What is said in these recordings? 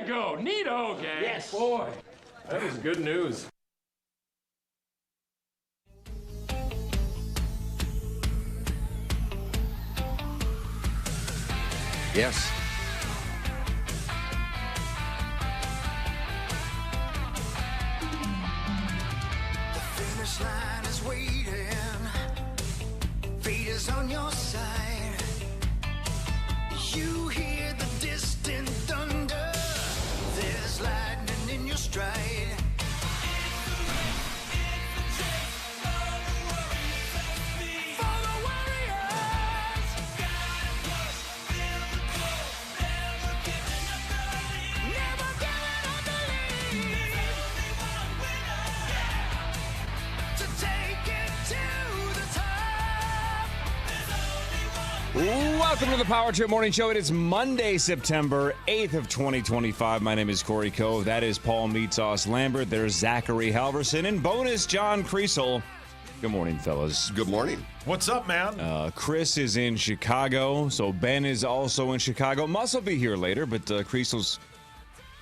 go. Neato, gang. Yes. Boy, that is good news. Yes. The finish line is waiting. Fate is on your side. You hear the distant thunder. There's lightning in your stride. Welcome to the Power Trip Morning Show. It is Monday, September 8th of 2025. My name is Corey Cove. That is Paul Meatsauce Lambert. There's Zachary Halverson. And bonus, John Kriesel. Good morning, fellas. Good morning. What's up, man? Chris is in Chicago, so Ben is also in Chicago. Muss will be here later, but Kriesel's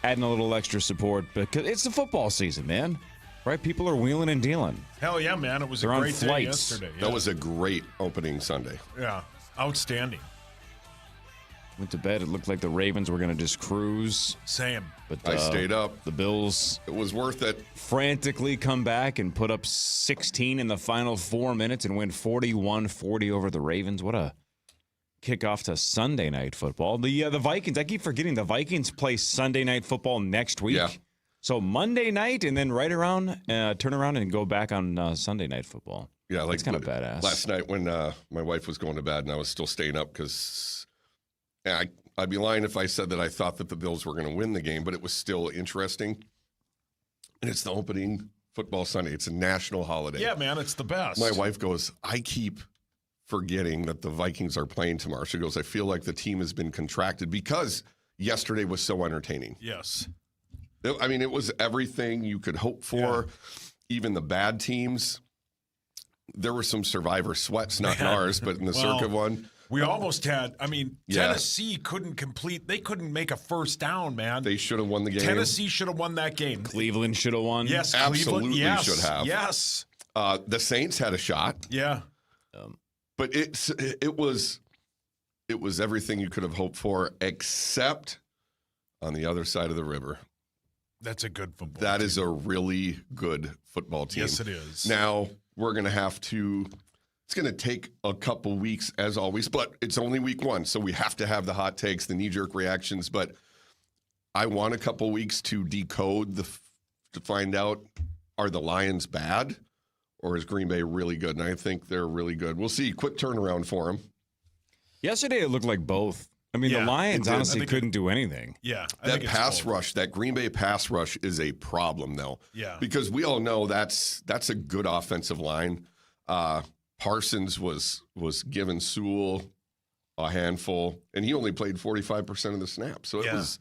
adding a little extra support because it's the football season, man. Right? People are wheeling and dealing. Hell yeah, man. It was They're a on great day flights. yesterday. Yeah. That was a great opening Sunday. Yeah. Outstanding. Went to bed. It looked like the Ravens were going to just cruise. Same. But I stayed up. The Bills It was worth it. frantically come back and put up 16 in the final 4 minutes and win 41-40 over the Ravens. What a kickoff to Sunday night football. The Vikings, I keep forgetting the Vikings play Sunday night football next week. Yeah. So Monday night and then right around, turn around and go back on Sunday night football. Yeah, like That's kind of badass. Last night when my wife was going to bed and I was still staying up because I'd be lying if I said that I thought that the Bills were going to win the game, but it was still interesting. And it's the opening football Sunday. It's a national holiday. Yeah, man, it's the best. My wife goes, I keep forgetting that the Vikings are playing tomorrow. She goes, I feel like the team has been contracted because yesterday was so entertaining. Yes. I mean, it was everything you could hope for, even the bad teams. There were some survivor sweats, not in ours, but in the circuit one. We almost had, Yeah. Tennessee couldn't make a first down, man. They should have won the game. Tennessee should have won that game. Cleveland should have won. Yes, Absolutely Cleveland. Yes, should have. Yes. The Saints had a shot. Yeah. But it was everything you could have hoped for, except on the other side of the river. That's a good football That team. is a really good football team. Yes, it is. Now, we're going to have to – it's going to take a couple weeks, as always, but it's only week one, so we have to have the hot takes, the knee-jerk reactions. But I want a couple weeks to decode to find out, are the Lions bad or is Green Bay really good? And I think they're really good. We'll see. Quick turnaround for them. Yesterday it looked like both. I mean, Yeah, the Lions it did. honestly couldn't do anything. Yeah. I That think it's pass both. rush, that Green Bay pass rush is a problem, though. Yeah. Because we all know that's a good offensive line. Parsons was giving Sewell a handful, and he only played 45% of the snaps. So it was,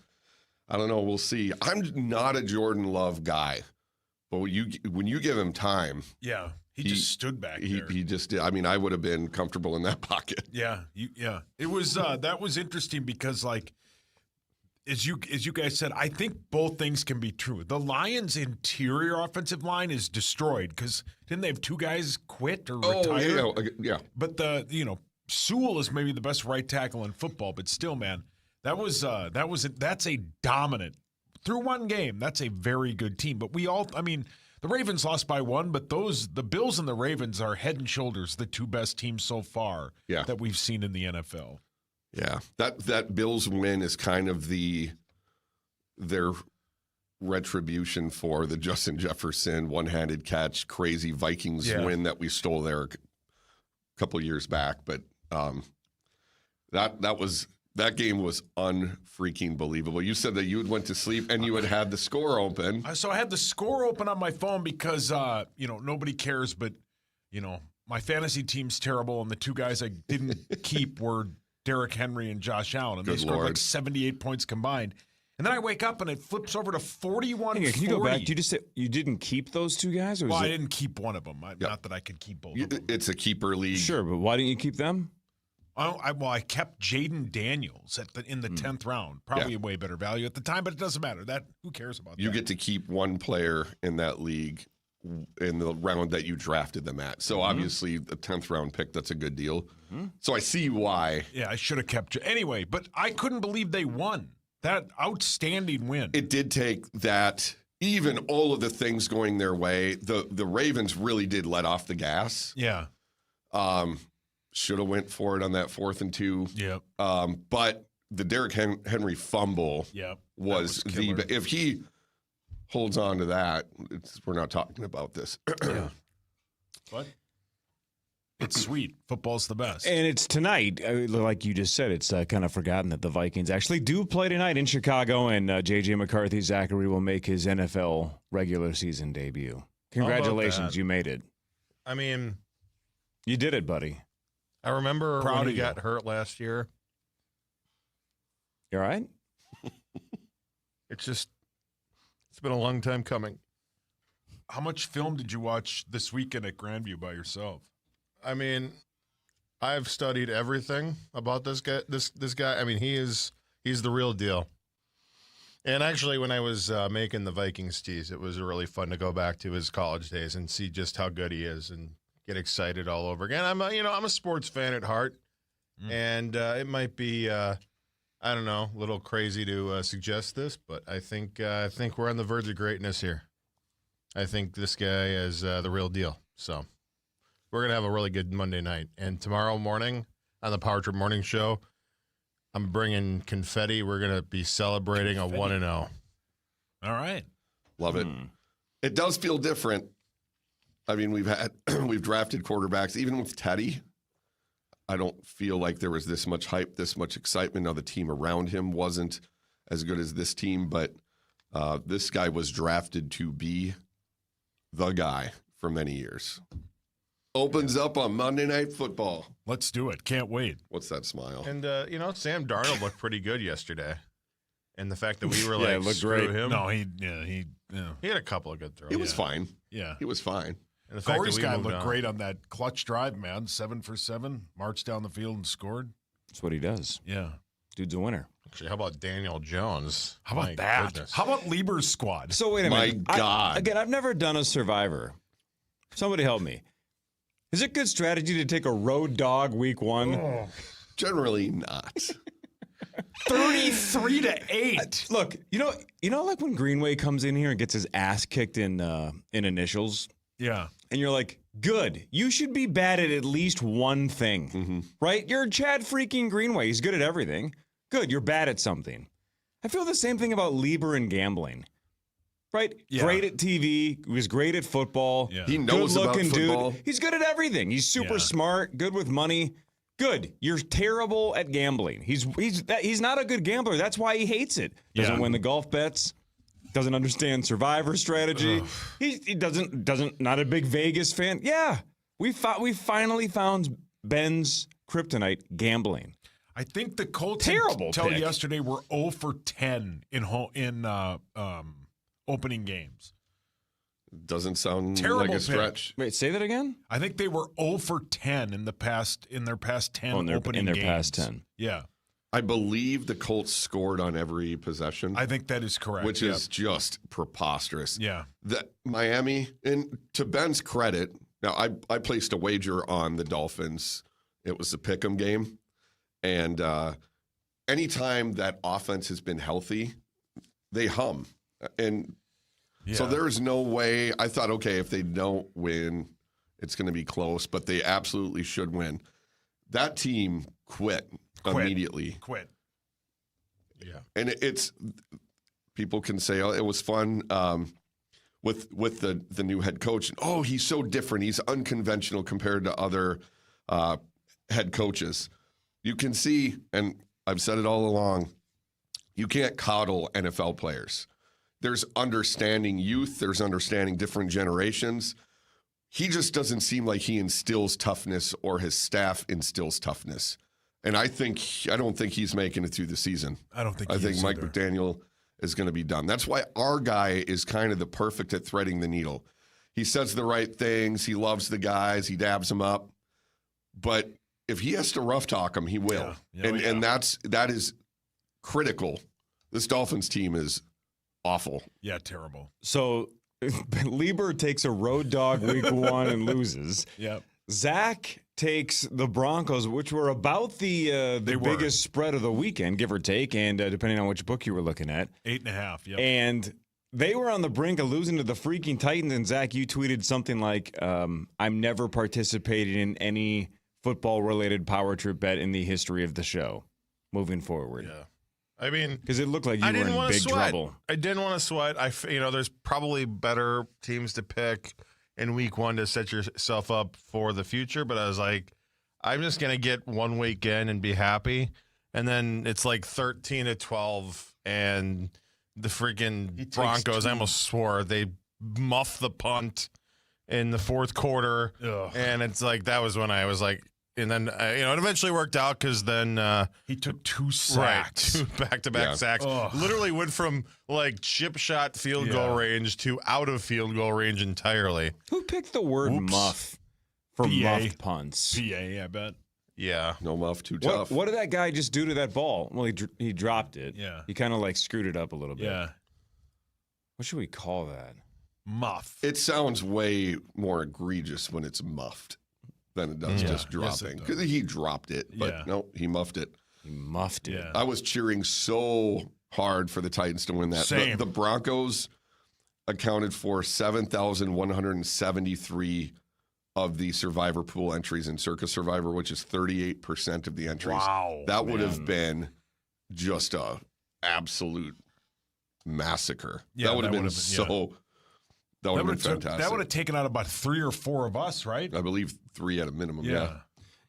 I don't know, we'll see. I'm not a Jordan Love guy, but when you give him time, Yeah. He just stood back there. he just did. I mean, I would have been comfortable in that pocket. Yeah, it was that was interesting because, like, as you guys said, I think both things can be true. The Lions' interior offensive line is destroyed because didn't they have two guys quit or retire? Oh, yeah. But Sewell is maybe the best right tackle in football, but still, man, that's a dominant through one game. That's a very good team. But the Ravens lost by one, but the Bills and the Ravens are head and shoulders the two best teams so far that we've seen in the NFL. Yeah, that Bills win is kind of their retribution for the Justin Jefferson one-handed catch, crazy Vikings win that we stole there a couple years back. But that game was unfreaking believable. You said that you had went to sleep and you had the score open. So I had the score open on my phone because nobody cares, but my fantasy team's terrible, and the two guys I didn't keep were Derrick Henry and Josh Allen, and they scored like 78 points combined. And then I wake up and it flips over to 41-40. Can you go back? You just said you didn't keep those two guys? Or I didn't keep one of them. Not that I could keep both of them. It's a keeper league. Sure, but why didn't you keep them? I kept Jaden Daniels in the 10th round. Probably a way better value at the time, but it doesn't matter. Who cares about that? You get to keep one player in that league in the round that you drafted them at. So obviously the 10th round pick, that's a good deal. So I see why. Yeah, I should have kept anyway, but I couldn't believe they won. That outstanding win. It did take that, even all of the things going their way, the Ravens really did let off the gas. Yeah. Should have went for it on that 4th and 2. Yep. But the Derrick Henry fumble was killer. if he holds on to that, we're not talking about this. Yeah. But it's sweet. Football's the best. And it's tonight. Like you just said, it's kind of forgotten that the Vikings actually do play tonight in Chicago, and J.J. McCarthy, Zachary, will make his NFL regular season debut. Congratulations, you made it. I mean, you did it, buddy. I remember Proud when of he you. got hurt last year. You all right? It's been a long time coming. How much film did you watch this weekend at Grandview by yourself? I mean, I've studied everything about this guy. This guy. I mean, he's the real deal. And actually, when I was making the Vikings tees, it was really fun to go back to his college days and see just how good he is and get excited all over again. I'm a sports fan at heart, and it might be I don't know, a little crazy to suggest this, but I think we're on the verge of greatness here. I think this guy is the real deal. So we're gonna have a really good Monday night, and tomorrow morning on the Power Trip Morning Show, I'm bringing confetti. We're gonna be celebrating a 1-0. All right. Love it. It does feel different. I mean, we've drafted quarterbacks, even with Teddy. I don't feel like there was this much hype, this much excitement. Now the team around him wasn't as good as this team, but this guy was drafted to be the guy for many years. Opens up on Monday Night Football. Let's do it. Can't wait. What's that smile? And Sam Darnold looked pretty good yesterday, and the fact that we were Yeah, like, it looked screw great. him. No, he He had a couple of good throws. It was fine. Yeah. It was fine. And the fact that Corey's we guy moved looked on. great on that clutch drive, man. 7 for 7, marched down the field and scored. That's what he does. Yeah. Dude's a winner. Actually, how about Daniel Jones? How about My that? goodness. How about Leber's squad? So wait a My minute. God. I've never done a Survivor. Somebody help me. Is it good strategy to take a road dog week 1? Generally not. 33-8. Look, you know, like when Greenway comes in here and gets his ass kicked in initials, Yeah. and you're like, good. You should be bad at least one thing, right? You're Chad freaking Greenway. He's good at everything. Good. You're bad at something. I feel the same thing about Leber and gambling. Right? Yeah. Great at TV. He was great at football. Yeah. He knows about Good-looking football. dude. He's good at everything. He's super Yeah. smart, good with money. Good. You're terrible at gambling. He's not a good gambler. That's why he hates it. Doesn't Yeah. win the golf bets. Doesn't understand Survivor strategy. He doesn't not a big Vegas fan. Yeah. We finally found Ben's kryptonite, gambling. I think the Colts Terrible until pick. yesterday were 0 for 10 in opening games. Doesn't sound Terrible like a pick. stretch. Wait, say that again? I think they were 0 for 10 in their past 10 opening in their games. past 10. Yeah. I believe the Colts scored on every possession, I think that is correct. which Yep. is just preposterous. Yeah. That Miami, and to Ben's credit, now I placed a wager on the Dolphins. It was a pick'em game, and anytime that offense has been healthy, they hum. And so Yeah. there's no way. I thought, okay, if they don't win, it's going to be close, but they absolutely should win. That team quit immediately. Quit. Yeah. And it's people can say, oh, it was fun with the new head coach. Oh, he's so different. He's unconventional compared to other head coaches. You can see, and I've said it all along, you can't coddle NFL players. There's understanding youth. There's understanding different generations. He just doesn't seem like he instills toughness or his staff instills toughness. And I don't think he's making it through the season. I don't think I he think is Mike either. McDaniel is going to be done. That's why our guy is kind of the perfect at threading the needle. He says the right things. He loves the guys. He dabs them up. But if he has to rough talk him, he will. Yeah. And that is critical. This Dolphins team is awful. Yeah, terrible. So Leber takes a road dog week 1 and loses. Yep. Zach takes the Broncos, which were about the biggest spread of the weekend, give or take, and depending on which book you were looking at. 8.5, yep. And they were on the brink of losing to the freaking Titans, and Zach, you tweeted something like, I'm never participating in any football-related power trip bet in the history of the show moving forward. Yeah. I mean, because it looked like you were in big trouble. I didn't want to sweat. There's probably better teams to pick in week 1 to set yourself up for the future. But I was like, I'm just gonna get 1 week in and be happy. And then it's like 13-12, and the freaking Broncos. I almost swore they muffed the punt in the fourth quarter, and it's like that was when I was like. And then, it eventually worked out because then he took 2 sacks. Right, 2 back-to-back sacks. Literally went from like chip shot field goal range to out of field goal range entirely. Who picked the word muff for muffed punts? PA, I bet. Yeah. No muff, too tough. What did that guy just do to that ball? Well, he dropped it. Yeah. He kind of like screwed it up a little bit. Yeah. What should we call that? Muff. It sounds way more egregious when it's muffed than it does just dropping. Because he dropped it, but no, he muffed it. He muffed it. Yeah. I was cheering so hard for the Titans to win that. Same. The Broncos accounted for 7,173 of the Survivor pool entries in Circus Survivor, which is 38% of the entries. Wow. That would have been just a absolute massacre. Yeah, that would have been so. That would have been fantastic. That would have taken out about 3 or 4 of us, right? I believe 3 at a minimum. Yeah.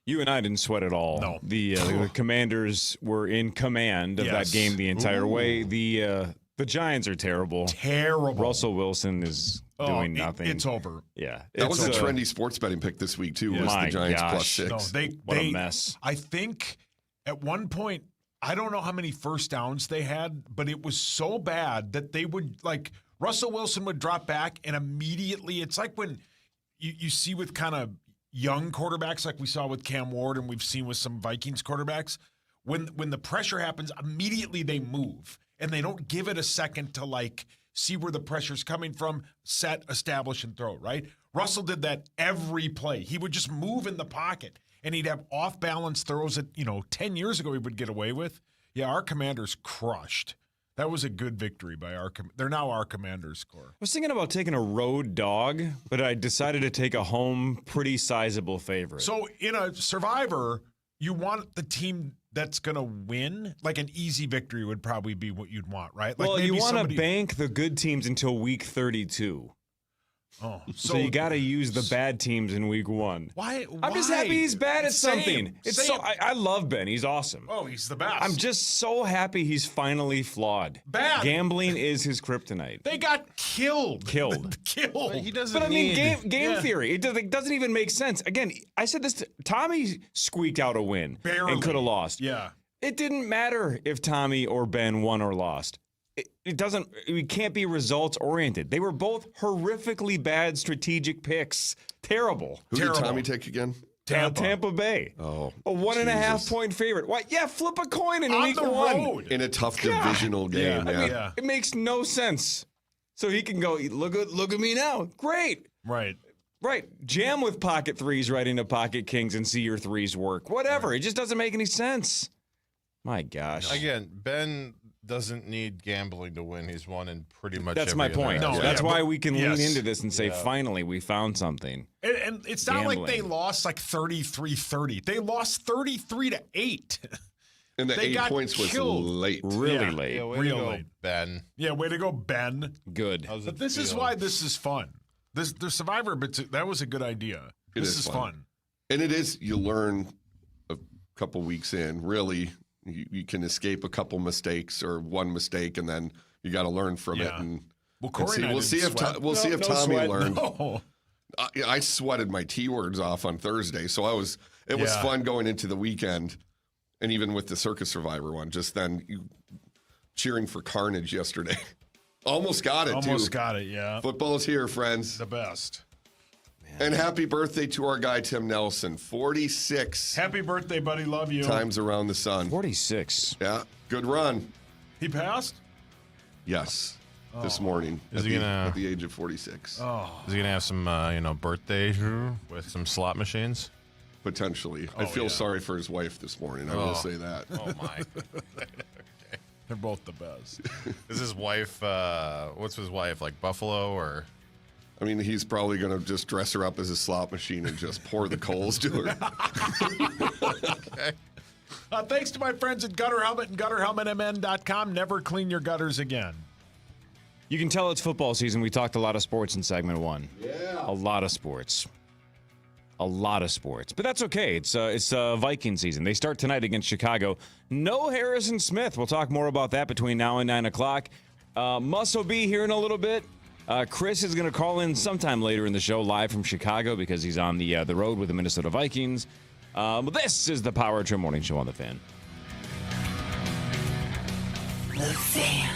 You and I didn't sweat at all. No. The Commanders were in command of that game the entire way. The Giants are terrible. Terrible. Russell Wilson is doing nothing. It's over. Yeah. That was a trendy sports betting pick this week, too, was the Giants +6. No, what a mess. I think at one point, I don't know how many first downs they had, but it was so bad that they would, like, Russell Wilson would drop back, and immediately, it's like when you see with kind of young quarterbacks, like we saw with Cam Ward and we've seen with some Vikings quarterbacks, when the pressure happens, immediately they move, and they don't give it a second to, like, see where the pressure's coming from, set, establish, and throw, right? Russell did that every play. He would just move in the pocket, and he'd have off-balance throws that, 10 years ago he would get away with. Yeah, our Commanders crushed. That was a good victory by they're now our Commanders score. I was thinking about taking a road dog, but I decided to take a home pretty sizable favorite. So in a Survivor, you want the team that's going to win. Like an easy victory would probably be what you'd want, right? Like well, you want to bank the good teams until week 32. Oh, so you got to use the bad teams in week 1. Why? I'm just happy he's bad at something. It's Same. so I love Ben. He's awesome. Oh, he's the best. I'm just so happy he's finally flawed. Bad. Gambling is his kryptonite. They got killed. Killed. He doesn't. But I mean, game theory. It doesn't even make sense. Again, I said this. Tommy squeaked out a win and could have lost. Yeah. It didn't matter if Tommy or Ben won or lost. It doesn't. We can't be results oriented. They were both horrifically bad strategic picks. Terrible. Who did Tommy take again? Tampa Bay. Oh, a 1.5 point favorite. What? Yeah, flip a coin in week 1 road. In a tough divisional game. I mean, it makes no sense. So he can go. Look at me now. Great. Right. Jam with pocket threes right into pocket kings and see your threes work. Whatever. It just doesn't make any sense. My gosh. Again, Ben doesn't need gambling to win. He's won in pretty much That's every my point. other That's why we can lean into this and say, Yeah. finally, we found something. And it's not like they Gambling. lost like 33-30. They lost 33-8. And the They 8 got points was killed. late. Really late. Yeah, way Real to go, late. Ben. Yeah, way to go, Ben. Good. How's But it this is feel? why this is fun. The Survivor bits, that was a good idea. It This is is fun. fun. And it is, you learn a couple weeks in, really, you can escape a couple mistakes or one mistake, and then you got to learn from it. Yeah. And Well, Corey and I we'll see didn't if sweat. we'll see if No Tommy sweat. learned. No. I sweated my T words off on Thursday, so it was fun going into the weekend, and even with the Circus Survivor one, just then cheering for carnage yesterday. Almost got it, Almost too. got it, yeah. Football's here, friends. The best. Man, And happy birthday to our guy, Tim Nelson. 46 Happy birthday, buddy. Love you. times around the sun. 46. Yeah, good run. He passed? Yes, this morning Is at he the, gonna- at the age of 46. Oh, Is he gonna have some, birthday with some slot machines? Potentially. I feel sorry for his wife this morning. I will say that. Oh my! they're both the best. Is his wife? What's his wife like? Buffalo or? I mean, he's probably going to just dress her up as a slot machine and just pour the coals to her. Okay. Thanks to my friends at Gutter Helmet and GutterHelmetMN.com. Never clean your gutters again. You can tell it's football season. We talked a lot of sports in segment 1. Yeah. A lot of sports. But that's okay. It's Viking season. They start tonight against Chicago. No Harrison Smith. We'll talk more about that between now and 9 o'clock. Muss will be here in a little bit. Chris is going to call in sometime later in the show live from Chicago because he's on the road with the Minnesota Vikings. But this is the Power Trim Morning Show on The Fan. The Fan.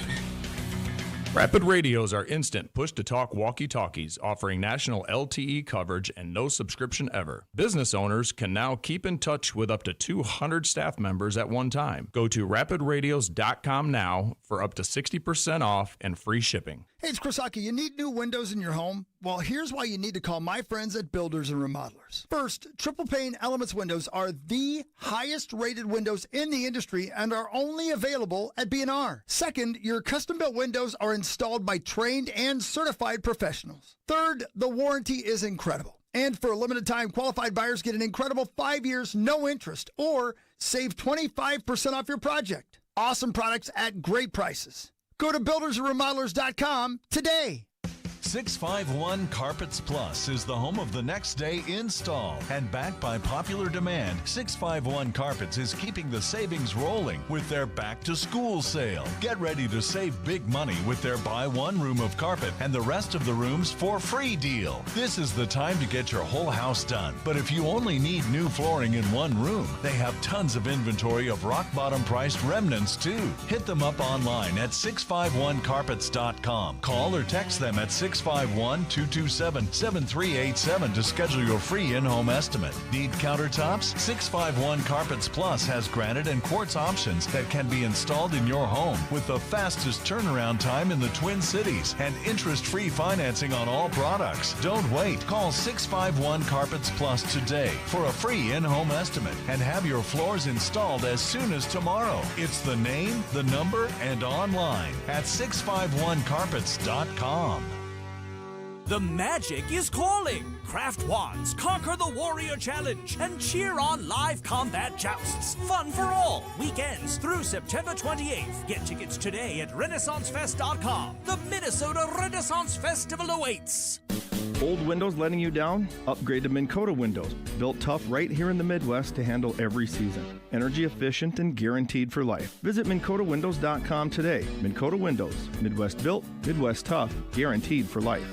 Rapid radios are instant push-to-talk walkie-talkies offering national LTE coverage and no subscription ever. Business owners can now keep in touch with up to 200 staff members at one time. Go to rapidradios.com now for up to 60% off and free shipping. Hey, it's Chris Hockey. You need new windows in your home? Well, here's why you need to call my friends at Builders and Remodelers. First, triple pane Elements windows are the highest rated windows in the industry and are only available at B&R. Second, your custom built windows are installed by trained and certified professionals. Third, the warranty is incredible. And for a limited time, qualified buyers get an incredible 5 years, no interest, or save 25% off your project. Awesome products at great prices. Go to buildersandremodelers.com today. 651 Carpets Plus is the home of the next day install. And backed by popular demand, 651 Carpets is keeping the savings rolling with their back to school sale. Get ready to save big money with their buy one room of carpet and the rest of the rooms for free deal. This is the time to get your whole house done. But if you only need new flooring in one room, they have tons of inventory of rock bottom priced remnants too. Hit them up online at 651carpets.com. Call or text them at 651-227-7387 to schedule your free in-home estimate. Need countertops? 651 Carpets Plus has granite and quartz options that can be installed in your home with the fastest turnaround time in the Twin Cities and interest-free financing on all products. Don't wait. Call 651 Carpets Plus today for a free in-home estimate and have your floors installed as soon as tomorrow. It's the name, the number, and online at 651carpets.com. The magic is calling. Craft wands, conquer the warrior challenge, and cheer on live combat jousts. Fun for all. Weekends through September 28th. Get tickets today at RenaissanceFest.com. The Minnesota Renaissance Festival awaits. Old windows letting you down? Upgrade to Minn Kota windows. Built tough right here in the Midwest to handle every season. Energy efficient and guaranteed for life. Visit MinnKotaWindows.com today. Minn Kota Windows. Midwest built, Midwest tough, guaranteed for life.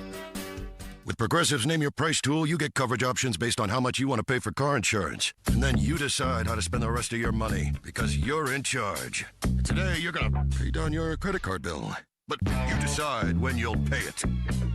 With Progressive's Name Your Price tool, you get coverage options based on how much you want to pay for car insurance. And then you decide how to spend the rest of your money, because you're in charge. Today, you're going to pay down your credit card bill. But you decide when you'll pay it.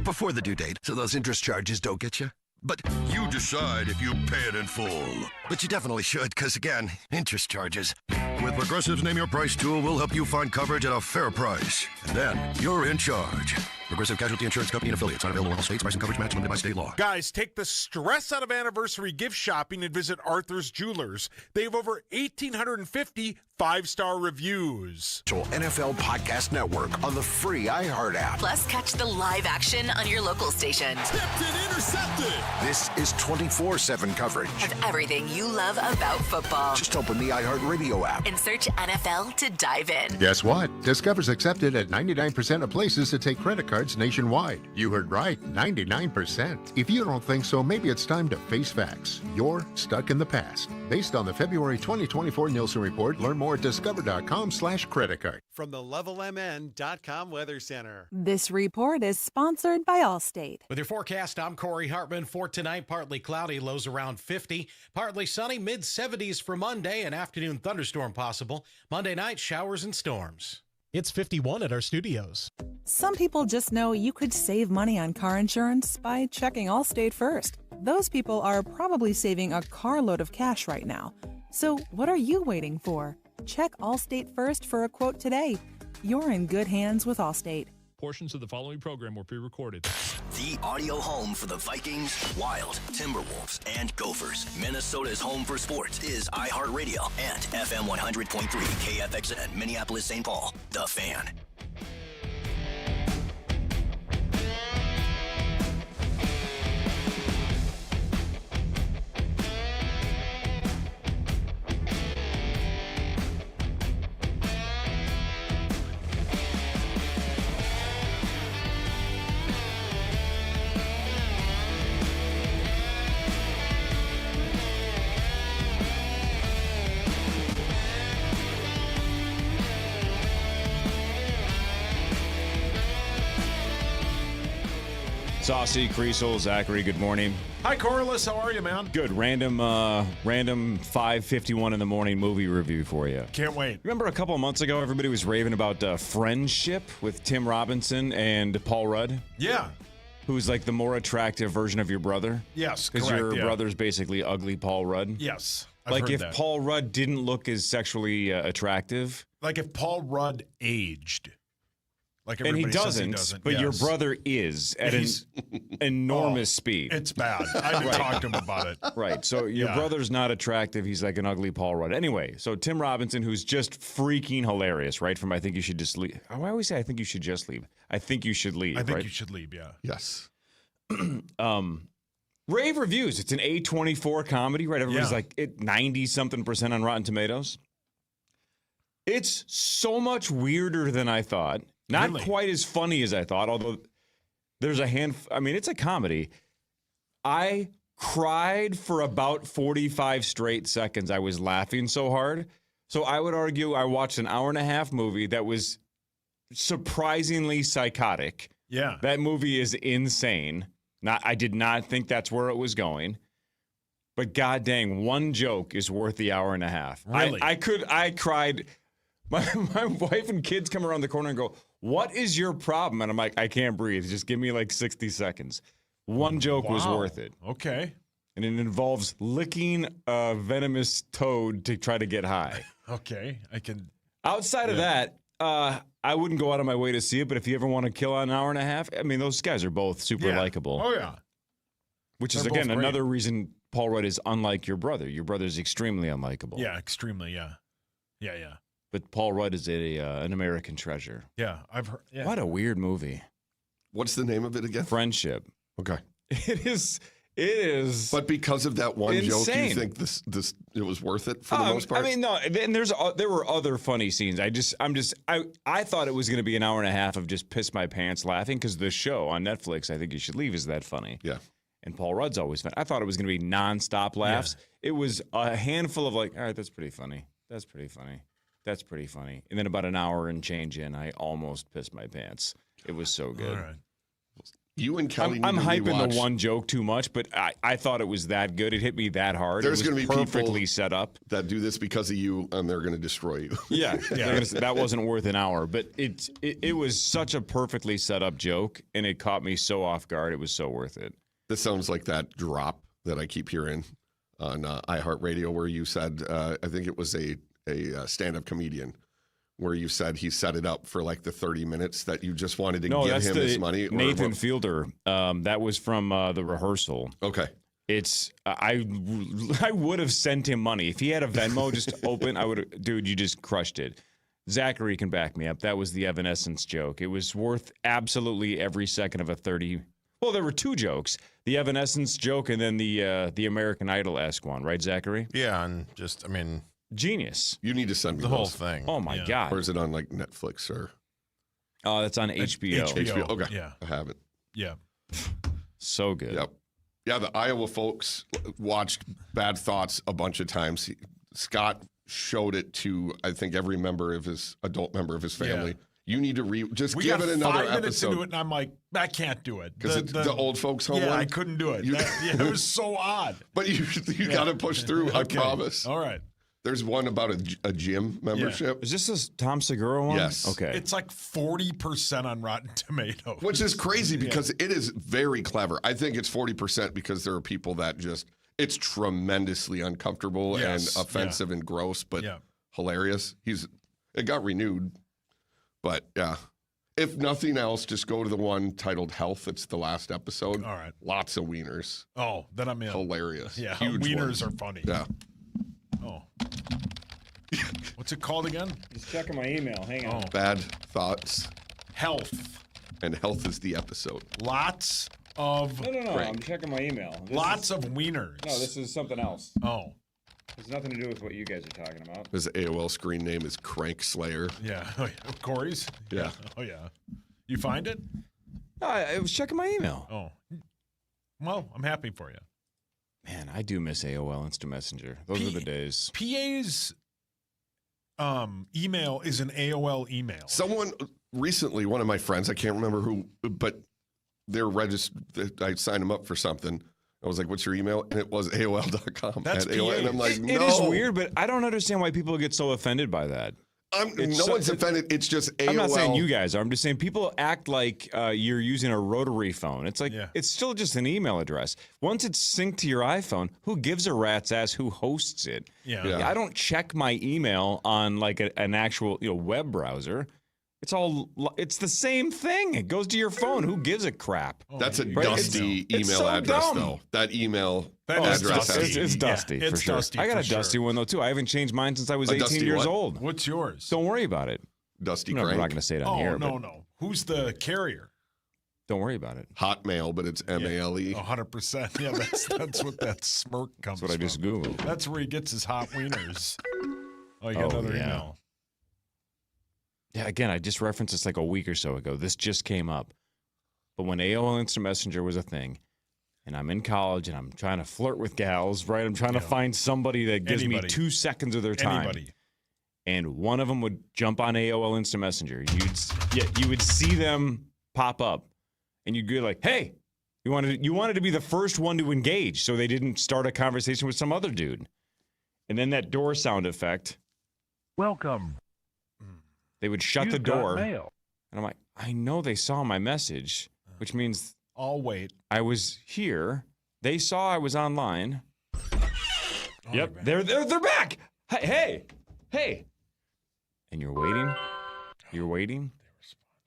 Before the due date, so those interest charges don't get you. But you decide if you pay it in full. But you definitely should, because again, interest charges. With Progressive's Name Your Price tool, we'll help you find coverage at a fair price. And then you're in charge. Progressive Casualty Insurance Company and affiliates. Not available in all states. Price and coverage match limited by state law. Guys, take the stress out of anniversary gift shopping and visit Arthur's Jewelers. They have over 1,850 five-star reviews. NFL Podcast Network on the free iHeart app. Plus, catch the live action on your local station. Tipped and intercepted. This is 24/7 coverage of everything you love about football. Just open the iHeartRadio app and search NFL to dive in. Guess what? Discover's accepted at 99% of places to take credit cards nationwide. You heard right, 99%. If you don't think so, maybe it's time to face facts. You're stuck in the past. Based on the February 2024 Nielsen report, learn more at discover.com/credit card. From the LevelMN.com Weather Center. This report is sponsored by Allstate. With your forecast, I'm Corey Hartman. For tonight, partly cloudy, lows around 50. Partly sunny, mid-70s for Monday, an afternoon thunderstorm possible. Monday night, showers and storms. It's 51 at our studios. Some people just know you could save money on car insurance by checking Allstate first. Those people are probably saving a carload of cash right now. So what are you waiting for? Check Allstate first for a quote today. You're in good hands with Allstate. Portions of the following program were pre-recorded. The audio home for the Vikings, Wild, Timberwolves, and Gophers. Minnesota's home for sports is iHeartRadio and FM 100.3 KFXN, Minneapolis, St. Paul. The Fan. Saucy, Creasel, Zachary, good morning. Hi, Corliss. How are you, man? Good. Random 5:51 in the morning movie review for you. Can't wait. Remember a couple of months ago, everybody was raving about Friendship with Tim Robinson and Paul Rudd? Yeah. Who's like the more attractive version of your brother? Yes, Because correct, your yeah. brother's basically ugly Paul Rudd? Yes. I've Like heard if that. Paul Rudd didn't look as sexually attractive. Like if Paul Rudd aged. Like And he everybody says doesn't, but your yes. brother is at an enormous speed. It's bad. I haven't talked to him about it. Right. So your Yeah. brother's not attractive. He's like an ugly Paul Rudd. Anyway, so Tim Robinson, who's just freaking hilarious, right? From I Think You Should Just Leave. I always say I think you should just leave. I think you should leave. I think right? you should leave, yeah. Yes. Rave reviews. It's an A24 comedy, right? Everybody's Yeah. like 90-something% on Rotten Tomatoes. It's so much weirder than I thought. Not Really? quite as funny as I thought, although there's a I mean, it's a comedy. I cried for about 45 straight seconds. I was laughing so hard. So I would argue I watched an hour-and-a-half movie that was surprisingly psychotic. Yeah. That movie is insane. I did not think that's where it was going. But god dang, one joke is worth the hour and a half. Really? I cried. My wife and kids come around the corner and go, "What is your problem?" And I'm like, "I can't breathe. Just give me like 60 seconds." One joke was Wow. worth it. Okay. And it involves licking a venomous toad to try to get high. Okay. I can. Outside of that, I wouldn't go out of my way to see it, but if you ever want to kill an hour and a half, I mean, those guys are both super Yeah. likable. Oh, yeah. Which is, They're again, both great. another reason Paul Rudd is unlike your brother. Your brother's extremely unlikable. Yeah, extremely. Yeah. Yeah, yeah. But Paul Rudd is an American treasure. Yeah. I've heard. Yeah. What a weird movie. What's the name of it again? Friendship. Okay. It is. But because of that one joke, insane. you think this it was worth it for the most part? I mean, no. And there were other funny scenes. I thought it was going to be an hour and a half of just piss my pants laughing because the show on Netflix, I Think You Should Leave, is that funny. Yeah. And Paul Rudd's always fun. I thought it was going to be nonstop laughs. It was a handful of like, all right, that's pretty funny. That's pretty funny. That's pretty funny. And then about an hour and change in, I almost pissed my pants. It was so good. All right. You and Kelly I'm need to hyping rewatch. the one joke too much, but I thought it was that good. It hit me that hard. There's it was going to be perfectly people set up. that do this because of you, and they're going to destroy you. Yeah, they're gonna say, that wasn't worth an hour, but it was such a perfectly set up joke, and it caught me so off guard. It was so worth it. This sounds like that drop that I keep hearing on iHeartRadio where you said, I think it was a stand-up comedian, where you said he set it up for like the 30 minutes that you just wanted to give that's him his money. Nathan Fielder. That was from the rehearsal. Okay. It's I would have sent him money if he had a Venmo just open. I would, dude. You just crushed it. Zachary can back me up. That was the Evanescence joke. It was worth absolutely every second of a 30. Well, there were two jokes: the Evanescence joke and then the American Idol-esque one, right, Zachary? Yeah, and just genius. You need to send me the whole those. thing. Oh my god! Or is it on like Netflix or? Oh, that's on HBO. HBO. Okay. Yeah. I haven't. Yeah. So good. Yep. Yeah, the Iowa folks watched Bad Thoughts a bunch of times. Scott showed it to, I think, every adult member of his family. Yeah. You need to just We give got it another 5 minutes episode. into it, and I'm like, I can't do it. Because it's the old folks home Yeah, one? I couldn't do it. It was so odd. But you got to push through, I Okay. promise. All right. There's one about a gym membership. Is this a Tom Segura one? Yes. Okay. It's like 40% on Rotten Tomatoes. Which is crazy because it is very clever. I think it's 40% because there are people that it's tremendously uncomfortable and offensive and gross, but hilarious. It got renewed, but yeah. If nothing else, just go to the one titled Health. It's the last episode. All right. Lots of wieners. Oh, then I'm in. Hilarious. Yeah, Huge wieners ones. are funny. Yeah. Oh. What's it called again? He's checking my email. Hang on. Bad thoughts. Health. And health is the episode. Lots of... No. I'm checking my email. Lots of wieners. No, this is something else. Oh. It's nothing to do with what you guys are talking about. His AOL screen name is Crank Slayer. Yeah. Corey's? Yeah. Oh, yeah. You find it? No, I was checking my email. Oh. Well, I'm happy for you. Man, I do miss AOL Instant Messenger. Those were the days. PA's email is an AOL email. Someone recently, one of my friends, I can't remember who, but they're registered. I signed them up for something. I was like, what's your email? And it was AOL.com. That's AOL. And I'm like, no. It is weird, but I don't understand why people get so offended by that. No one's offended. It's just AOL. I'm not saying you guys are. I'm just saying people act like you're using a rotary phone. It's like it's still just an email address. Once it's synced to your iPhone, who gives a rat's ass who hosts it? Yeah. I don't check my email on like an actual web browser. It's the same thing. It goes to your phone. Who gives a crap? That's a dusty email address, though. That email address it's dusty for sure. Dusty I got a for dusty one though too. I haven't changed mine since I was A 18 dusty years what? old. What's yours? Don't worry about it. Dusty I'm Crank. not going to say it on here. No. Who's the carrier? Don't worry about it. Hotmail, but it's MALE. 100%. Yeah, that's what that smirk comes That's what I just Googled. That's where he gets his hot wieners. Oh, you got another email. Yeah, again, I just referenced this like a week or so ago. This just came up. But when AOL Instant Messenger was a thing, and I'm in college and I'm trying to flirt with gals, right? I'm trying to find somebody that gives me 2 seconds of their time. Anybody. And one of them would jump on AOL Instant Messenger. You would see them pop up, and you'd be like, "Hey, you wanted to be the first one to engage, so they didn't start a conversation with some other dude." And then that door sound effect. Welcome. They would shut the You've got door, mail. and I'm like, I know they saw my message, which means I'll wait. I was here. They saw I was online. Yep, they're back. Hey. And you're waiting. You're waiting.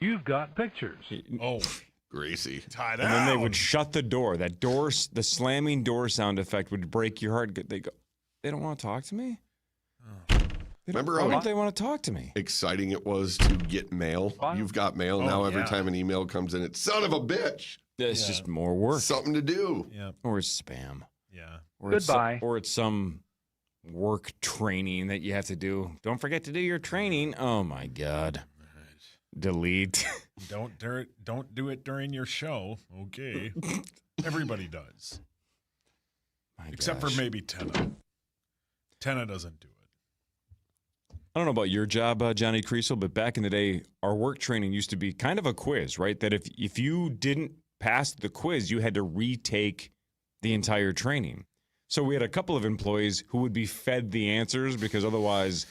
You've got pictures. Oh, Gracie. Tie And then they would shut the door. That door, the slamming door sound effect would break your heart. They go, they don't want to talk to me? Remember Why how don't they want to talk to me? exciting it was to get mail? You've got mail now. Every time an email comes in, it's son of a bitch. It's just more work. Something to do. Yeah. Or it's spam. Yeah. Or Goodbye. Or it's some work training that you have to do. Don't forget to do your training. Oh, my God. Delete. Don't do it during your show. Okay. Everybody does. Except for maybe Tenna. Tenna doesn't do it. I don't know about your job, Johnny Creasel, but back in the day, our work training used to be kind of a quiz, right? That if you didn't pass the quiz, you had to retake the entire training. So we had a couple of employees who would be fed the answers because otherwise...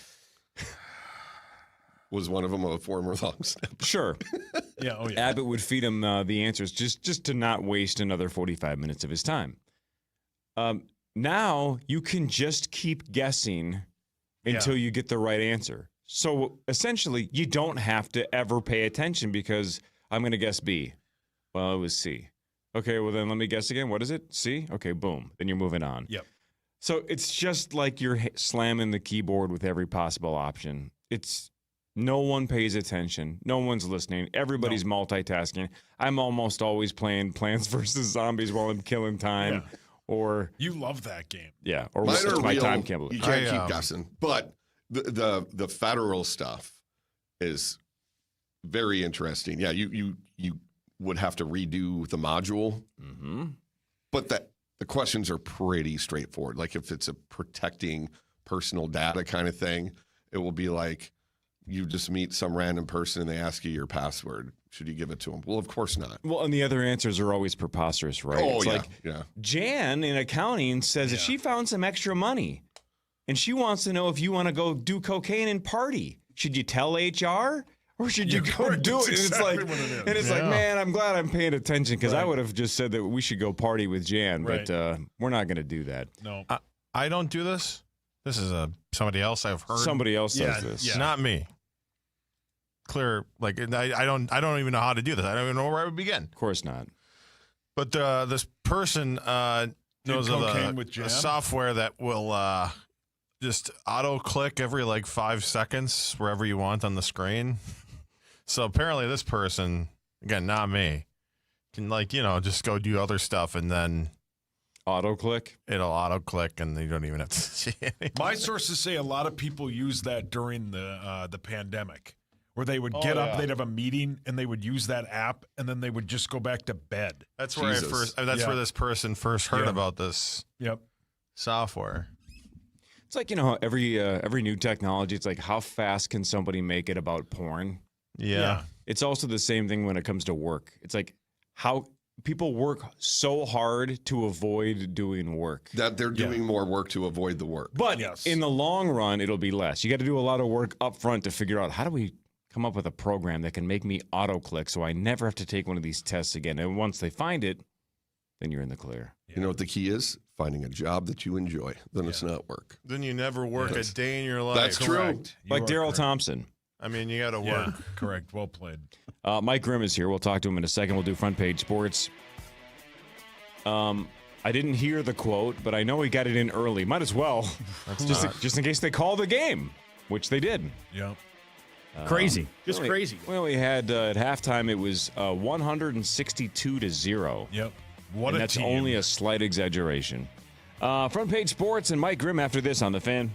Was one of them a former long snapper? Sure. Yeah, oh yeah. Abbott would feed him the answers just to not waste another 45 minutes of his time. Now you can just keep guessing until you get the right answer. So essentially, you don't have to ever pay attention because I'm going to guess B. Well, it was C. Okay, well then let me guess again. What is it? C? Okay, boom. Then you're moving on. Yep. So it's just like you're slamming the keyboard with every possible option. No one pays attention. No one's listening. Everybody's multitasking. I'm almost always playing Plants vs. Zombies while I'm killing time. Yeah. Or you love that game. Yeah. Or Mine are my real. time cable. You can't keep guessing. But the federal stuff is very interesting. Yeah, you would have to redo the module. Mm-hmm. But the questions are pretty straightforward. Like if it's a protecting personal data kind of thing, it will be like you just meet some random person and they ask you your password. Should you give it to them? Well, of course not. Well, and the other answers are always preposterous, right? Oh, it's yeah, like yeah. Jan in accounting says that she found some extra money. and she wants to know if you want to go do cocaine and party. Should you tell HR? Or should you go do it? And it's like, man, I'm glad I'm paying attention because I would have just said that we should go party with Jan, but we're not going to do that. No. I don't do this. This is somebody else I've heard. Somebody else does this. Yeah. Not me. Clear, like I don't even know how to do this. I don't even know where I would begin. Of course not. But this person knows of a software that will just auto-click every like 5 seconds wherever you want on the screen. So apparently this person, again, not me, can just go do other stuff and then auto-click? It'll auto-click and you don't even have to see anything. My sources say a lot of people use that during the pandemic where they would get up, they'd have a meeting, and they would use that app, and then they would just go back to bed. That's where where this person first heard about this software. It's like, how every new technology, it's like how fast can somebody make it about porn? Yeah. It's also the same thing when it comes to work. It's like how people work so hard to avoid doing work. That they're doing more work to avoid the work. But in the long run, it'll be less. You got to do a lot of work up front to figure out how do we come up with a program that can make me auto-click so I never have to take one of these tests again. And once they find it, then you're in the clear. You know what the key is? Finding a job that you enjoy. Then it's not work. Then you never work a day in your life. That's true. Like Daryl Thompson. I mean, you got to work. Correct. Well played. Mike Grimm is here. We'll talk to him in a second. We'll do front page sports. I didn't hear the quote, but I know he got it in early. Might as well. Just in case they call the game, which they did. Yeah. Crazy. Just crazy. Well, we had at halftime, it was 162-0. Yep. And that's team. only a slight exaggeration. Front page sports and Mike Grimm after this on The Fan.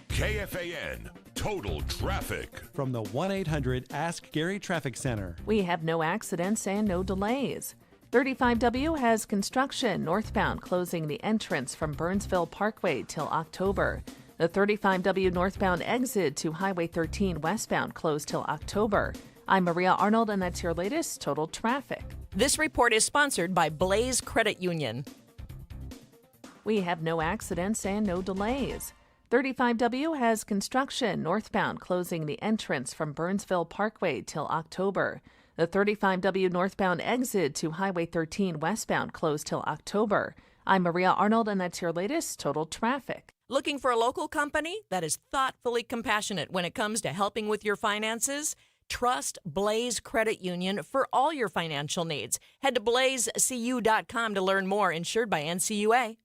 KFAN Total Traffic. From the 1-800-ASK-GARY Traffic Center. We have no accidents and no delays. 35W has construction northbound closing the entrance from Burnsville Parkway till October. The 35W northbound exit to Highway 13 westbound closed till October. I'm Maria Arnold, and that's your latest Total Traffic. This report is sponsored by Blaze Credit Union. We have no accidents and no delays. 35W has construction northbound closing the entrance from Burnsville Parkway till October. The 35W northbound exit to Highway 13 westbound closed till October. I'm Maria Arnold, and that's your latest Total Traffic. Looking for a local company that is thoughtfully compassionate when it comes to helping with your finances? Trust Blaze Credit Union for all your financial needs. Head to blazecu.com to learn more. Insured by NCUA.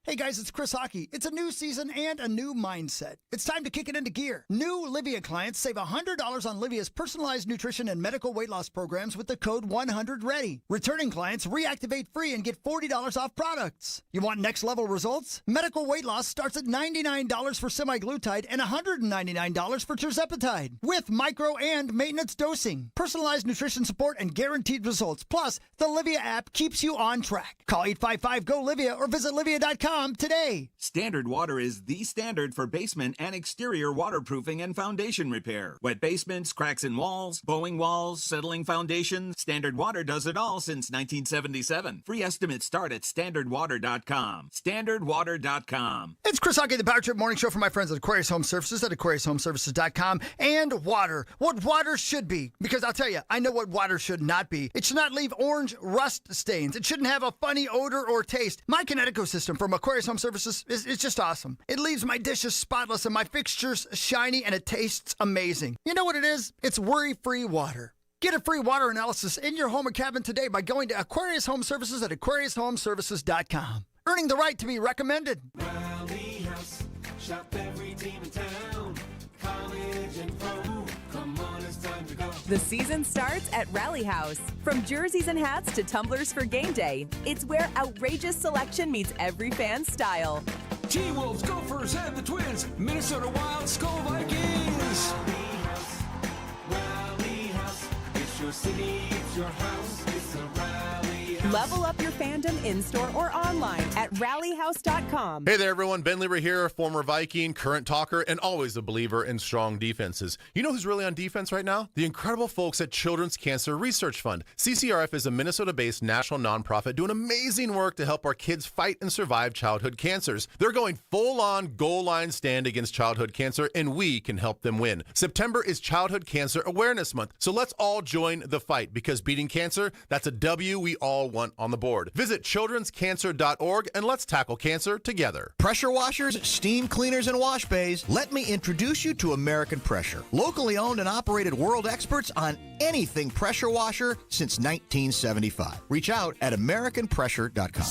Hey guys, it's Chris Hockey. It's a new season and a new mindset. It's time to kick it into gear. New Livia clients save $100 on Livia's personalized nutrition and medical weight loss programs with the code 100READY. Returning clients reactivate free and get $40 off products. You want next level results? Medical weight loss starts at $99 for semaglutide and $199 for tirzepatide with micro and maintenance dosing. Personalized nutrition support and guaranteed results. Plus, the Livia app keeps you on track. Call 855-GO-LIVIA or visit livia.com today. Standard Water is the standard for basement and exterior waterproofing and foundation repair. Wet basements, cracks in walls, bowing walls, settling foundations. Standard Water does it all since 1977. Free estimates start at standardwater.com. Standardwater.com. It's Chris Hockey, the Power Trip Morning Show for my friends at Aquarius Home Services at AquariusHomeservices.com. And water. What water should be. Because I'll tell you, I know what water should not be. It should not leave orange rust stains. It shouldn't have a funny odor or taste. My Kinetico system from Aquarius Home Services is just awesome. It leaves my dishes spotless and my fixtures shiny, and it tastes amazing. You know what it is? It's worry-free water. Get a free water analysis in your home or cabin today by going to Aquarius Home Services at AquariusHomeservices.com. Earning the right to be recommended. Rally House, shop every team in town. College and pro, come on, it's time to go. The season starts at Rally House. From jerseys and hats to tumblers for game day, it's where outrageous selection meets every fan's style. T-Wolves, Gophers, and the Twins, Minnesota Wild, Skull Vikings. Rally House, it's your city, it's your house, it's a Rally House. Level up your fandom in-store or online at rallyhouse.com. Hey there, everyone. Ben Leber here, former Viking, current talker, and always a believer in strong defenses. You know who's really on defense right now? The incredible folks at Children's Cancer Research Fund. CCRF is a Minnesota-based national nonprofit doing amazing work to help our kids fight and survive childhood cancers. They're going full-on goal line stand against childhood cancer, and we can help them win. September is Childhood Cancer Awareness Month, so let's all join the fight because beating cancer, that's a W we all want on the board. Visit childrenscancer.org and let's tackle cancer together. Pressure washers, steam cleaners, and wash bays, let me introduce you to American Pressure. Locally owned and operated world experts on anything pressure washer since 1975. Reach out at AmericanPressure.com.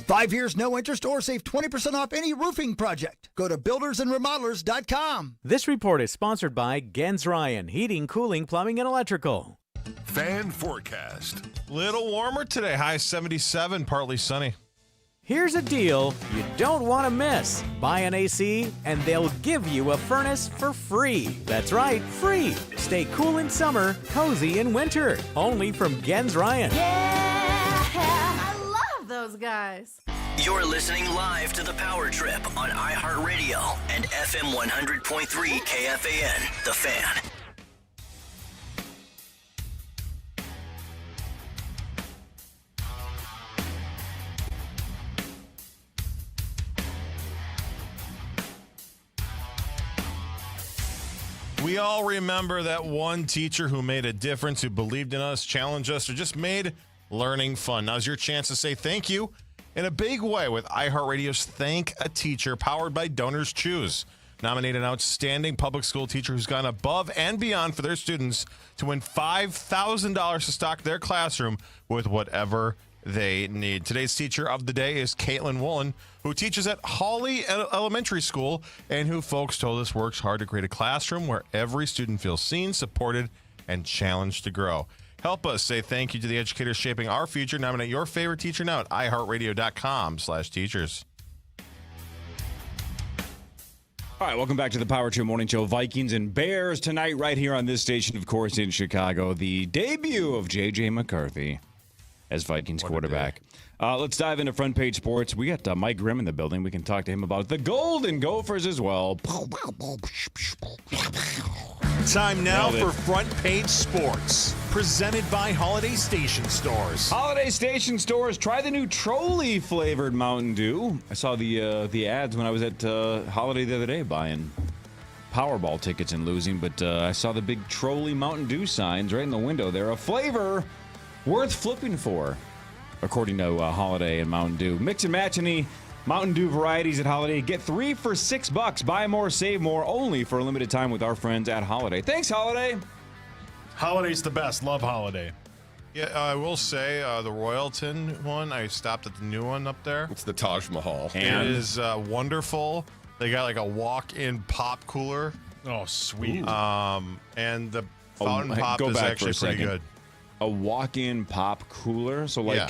5 years, no interest, or save 20% off any roofing project. Go to buildersandremodelers.com. This report is sponsored by Gens Ryan, Heating, Cooling, Plumbing, and Electrical. Fan forecast. Little warmer today, high 77, partly sunny. Here's a deal you don't want to miss. Buy an AC, and they'll give you a furnace for free. That's right, free. Stay cool in summer, cozy in winter. Only from Gens Ryan. I love those guys. You're listening live to the Power Trip on iHeartRadio and FM 100.3 KFAN, The Fan. We all remember that one teacher who made a difference, who believed in us, challenged us, or just made learning fun. Now's your chance to say thank you in a big way with iHeartRadio's Thank a Teacher, powered by Donors Choose. Nominate an outstanding public school teacher who's gone above and beyond for their students to win $5,000 to stock their classroom with whatever they need. Today's teacher of the day is Caitlin Woolen, who teaches at Hawley Elementary School and who folks told us works hard to create a classroom where every student feels seen, supported, and challenged to grow. Help us say thank you to the educators shaping our future. Nominate your favorite teacher now at iHeartRadio.com/teachers. All right, welcome back to the Power Trip Morning Show. Vikings and Bears tonight right here on this station, of course, in Chicago. The debut of J.J. McCarthy as Vikings quarterback. Let's dive into front page sports. We got Mike Grimm in the building. We can talk to him about the Golden Gophers as well. Time now for Front Page Sports, presented by Holiday Station Stores. Holiday Station Stores, try the new trolley-flavored Mountain Dew. I saw the ads when I was at Holiday the other day buying Powerball tickets and losing, but I saw the big trolley Mountain Dew signs right in the window there. A flavor worth flipping for, according to Holiday and Mountain Dew. Mix and match any Mountain Dew varieties at Holiday. Get 3 for $6. Buy more, save more, only for a limited time with our friends at Holiday. Thanks, Holiday. Holiday's the best. Love Holiday. Yeah, I will say the Royalton one, I stopped at the new one up there. It's the Taj Mahal. And it is wonderful. They got like a walk-in pop cooler. Oh, sweet. And the fountain pop is actually pretty good. A walk-in pop cooler? So like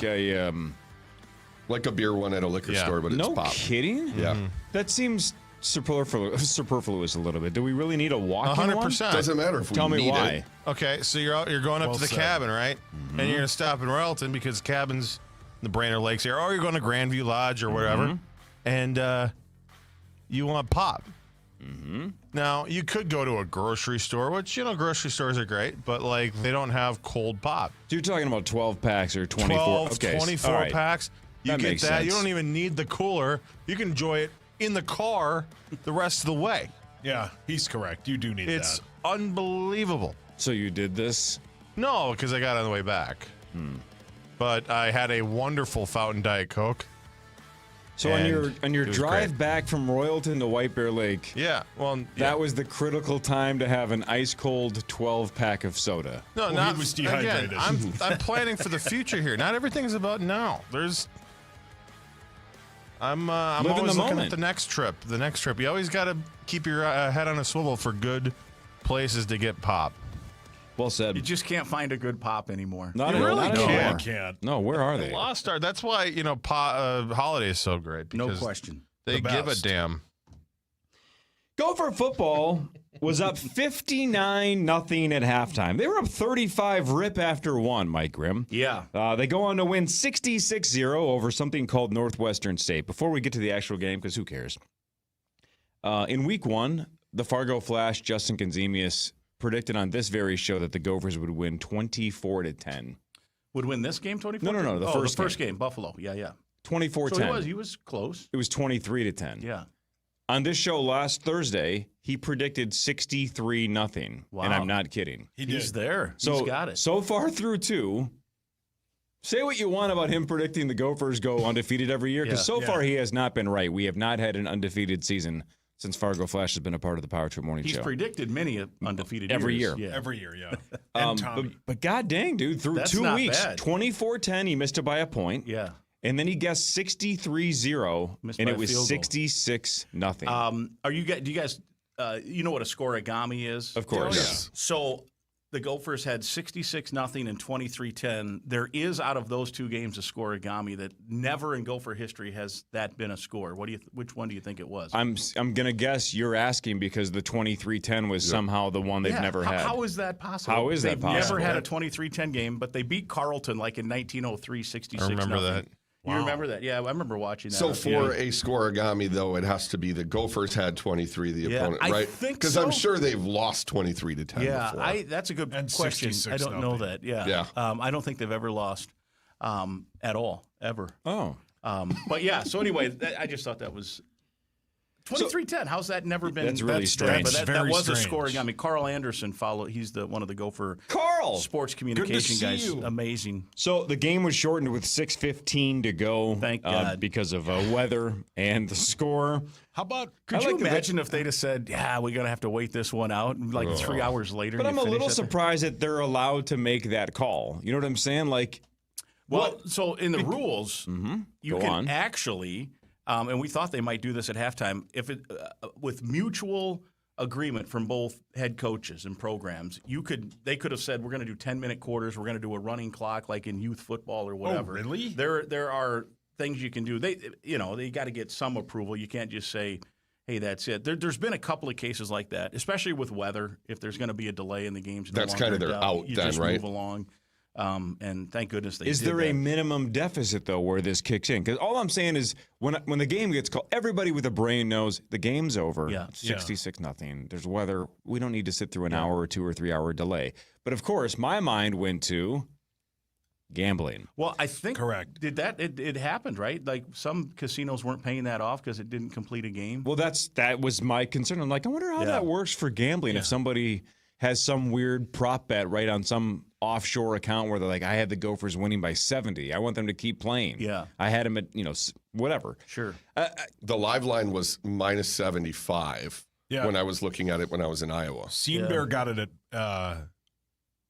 like a beer one at a liquor store, but it's no pop. Kidding? Yeah. That seems superfluous a little bit. Do we really need a walk-in 100%. one? Doesn't matter if we Tell me need why. it. Okay, so you're going up to the cabin, right? And you're going to stop in Royalton because cabins in the Brainerd Lakes here, or you're going to Grandview Lodge or whatever, and you want pop. Now, you could go to a grocery store, which, grocery stores are great, but, like, they don't have cold pop. So you're talking about 12 packs or 24? 12, okay. 24 All right. packs. You That get makes that. sense. You don't even need the cooler. You can enjoy it in the car the rest of the way. Yeah, he's correct. You do need It's that. unbelievable. So you did this? No, because I got it on the way back. But I had a wonderful Fountain Diet Coke. So on your drive back from Royalton to White Bear Lake, that was the critical time to have an ice cold 12-pack of soda. No, Well, not he was dehydrated. Again, I'm planning for the future here. Not everything's about now. I'm Live in always the looking moment. at the next trip. You always got to keep your head on a swivel for good places to get pop. Well said. You just can't find a good pop anymore. Not You really anymore. can't. No, where are they? Lost Art. That's why Holiday is so great. No Because question. They The give a best. damn. Gopher football was up 59-0 at halftime. They were up 35 rip after one, Mike Grimm. Yeah. They go on to win 66-0 over something called Northwestern State. Before we get to the actual game, because who cares? In week one, the Fargo Flash, Justin Gonzemius, predicted on this very show that the Gophers would win 24-10. Would win this game 24? No. The first game, Buffalo. Yeah. 24-10. So he was close. It was 23-10. Yeah. On this show last Thursday, he predicted 63-0. Wow. And I'm not kidding. He's there. So, He's got it. So far through two, say what you want about him predicting the Gophers go undefeated every year, because far he has not been right. We have not had an undefeated season since Fargo Flash has been a part of the Power Trip Morning Show. He's predicted many undefeated every years. year. Yeah. Every year, yeah. And Tommy. But god dang, dude, through That's 2 not weeks, bad. 24-10, he missed it by a point. Yeah. And then he guessed 63-0, Missed and by it a was field goal. 66-0. Do you guys you know what a scoregami is? Of course. Yes. So the Gophers had 66-0 and 23-10. There is, out of those two games, a scoregami that never in Gopher history has that been a score. Which one do you think it was? I'm gonna guess you're asking because the 23-10 was somehow the one they've never had. How is that possible? How is that possible? They've never had a 23-10 game, but they beat Carleton like in 1903, 66. I remember that. You remember that? Yeah, I remember watching that. So for a scoregami, though, it has to be the Gophers had 23, the opponent, I right? think Because so. I'm sure they've lost 23-10 before. That's a good And question. I don't know 66-0. that. Yeah. I don't think they've ever lost at all, ever. Oh. But yeah, so anyway, I just thought that was 23-10. How's that never been? That's really strange. But that Very was a strange. scoring. I mean, Carl Anderson followed. He's one of the Gopher Carl! sports communication see guys. you. Amazing. So the game was shortened with 6:15 to go. Thank God. Because of weather and the score. How about Could you imagine if they'd have said, "Yeah, we're gonna have to wait this one out," and like 3 hours later? But you I'm a finish little it? surprised that they're allowed to make that call. You know what I'm saying? Like, Well, so in the rules, you Go can on. actually, and we thought they might do this at halftime, if it with mutual agreement from both head coaches and programs, they could have said, we're going to do 10-minute quarters, we're going to do a running clock like in youth football or whatever. Oh, really? There are things you can do. They got to get some approval. You can't just say, hey, that's it. There's been a couple of cases like that, especially with weather. If there's going to be a delay in the games, That's kind of their out you then, just right? move along. And thank goodness they is did there that. a minimum deficit though where this kicks in? Because all I'm saying is when the game gets called, everybody with a brain knows the game's over. Yeah. 66-0. There's weather. We don't need to sit through an hour or 2 or 3 hour delay. But of course, my mind went to gambling. Well, I think Correct. Did that? It happened, right? Like some casinos weren't paying that off because it didn't complete a game. Well, that was my concern. I'm like, I wonder how that works for gambling. If somebody has some weird prop bet right on some offshore account where they're like, I had the Gophers winning by 70. I want them to keep playing. Yeah. I had them at, whatever. Sure. The live line was minus 75 Yeah. when I was looking at it when I was in Iowa. Bear got it at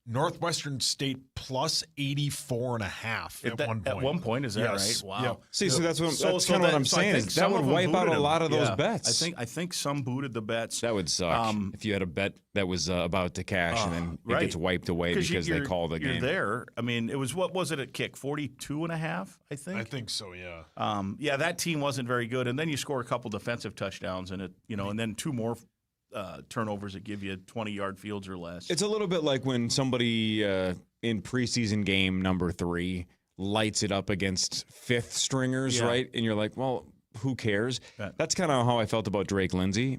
Northwestern State plus 84.5 at one point. At one point, is that Yes. right? Wow. Yep. See, so that's kind of what I'm saying. Is that would wipe out a lot of those bets. I think some booted the bets. That would suck if you had a bet that was about to cash and then it gets wiped away because they call the game. You're there. I mean, it was, what was it at kick? 42.5, I think. I think so, yeah. Yeah, that team wasn't very good. And then you score a couple defensive touchdowns and and then two more turnovers that give you 20-yard fields or less. It's a little bit like when somebody in preseason game number 3 lights it up against fifth stringers, right? And you're like, well, who cares? That's kind of how I felt about Drake Lindsay.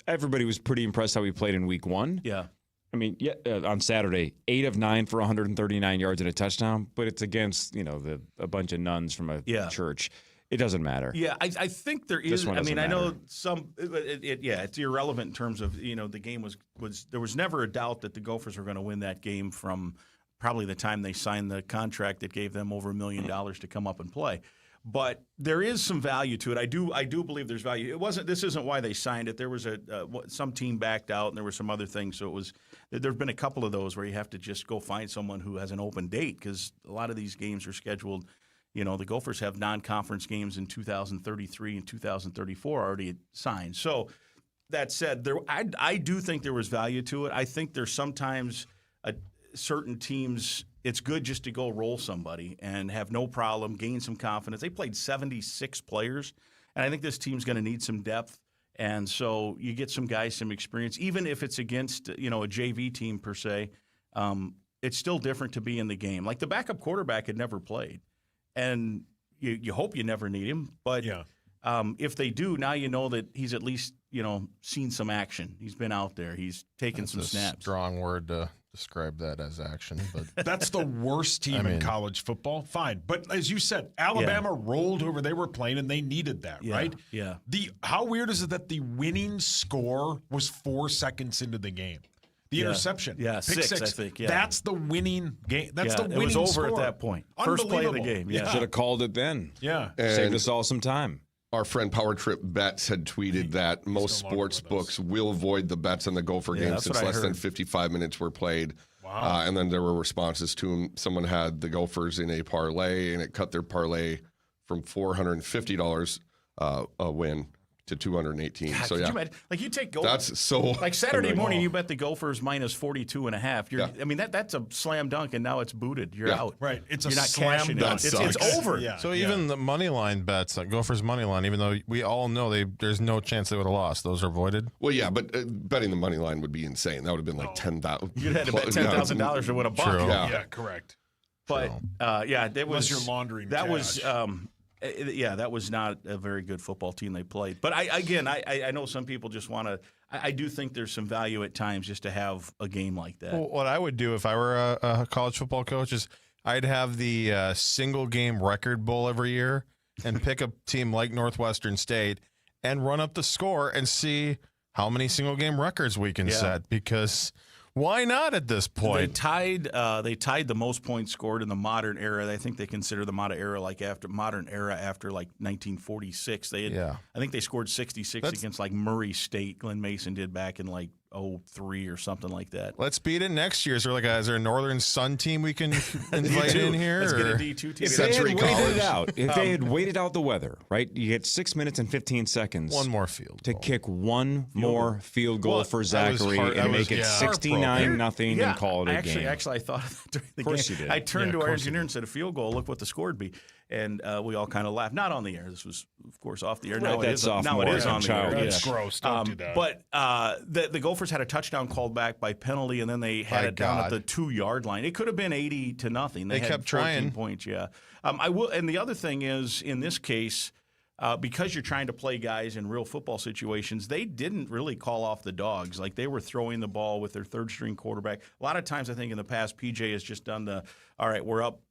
Everybody was pretty impressed how he played in week 1. Yeah. I mean, on Saturday, 8 of 9 for 139 yards and a touchdown, but it's against, a bunch of nuns from a church. It doesn't matter. Yeah, I think there is. I mean, I know some. It's irrelevant in terms of the game was there was never a doubt that the Gophers were going to win that game from probably the time they signed the contract that gave them over $1 million to come up and play. But there is some value to it. I do believe there's value. It wasn't. This isn't why they signed it. There was some team backed out, and there were some other things. So it was. There've been a couple of those where you have to just go find someone who has an open date because a lot of these games are scheduled. The Gophers have non-conference games in 2033 and 2034 already signed. So that said, I do think there was value to it. I think there's sometimes certain teams, it's good just to go roll somebody and have no problem, gain some confidence. They played 76 players, and I think this team's going to need some depth And so you get some guys some experience, even if it's against a JV team per se. It's still different to be in the game. Like the backup quarterback had never played, and you hope you never need him. But if they do, now you know that he's at least seen some action. He's been out there. He's taken some snaps. Strong word to describe that as action, but that's the worst team in college football. Fine, but as you said, Alabama rolled whoever they were playing, and they needed that, right? Yeah. How weird is it that the winning score was 4 seconds into the game? The interception, pick six, I think. Yeah. That's the winning game. That's the winning It was over score. at that point. First play of the game. Yeah, should have called it then. Yeah, saved us all some time. Our friend Power Trip Bets had tweeted that most sports books will void the bets on the Gopher game since less than 55 minutes were played. Wow. And then there were responses to him. Someone had the Gophers in a parlay, and it cut their parlay from $450 a win to $218. God, so could you imagine? Like you take Gophers. That's so like Saturday annoying. morning, you bet the Gophers minus 42.5. I mean that's a slam dunk, and now it's booted. You're out. Right. It's You're a not slam cashing dunk. it. It's over. So even the money line bets, like Gophers money line, even though we all know there's no chance they would have lost, those are voided. Well, yeah, but betting the money line would be insane. That would have been like 10,000. You'd have to bet $10,000 to win a buck. True. Yeah, correct. But that Unless was you're laundering that cash. was that was not a very good football team they played. But I know some people just want to. I do think there's some value at times just to have a game like that. Well, what I would do if I were a college football coach is I'd have the single game record bowl every year and pick a team like Northwestern State and run up the score and see how many single game records we can set, because why not at this point? They tied the most points scored in the modern era. I think they consider the modern era after 1946. They had, I think they scored 66 against like Murray State. Glenn Mason did back in like 03 or something like that. Let's beat it next year. Is there a Northern Sun team we can invite in here? Let's get a D2 team. If they had waited it out, if they had waited out the weather, right? You get 6 minutes and 15 seconds. One more field to goal. kick one more field goal for Zachary and make it 69-0 and call it a game. Actually, I thought of that during the game. Of course you did. I turned to our engineer and said, a field goal, look what the score would be. And we all kind of laughed. Not on the air. This was, of course, off the air. Right, Now it is on the air. That's gross. Don't do that. But the Gophers had a touchdown called back by penalty, and then they had it down at the 2-yard line. It could have been 80-0. They kept had 14 trying. points, I will. And the other thing is, in this case, because you're trying to play guys in real football situations, they didn't really call off the dogs. Like, they were throwing the ball with their third-string quarterback. A lot of times, I think in the past, PJ has just done all right, we're up,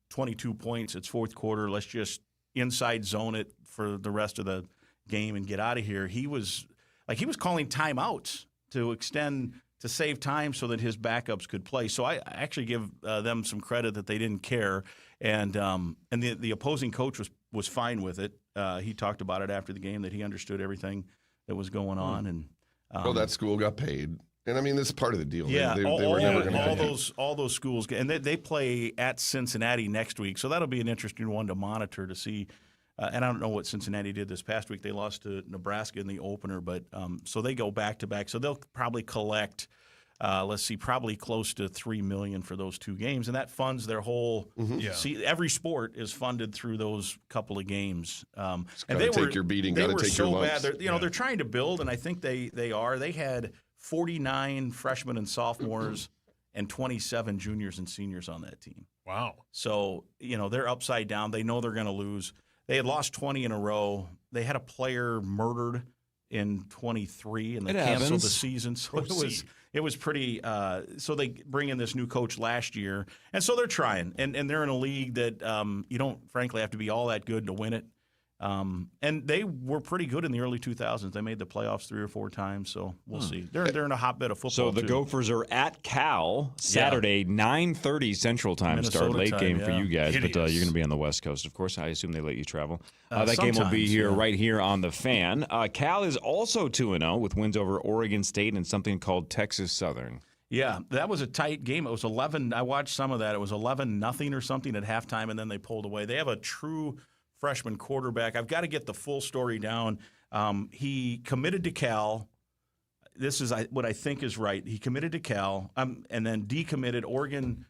22 points. It's fourth quarter. Let's just inside zone it for the rest of the game and get out of here. He was calling timeouts to save time so that his backups could play. So I actually give them some credit that they didn't care. And the opposing coach was fine with it. He talked about it after the game, that he understood everything that was going on. And that school got paid. And I mean, this is part of the deal. Yeah, they were never going to pay. All those schools, and they play at Cincinnati next week, so that'll be an interesting one to monitor to see. And I don't know what Cincinnati did this past week. They lost to Nebraska in the opener, but so they go back to back. So they'll probably collect, probably close to $3 million for those two games, and that funds their whole. See, every sport is funded through those couple of games. And they take your beating. They got were to take so your bad. lumps. They're trying to build, and I think they are. They had 49 freshmen and sophomores and 27 juniors and seniors on that team. Wow. So, they're upside down. They know they're going to lose. They had lost 20 in a row. They had a player murdered in 23, and they canceled the season. So it was pretty so they bring in this new coach last year. And so they're trying. And they're in a league that you don't, frankly, have to be all that good to win it. And they were pretty good in the early 2000s. They made the playoffs 3 or 4 times, so we'll see. They're in a hotbed of football. So the Gophers are at Cal Saturday, 9:30 Central Time Minnesota start. Late time, game for you guys, Hideous. but you're going to be on the West Coast, of course. I assume they let you travel. That game will be sometimes, here right here on the Fan. Cal is also 2-0 with wins over Oregon State and something called Texas Southern. Yeah, that was a tight game. It was 11. I watched some of that. It was 11-0 or something at halftime, and then they pulled away. They have a true freshman quarterback. I've got to get the full story down. He committed to Cal. This is what I think is right. He committed to Cal and then decommitted. Oregon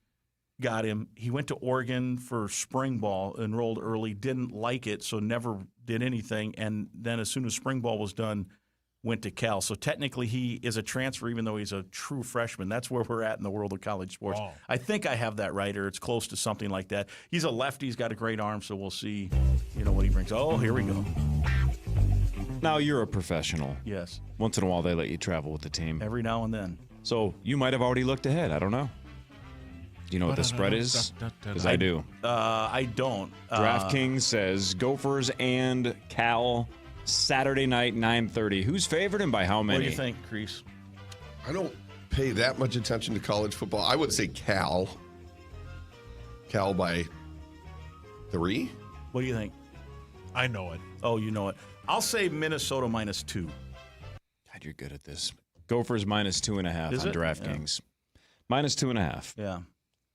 got him. He went to Oregon for spring ball, enrolled early, didn't like it, so never did anything. And then as soon as spring ball was done, went to Cal. So technically he is a transfer even though he's a true freshman. That's where we're at in the world of college sports. Oh. I think I have that right, or it's close to something like that. He's a lefty. He's got a great arm, so we'll see what he brings. Oh, here we go. Now, you're a professional. Yes. Once in a while, they let you travel with the team. Every now and then. So you might have already looked ahead. I don't know. Do you know what the spread is? Because I do. I don't. DraftKings says Gophers and Cal Saturday night, 9:30. Who's favored and by how many? What do you think, Crease? I don't pay that much attention to college football. I would say Cal. Cal by 3. What do you think? I know it. Oh, you know it. I'll say Minnesota -2. God, you're good at this. Gophers -2.5 Is on it? DraftKings. -2.5. Yeah.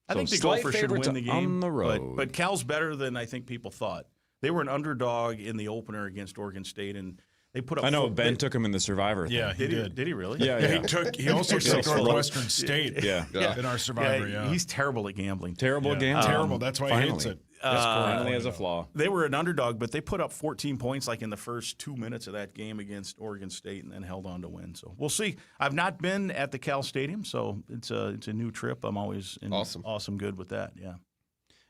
I So think the slight Gophers should win favorites the game. on the road. But Cal's better than I think people thought. They were an underdog in the opener against Oregon State, and they put up. I know Ben took him in the Survivor thing. Yeah, he did. Did he really? Yeah. He also took Northwestern State. Yeah. In our Survivor. Yeah. He's terrible at gambling. Terrible gambling. Terrible. That's why he hates it. Finally has a flaw. They were an underdog, but they put up 14 points like in the first 2 minutes of that game against Oregon State, and then held on to win. So we'll see. I've not been at the Cal Stadium, so it's a new trip. I'm always awesome good with that. Yeah.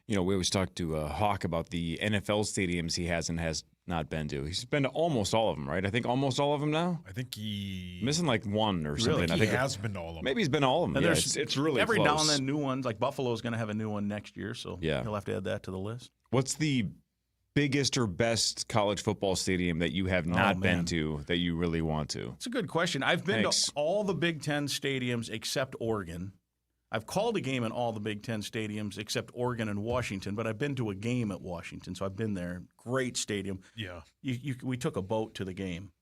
You know, we always talk to Hawk about the NFL stadiums he has and has not been to. He's been to almost all of them, right? I think almost all of them now. I think he missing like one or something. Really? I think He has been to all of them. Maybe he's been to all of them. And Yeah, there's it's really every close. now and then new ones. Like Buffalo's going to have a new one next year, so Yeah. he'll have to add that to the list. What's the biggest or best college football stadium that you have not been man. to that you really want to? It's a good question. I've been Thanks. to all the Big Ten stadiums except Oregon. I've called a game in all the Big Ten stadiums except Oregon and Washington, but I've been to a game at Washington, so I've been there. Great stadium. Yeah. We took a boat to the game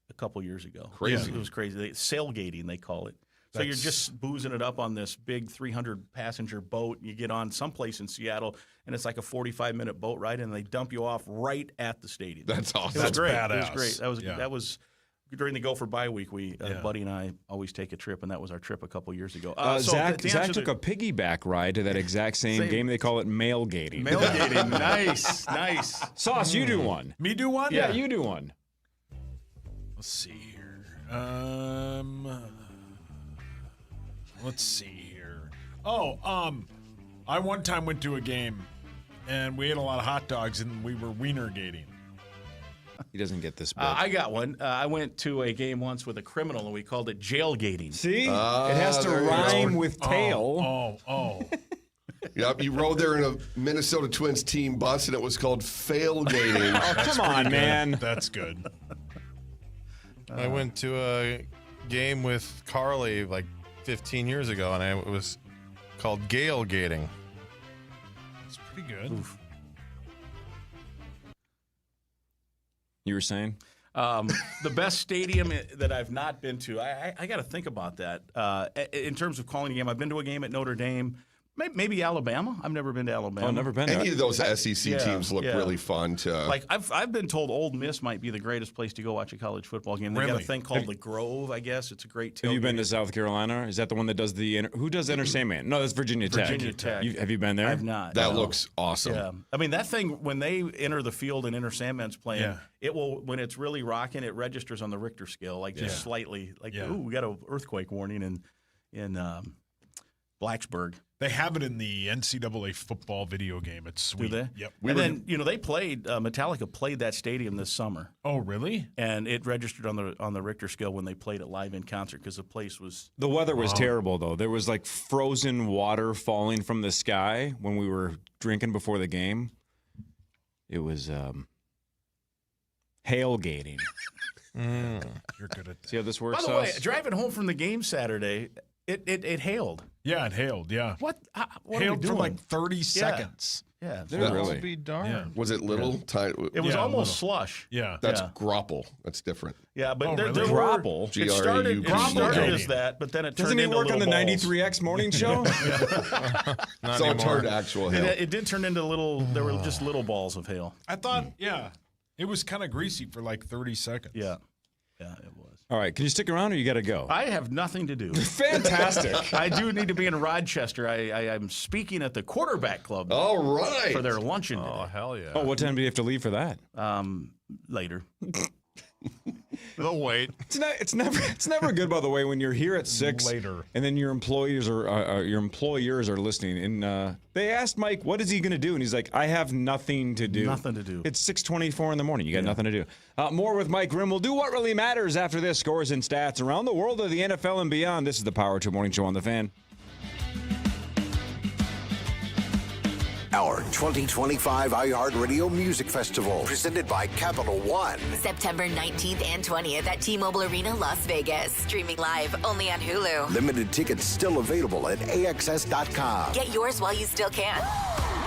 a couple years ago. Crazy. It was crazy. Sailgating, they call it. So you're just boozing it up on this big 300-passenger boat. You get on someplace in Seattle, and it's like a 45-minute boat ride, and they dump you off right at the stadium. That's awesome. It was great. badass. It was great. Yeah. That was during the Gopher bye week. Buddy and I always take a trip, and that was our trip a couple years ago. Zach took a piggyback ride to that exact same game. They call it mailgating. Mailgating. Nice. Sauce, you do one. Me do one? Yeah, you do one. Let's see here. Let's see here. I one time went to a game, and we ate a lot of hot dogs, and we were wiener gating. He doesn't get this. I got one. I went to a game once with a criminal, and we called it jailgating. See? It has to rhyme with tail. Oh. Yep, you rode there in a Minnesota Twins team bus, and it was called failgating. Oh, come on, man. That's good. I went to a game with Carly like 15 years ago, and it was called Gale Gating. That's pretty good. Oof. You were saying? The best stadium that I've not been to, I got to think about that. In terms of calling a game, I've been to a game at Notre Dame. Maybe Alabama. I've never been to Alabama. Oh, never been. Any of those SEC teams look yeah. really fun to. Like I've been told Ole Miss might be the greatest place to go watch a college football game. They got a Really? thing called the Grove, I guess. It's a great tailgate. Have you been to South Carolina? Is that the one that does who does Enter Sandman? No, that's Virginia Tech. Virginia Tech. Have you been there? I've not. That no. looks awesome. Yeah. I mean, that thing, when they enter the field and Enter Sandman's playing, it will, when it's really rocking, it registers on the Richter scale, like just slightly. Like, ooh, we got an earthquake warning in Blacksburg. They have it in the NCAA football video game. It's sweet. Do they? Yep. And then, they played, Metallica played that stadium this summer. Oh, really? And it registered on the Richter scale when they played it live in concert because the place was. The weather was terrible, though. There was like frozen water falling from the sky when we were drinking before the game. It was hailgating. You're good at that. See how this works? By the way, driving home from the game Saturday, it hailed. Yeah, it hailed, yeah. What hailed are we doing? for like 30 seconds. Yeah. That really? Must be darn. Yeah. Was it little? Tiny? It was Yeah, almost little. slush. Yeah. That's Yeah. grapple. That's different. Yeah, but Oh, there really? were Grapple? It started Grapple. as that, but then it Doesn't turned he into work on the little balls. 93X morning show? So it turned actual hail. It did turn into little. There were just little balls of hail. I thought, it was kind of greasy for like 30 seconds. Yeah, it was. All right, can you stick around or you got to go? I have nothing to do. Fantastic. I do need to be in Rochester. I'm speaking at the Quarterback Club. All right. For their luncheon. Oh, today. hell yeah. Oh, what time do you have to leave for that? Later. They'll wait. It's never good, by the way, when you're here at 6 later, and then your employers are listening, and they asked Mike, "What is he going to do?" And he's like, "I have nothing to do. Nothing to do. It's 6:24 in the morning. You got nothing to do." More with Mike Grimm. We'll do what really matters after this. Scores and stats around the world of the NFL and beyond. This is the Power 2 Morning Show on the Fan. Our 2025 iHeartRadio Music Festival, presented by Capital One. September 19th and 20th at T-Mobile Arena, Las Vegas. Streaming live only on Hulu. Limited tickets still available at AXS.com. Get yours while you still can.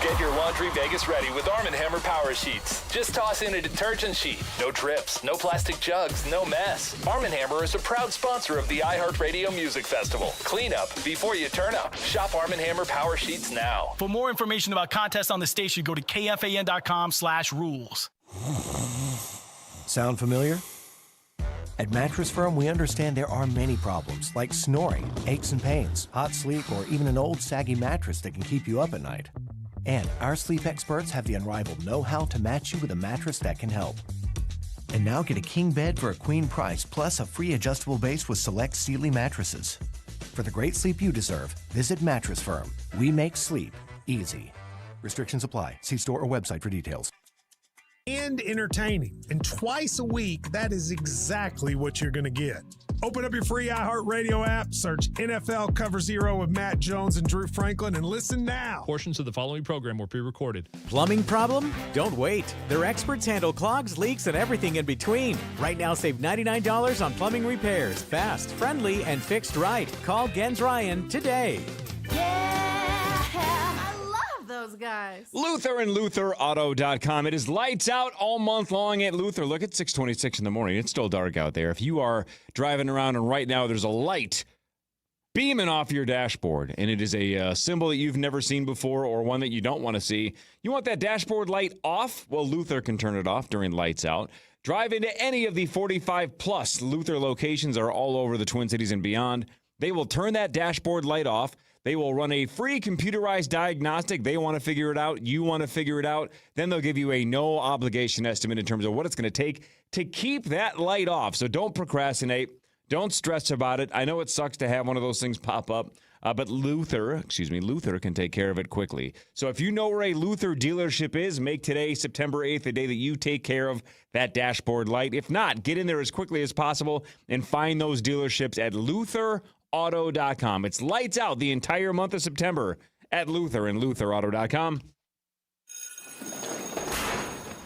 Get your laundry Vegas ready with Arm & Hammer Power Sheets. Just toss in a detergent sheet. No drips, no plastic jugs, no mess. Arm & Hammer is a proud sponsor of the iHeartRadio Music Festival. Clean up before you turn up. Shop Arm & Hammer Power Sheets now. For more information about contests on the station, go to KFAN.com/rules. Sound familiar? At Mattress Firm, we understand there are many problems, like snoring, aches and pains, hot sleep, or even an old saggy mattress that can keep you up at night. And our sleep experts have the unrivaled know-how to match you with a mattress that can help. And now get a king bed for a queen price, plus a free adjustable base with select Sealy mattresses. For the great sleep you deserve, visit Mattress Firm. We make sleep easy. Restrictions apply. See store or website for details. And entertaining. And twice a week, that is exactly what you're going to get. Open up your free iHeartRadio app, search NFL Cover Zero with Matt Jones and Drew Franklin, and listen now. Portions of the following program were pre-recorded. Plumbing problem? Don't wait. Their experts handle clogs, leaks, and everything in between. Right now, save $99 on plumbing repairs. Fast, friendly, and fixed right. Call Gens Ryan today. Those guys. Luther and LutherAuto.com. It is lights out all month long at Luther. Look at 6:26 in the morning. It's still dark out there. If you are driving around and right now there's a light beaming off your dashboard and it is a symbol that you've never seen before or one that you don't want to see, you want that dashboard light off? Well, Luther can turn it off during lights out. Drive into any of the 45-plus Luther locations are all over the Twin Cities and beyond. They will turn that dashboard light off. They will run a free computerized diagnostic. They want to figure it out. You want to figure it out. Then they'll give you a no obligation estimate in terms of what it's going to take to keep that light off. So don't procrastinate. Don't stress about it. I know it sucks to have one of those things pop up, but Luther can take care of it quickly. So if you know where a Luther dealership is, make today, September 8th, the day that you take care of that dashboard light. If not, get in there as quickly as possible and find those dealerships at LutherAuto.com. It's lights out the entire month of September at Luther and LutherAuto.com.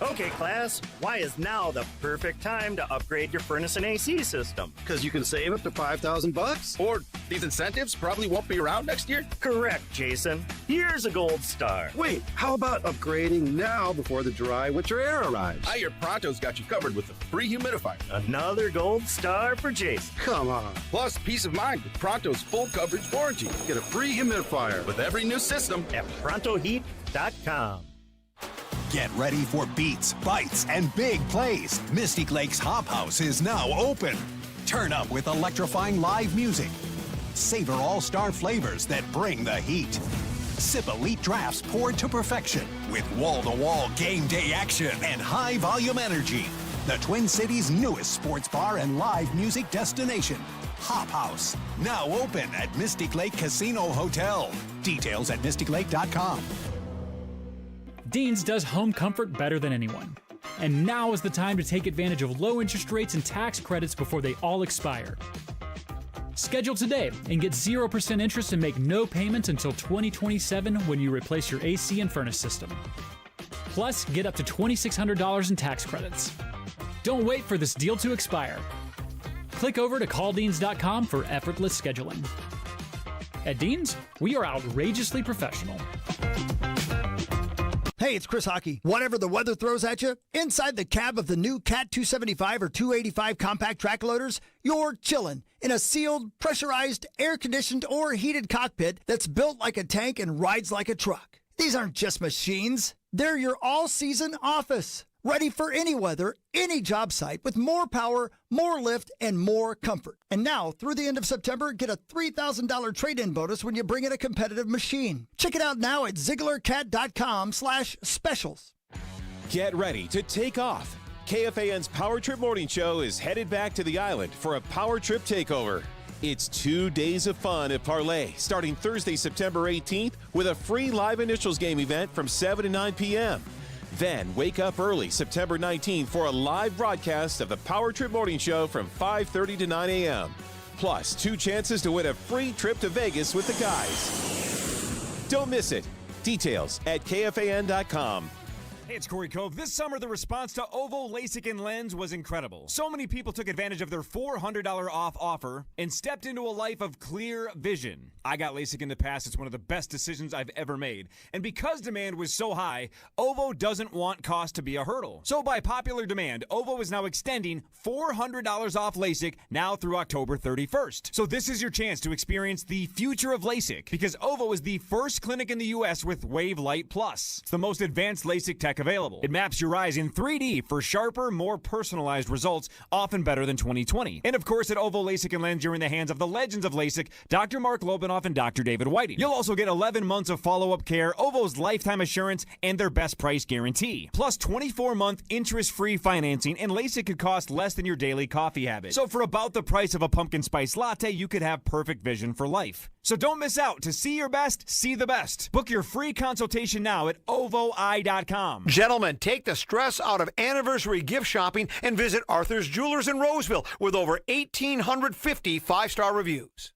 Okay, class, why is now the perfect time to upgrade your furnace and AC system? Because you can save up to $5,000. Or these incentives probably won't be around next year. Correct, Jason. Here's a gold star. Wait, how about upgrading now before the dry winter air arrives? I hear Pronto's got you covered with a free humidifier. Another gold star for Jason. Come on. Plus, peace of mind with Pronto's full coverage warranty. Get a free humidifier with every new system at ProntoHeat.com. Get ready for beats, bites, and big plays. Mystic Lake's Hop House is now open. Turn up with electrifying live music. Savor all-star flavors that bring the heat. Sip elite drafts poured to perfection with wall-to-wall game day action and high-volume energy. The Twin Cities' newest sports bar and live music destination. Hop House, now open at Mystic Lake Casino Hotel. Details at mysticlake.com. Dean's does home comfort better than anyone. And now is the time to take advantage of low interest rates and tax credits before they all expire. Schedule today and get 0% interest and make no payments until 2027 when you replace your AC and furnace system. Plus, get up to $2,600 in tax credits. Don't wait for this deal to expire. Click over to calldeans.com for effortless scheduling. At Dean's, we are outrageously professional. Hey, it's Chris Hockey. Whatever the weather throws at you, inside the cab of the new Cat 275 or 285 compact track loaders, you're chilling in a sealed, pressurized, air-conditioned, or heated cockpit that's built like a tank and rides like a truck. These aren't just machines. They're your all-season office. Ready for any weather, any job site with more power, more lift, and more comfort. And now, through the end of September, get a $3,000 trade-in bonus when you bring in a competitive machine. Check it out now at ZigglerCat.com/specials. Get ready to take off. KFAN's Power Trip Morning Show is headed back to the island for a Power Trip takeover. It's 2 days of fun at Parlay, starting Thursday, September 18th, with a free live initials game event from 7 to 9 p.m. Then wake up early September 19th for a live broadcast of the Power Trip Morning Show from 5:30 to 9 a.m. Plus 2 chances to win a free trip to Vegas with the guys. Don't miss it. Details at KFAN.com. Hey, it's Corey Cove. This summer, the response to Ovo LASIK and Lens was incredible. So many people took advantage of their $400 off offer and stepped into a life of clear vision. I got LASIK in the past. It's one of the best decisions I've ever made. And because demand was so high, Ovo doesn't want cost to be a hurdle. So by popular demand, Ovo is now extending $400 off LASIK now through October 31st. So this is your chance to experience the future of LASIK, because Ovo is the first clinic in the U.S. with Wave Light Plus. It's the most advanced LASIK tech available. It maps your eyes in 3D for sharper, more personalized results, often better than 20/20. And of course, at Ovo LASIK and Lens, you're in the hands of the legends of LASIK, Dr. Mark Lobanoff and Dr. David Whiting. You'll also get 11 months of follow-up care, Ovo's lifetime assurance, and their best price guarantee. Plus 24-month interest-free financing, and LASIK could cost less than your daily coffee habit. So for about the price of a pumpkin spice latte, you could have perfect vision for life. So don't miss out. To see your best, see the best. Book your free consultation now at ovoi.com. Gentlemen, take the stress out of anniversary gift shopping and visit Arthur's Jewelers in Roseville with over 1,850 five-star reviews.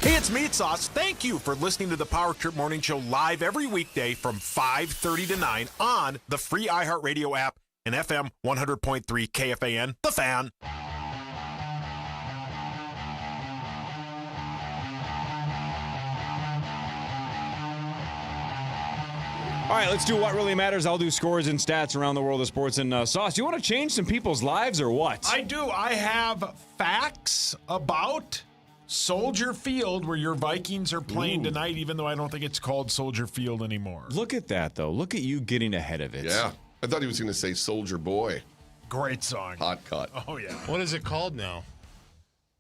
Hey, it's Meat Sauce. Thank you for listening to the Power Trip Morning Show live every weekday from 5:30 to 9 on the free iHeartRadio app and FM 100.3 KFAN, The Fan. All right, let's do what really matters. I'll do scores and stats around the world of sports. And Sauce, do you want to change some people's lives or what? I do. I have facts about Soldier Field, where your Vikings are playing tonight, even though I don't think it's called Soldier Field anymore. Look at that, though. Look at you getting ahead of it. Yeah. I thought he was going to say Soldier Boy. Great song. Hot cut. Oh, yeah. What is it called now?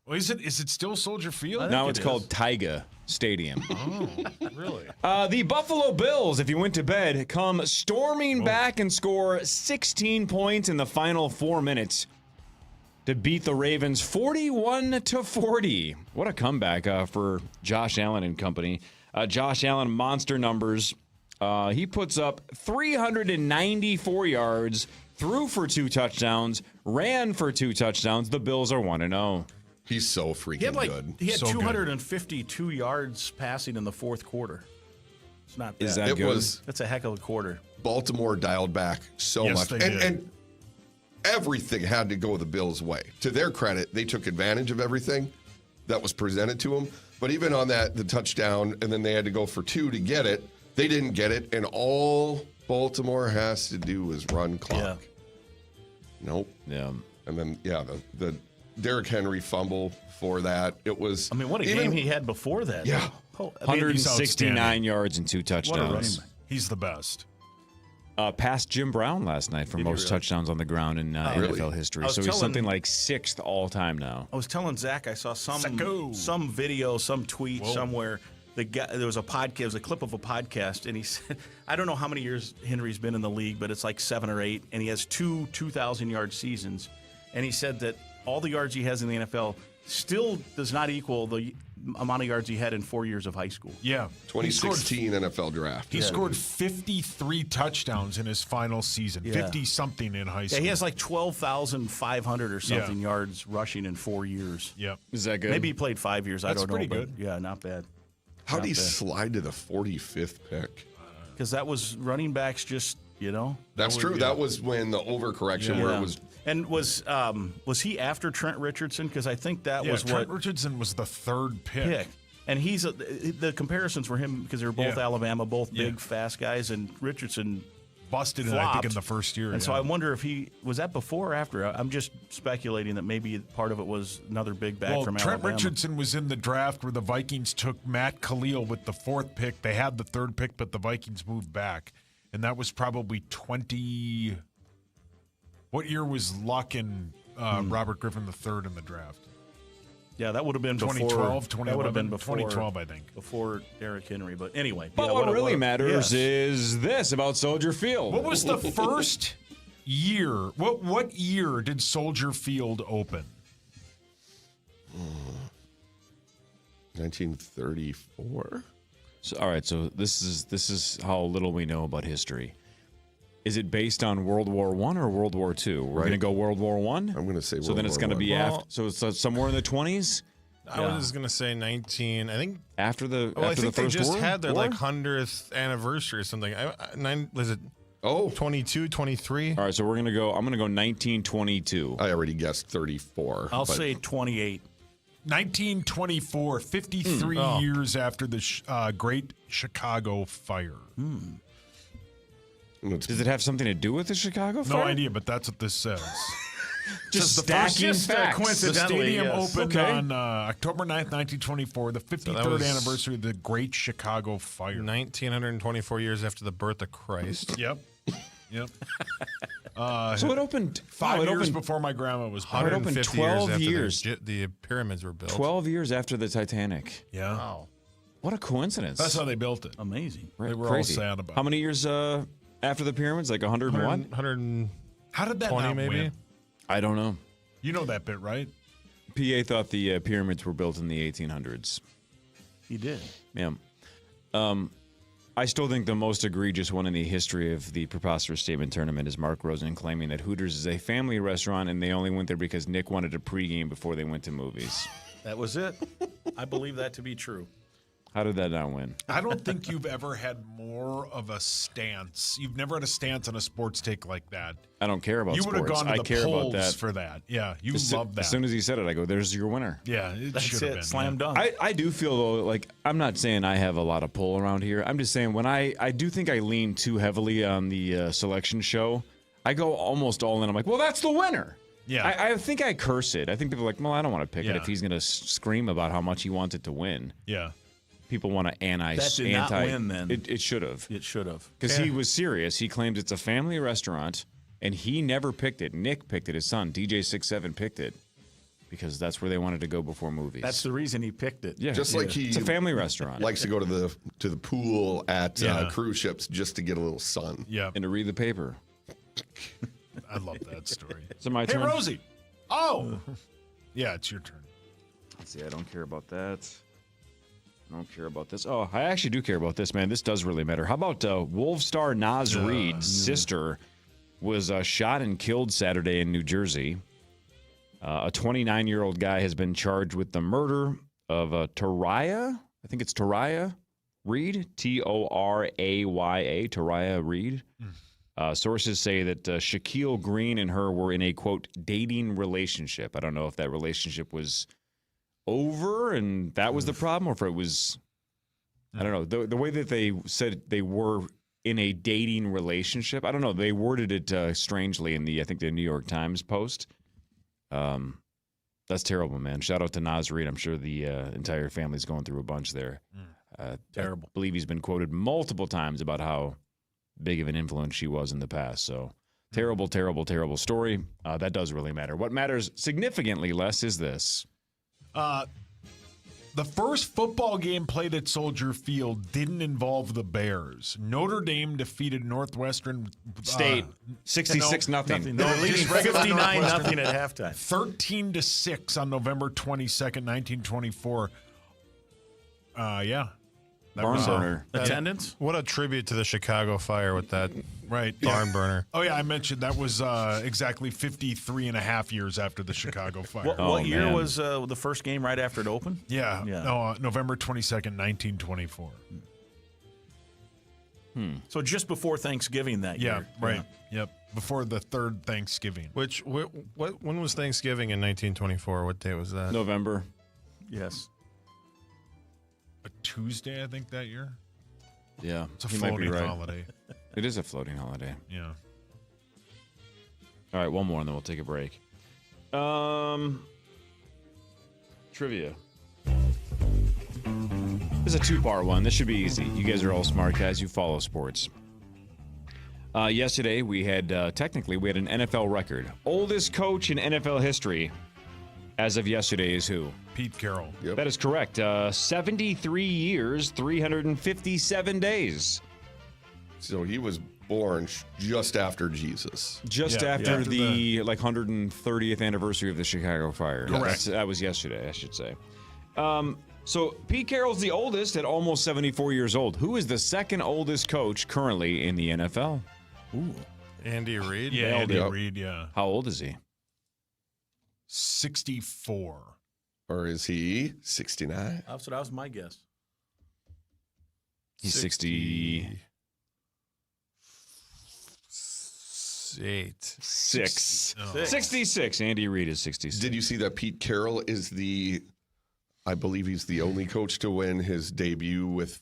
Well, is it still Soldier Field? Now it's called Tyga Stadium. Oh, really? The Buffalo Bills, if you went to bed, come storming back and score 16 points in the final 4 minutes to beat the Ravens 41-40. What a comeback for Josh Allen and company. Josh Allen, monster numbers. He puts up 394 yards, threw for 2 touchdowns, ran for 2 touchdowns. The Bills are 1-0. He's so freaking good. He had so 252 yards passing in the fourth quarter. It's not bad. Is that good? That's a heck of a quarter. Baltimore dialed back so much. And everything had to go the Bills' way. To their credit, they took advantage of everything that was presented to them. But even on the touchdown, and then they had to go for 2 to get it, they didn't get it. And all Baltimore has to do is run clock. Yeah. Nope. Yeah. And then, the Derrick Henry fumble for that. It was. I mean, what a game he had before that. Yeah. 169 yards and 2 touchdowns. He's the best. Passed Jim Brown last night for most touchdowns on the ground in NFL history. So he's something like 6th all time now. I was telling Zach, I saw some video, some tweet somewhere. The guy, there was a podcast, it was a clip of a podcast, and he said, I don't know how many years Henry's been in the league, but it's like 7 or 8, and he has 2 2,000-yard seasons. And he said that all the yards he has in the NFL still does not equal the amount of yards he had in 4 years of high school. Yeah. 2016 NFL draft. He scored 53 touchdowns in his final season, 50-something in high school. Yeah, he has like 12,500 or something yards rushing in 4 years. Yep. Is that good? Maybe he played 5 years. I don't know. That's pretty good. Yeah, not bad. How did he slide to the 45th pick? Because that was running backs just, That's true. That was when the overcorrection where it was. And was he after Trent Richardson? Because I think that was Trent Richardson was the 3rd pick. And he's the comparisons were him because they were both Alabama, both big, fast guys, and Richardson busted it, I think, in the first year. And so I wonder if was that before or after? I'm just speculating that maybe part of it was another big back from Trent Alabama. Richardson was in the draft where the Vikings took Matt Khalil with the 4th pick. They had the 3rd pick, but the Vikings moved back. And that was probably 20. What year was Luck and Robert Griffin III in the draft? Yeah, that would have been 2012, 2011. That would have been before 2012, I think. Before Derrick Henry. But anyway. But what really matters is this about Soldier Field. What was the first year? What year did Soldier Field open? 1934. So, all right, so this is how little we know about history. Is it based on World War I or World War II? We're going to go World War I? I'm going to say World So then it's going to be Well, after. So it's somewhere in the 20s? I was going to say 19. I think After the Well, I after think the they first just war? had their War? like 100th anniversary or something. Was it? Oh, 22, 23. All right, so I'm going to go 1922. I already guessed 34. I'll but say 28. 1924, 53 years after the Great Chicago Fire. Does it have something to do with the Chicago No Fire? idea, but that's what this says. Just the first stacking facts. The stadium yes. opened Okay. on October 9th, 1924, the 53rd was- anniversary of the Great Chicago Fire. 1924 years after the birth of Christ. Yep. Yep. So it opened 5 it years opened before my grandma was born. 150 12 years after years. the pyramids were built. 12 years after the Titanic. Yeah. Wow. What a coincidence. That's how they built it. Amazing. They were Crazy. all sad about How it. many years after the pyramids? Like 101? 120 How did that not maybe? win? I don't know. You know that bit, right? PA thought the pyramids were built in the 1800s. He did. Yeah. I still think the most egregious one in the history of the Preposterous Statement Tournament is Mark Rosen claiming that Hooters is a family restaurant and they only went there because Nick wanted a pregame before they went to movies. That was it. I believe that to be true. How did that not win? I don't think you've ever had more of a stance. You've never had a stance on a sports take like that. I don't care about You would have sports. gone to I the care about polls that. for that. Yeah, you As love that. As soon as he said it, I go, there's your winner. Yeah, it That's should it. have been. Slam dunk. I do feel, though, like I'm not saying I have a lot of pull around here. I'm just saying when I do think I lean too heavily on the selection show, I go almost all in. I'm like, well, that's the winner. Yeah. I think I curse it. I think people are like, well, I don't want to pick it Yeah. if he's going to scream about how much he wants it to win. Yeah. People want to That did not win then. It should have. It should have. Because he was serious. He claims it's a family restaurant, and he never picked it. Nick picked it. His son, DJ67, picked it because that's where they wanted to go before movies. That's the reason he picked it. Yeah, Just like he it's a family restaurant. likes to go to the pool at Yeah. cruise ships just to get a little sun. Yeah. And to read the paper. I love that story. Is it my Hey, turn? Rosie. Oh. Yeah, it's your turn. Let's see, I don't care about that. I don't care about this. Oh, I actually do care about this, man. This does really matter. How about Wolf star Naz Reid's sister was shot and killed Saturday in New Jersey. A 29-year-old guy has been charged with the murder of Taraya. I think it's Taraya Reid, Toraya, Taraya Reid. Sources say that Shaquille Green and her were in a, quote, dating relationship. I don't know if that relationship was over and that was the problem, or if it was, I don't know, the way that they said they were in a dating relationship. I don't know. They worded it strangely in I think the New York Times post. That's terrible, man. Shout out to Naz Reid. I'm sure the entire family's going through a bunch there. Terrible. I believe he's been quoted multiple times about how big of an influence she was in the past. So terrible, terrible, terrible story. That does really matter. What matters significantly less is this. The first football game played at Soldier Field didn't involve the Bears. Notre Dame defeated Northwestern State 66-0. No, leading just regular 59-0 Northwestern. at halftime. 13-6 on November 22nd, 1924. Yeah. That Barn was, burner. Attendance? What a tribute to the Chicago fire with that Right. barn burner. Oh, yeah, I mentioned that was exactly 53 and a half years after the Chicago fire. What year man. was the first game right after it opened? Yeah. Yeah. No, November 22nd, 1924. So just before Thanksgiving that Yeah, year. right. Yep. Before the third Thanksgiving. When was Thanksgiving in 1924? What day was that? November. Yes. A Tuesday, I think, that year. Yeah. It's a he might be floating right. holiday. It is a floating holiday. Yeah. All right, one more and then we'll take a break. Trivia. This is a two-part one. This should be easy. You guys are all smart guys. You follow sports. Yesterday, we had an NFL record. Oldest coach in NFL history as of yesterday is who? Pete Carroll. Yep. That is correct. 73 years, 357 days. So he was born just after Jesus. Just after the 130th anniversary of the Chicago Fire. Correct. That was yesterday, I should say. So Pete Carroll's the oldest at almost 74 years old. Who is the second oldest coach currently in the NFL? Ooh. Andy Reid? Yeah, Andy Reid, yeah. How old is he? 64. Or is he 69? So that was my guess. He's 60. 66. Andy Reid is 66. Did you see that Pete Carroll is I believe he's the only coach to win his debut with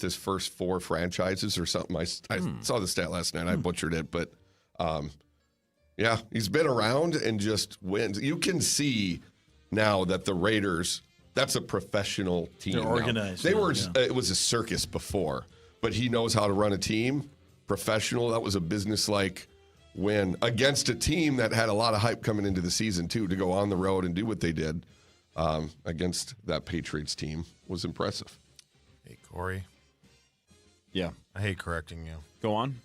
his first 4 franchises or something. I saw the stat last night. I butchered it, but yeah, he's been around and just wins. You can see now that the Raiders, that's a professional team. They're organized. It was a circus before, but he knows how to run a team. Professional. That was a business-like win against a team that had a lot of hype coming into the season, too, to go on the road and do what they did against that Patriots team was impressive. Hey, Corey. Yeah. I hate correcting you. Go on.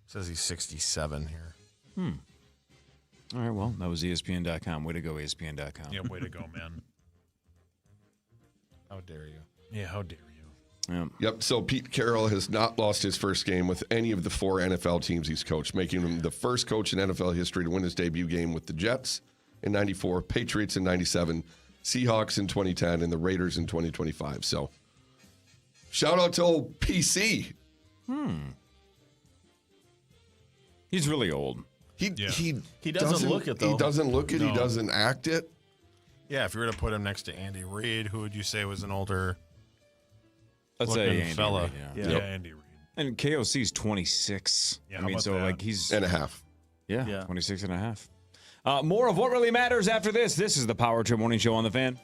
It says he's 67 here. All right, well, that was ESPN.com. Way to go, ESPN.com. Yeah, way to go, man. How dare you? Yeah, how dare you? Yep. So Pete Carroll has not lost his first game with any of the 4 NFL teams he's coached, making him the first coach in NFL history to win his debut game with the Jets in 94, Patriots in 97, Seahawks in 2010, and the Raiders in 2025. So shout out to old PC. He's really old. He doesn't look it, though. He doesn't look it. No. He doesn't act it. Yeah, if you were to put him next to Andy Reid, who would you say was an older Let's say Andy fella? Reid, Yeah, Andy Reid. And KOC's 26. Yeah, how about that? he's... And a half. Yeah, 26 and a half. More of what really matters after this. This is the Power Trip Morning Show on the Fan.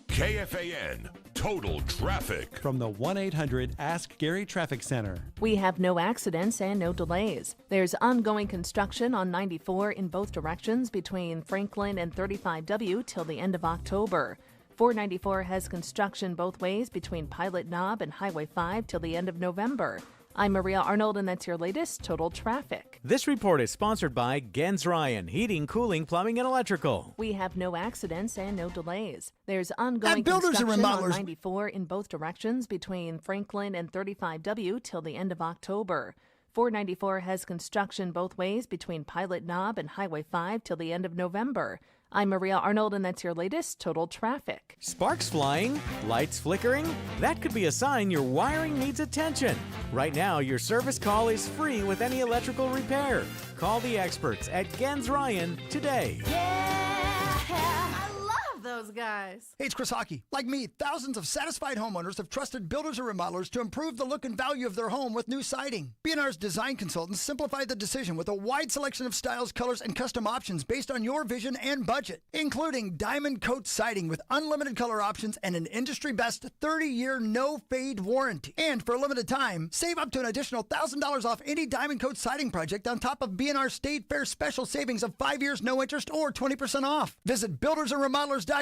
KFAN Total Traffic. From the 1-800-ASK-GARY Traffic Center. We have no accidents and no delays. There's ongoing construction on 94 in both directions between Franklin and 35W till the end of October. 494 has construction both ways between Pilot Knob and Highway 5 till the end of November. I'm Maria Arnold, and that's your latest Total Traffic. This report is sponsored by Gens Ryan, Heating, Cooling, Plumbing, and Electrical. We have no accidents and no delays. There's ongoing At Builders and construction on Remodelers. 94 in both directions between Franklin and 35W till the end of October. 494 has construction both ways between Pilot Knob and Highway 5 till the end of November. I'm Maria Arnold, and that's your latest Total Traffic. Sparks flying? Lights flickering? That could be a sign your wiring needs attention. Right now, your service call is free with any electrical repair. Call the experts at Gens Ryan today. I love those guys. Hey, it's Chris Hockey. Like me, thousands of satisfied homeowners have trusted Builders and Remodelers to improve the look and value of their home with new siding. B&R's design consultants simplified the decision with a wide selection of styles, colors, and custom options based on your vision and budget, including diamond coat siding with unlimited color options and an industry-best 30-year no-fade warranty. And for a limited time, save up to an additional $1,000 off any diamond coat siding project on top of B&R State Fair special savings of 5 years no interest or 20% off. Visit buildersandremodelers.com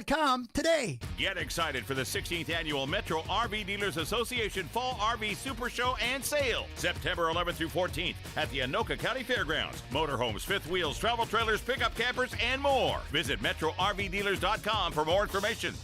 today. Get excited for the 16th Annual Metro RV Dealers Association Fall RV Super Show and Sale, September 11th through 14th at the Anoka County Fairgrounds. Motorhomes, fifth wheels, travel trailers, pickup campers, and more. Visit MetroRVDealers.com for more information.